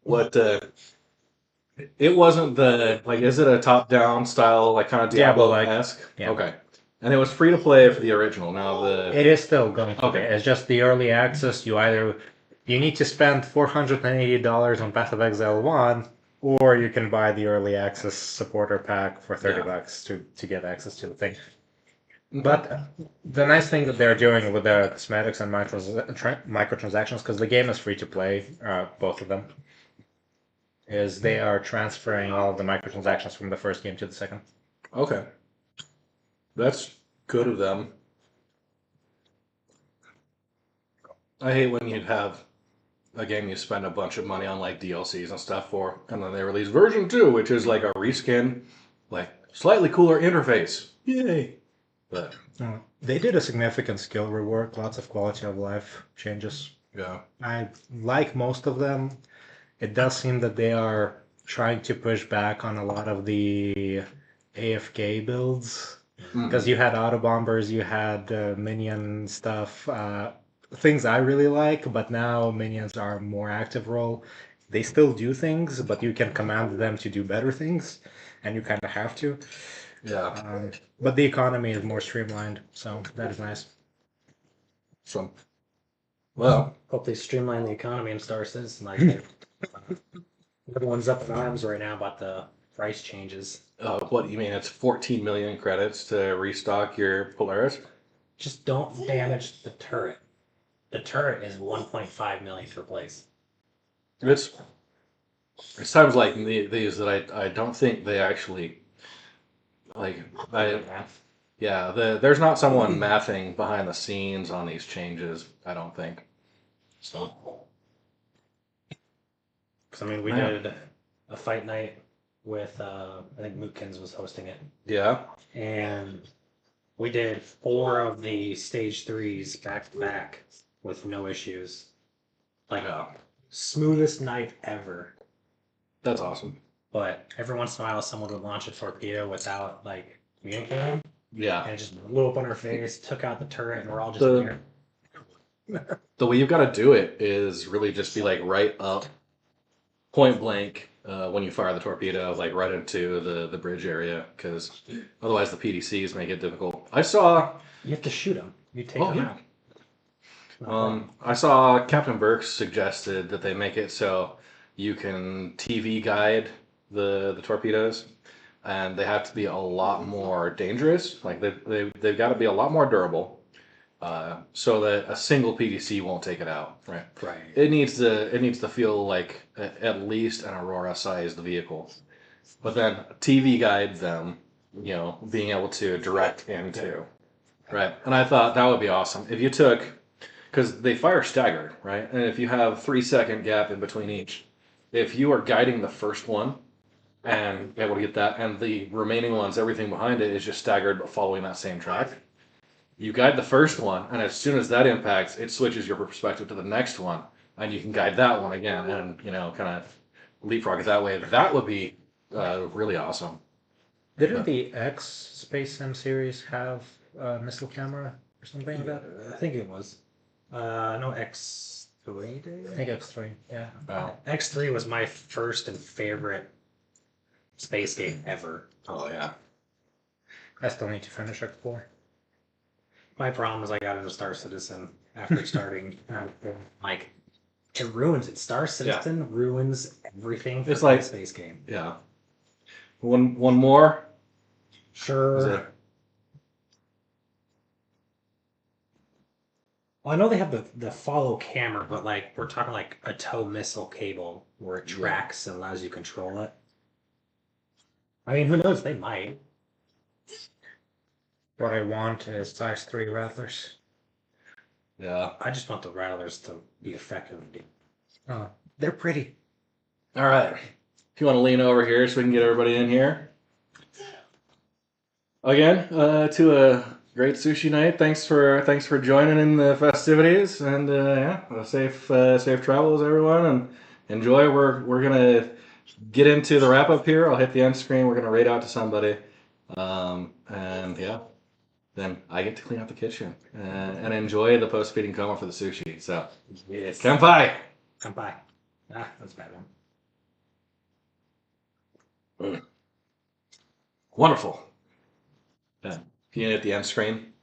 What it wasn't the is it a top-down style, like kind of Diablo-esque? Yeah. Okay. And it was free to play for the original. Now It is still going to be. Okay. It's just the early access. You need to spend $480 on Path of Exile 1, or you can buy the early access supporter pack for $30 to get access to the thing. But the nice thing that they're doing with the cosmetics and microtransactions, because the game is free to play, both of them, is they are transferring all of the microtransactions from the first game to the second. Okay. That's good of them. I hate when you have a game you spend a bunch of money on, like DLCs and stuff for, and then they release version 2, which is like a reskin, like slightly cooler interface. Yay! But they did a significant skill rework, lots of quality of life changes. yeah, I like most of them. It does seem that they are trying to push back on a lot of the AFK builds. Because you had auto bombers, you had minion stuff, things I really like, but now minions are more active role. They still do things, but you can command them to do better things, and you kind of have to. yeah. But the economy is more streamlined, so that is nice. So, well, Hope they streamline the economy in Star Citizen. Like, everyone's up in arms right now about the price changes. what do you mean? It's 14 million credits to restock your Polaris? Just don't damage the turret. The turret is 1.5 million to replace. It's times like these that I don't think they actually there's not someone mathing behind the scenes on these changes, I don't think. So, Because, I mean, we did a fight night with, I think Mootkins was hosting it. yeah. And we did 4 of the stage 3s back to back with no issues. Like, smoothest night ever. That's awesome. But every once in a while, someone would launch a torpedo without, like, communicating. Yeah. And it just blew up on our face, took out the turret, and we're all just there. The way you've got to do it is really just be like right up, point blank, when you fire the torpedo, like right into the bridge area, because otherwise the PDCs make it difficult. I saw. You have to shoot them. You take them out. I saw Captain Burks suggested that they make it so you can TV guide the torpedoes, and they have to be a lot more dangerous. Like they've got to be a lot more durable, so that a single PDC won't take it out. Right. Right. It needs to feel like at least an Aurora-sized vehicle, but then TV guide them. Being able to direct into. Right. And I thought that would be awesome if you took. Because they fire staggered, right? And if you have 3-second gap in between each, if you are guiding the first one and able to get that, and the remaining ones, everything behind it is just staggered but following that same track, you guide the first one, and as soon as that impacts, it switches your perspective to the next one, and you can guide that one again, and kind of leapfrog it that way. That would be really awesome. Didn't the X Space Sim series have a missile camera or something like that? I think it was. No, X3 did? I think X3, yeah. Wow. X3 was my first and favorite space game ever. Oh, yeah. I still need to finish X4. My problem is I got into Star Citizen after starting. Like, it ruins it. Star Citizen ruins everything for It's like a space game. Yeah. One more? Sure. Well, I know they have the follow camera, but like we're talking like a tow missile cable where it Yeah. tracks and allows you to control it. I mean, who knows? They might. What I want is size 3 rattlers. Yeah. I just want the rattlers to be effective. They're pretty. All right. If you want to lean over here so we can get everybody in here. Again, to a great sushi night. Thanks for joining in the festivities, and yeah, safe travels, everyone, and enjoy. We're gonna get into the wrap up here. I'll hit the end screen. We're gonna raid out to somebody, and yeah, then I get to clean up the kitchen and enjoy the post feeding coma for the sushi. So, Yes. kanpai. Come by. That's a bad one. Wonderful. Yeah. Can you hit the end screen?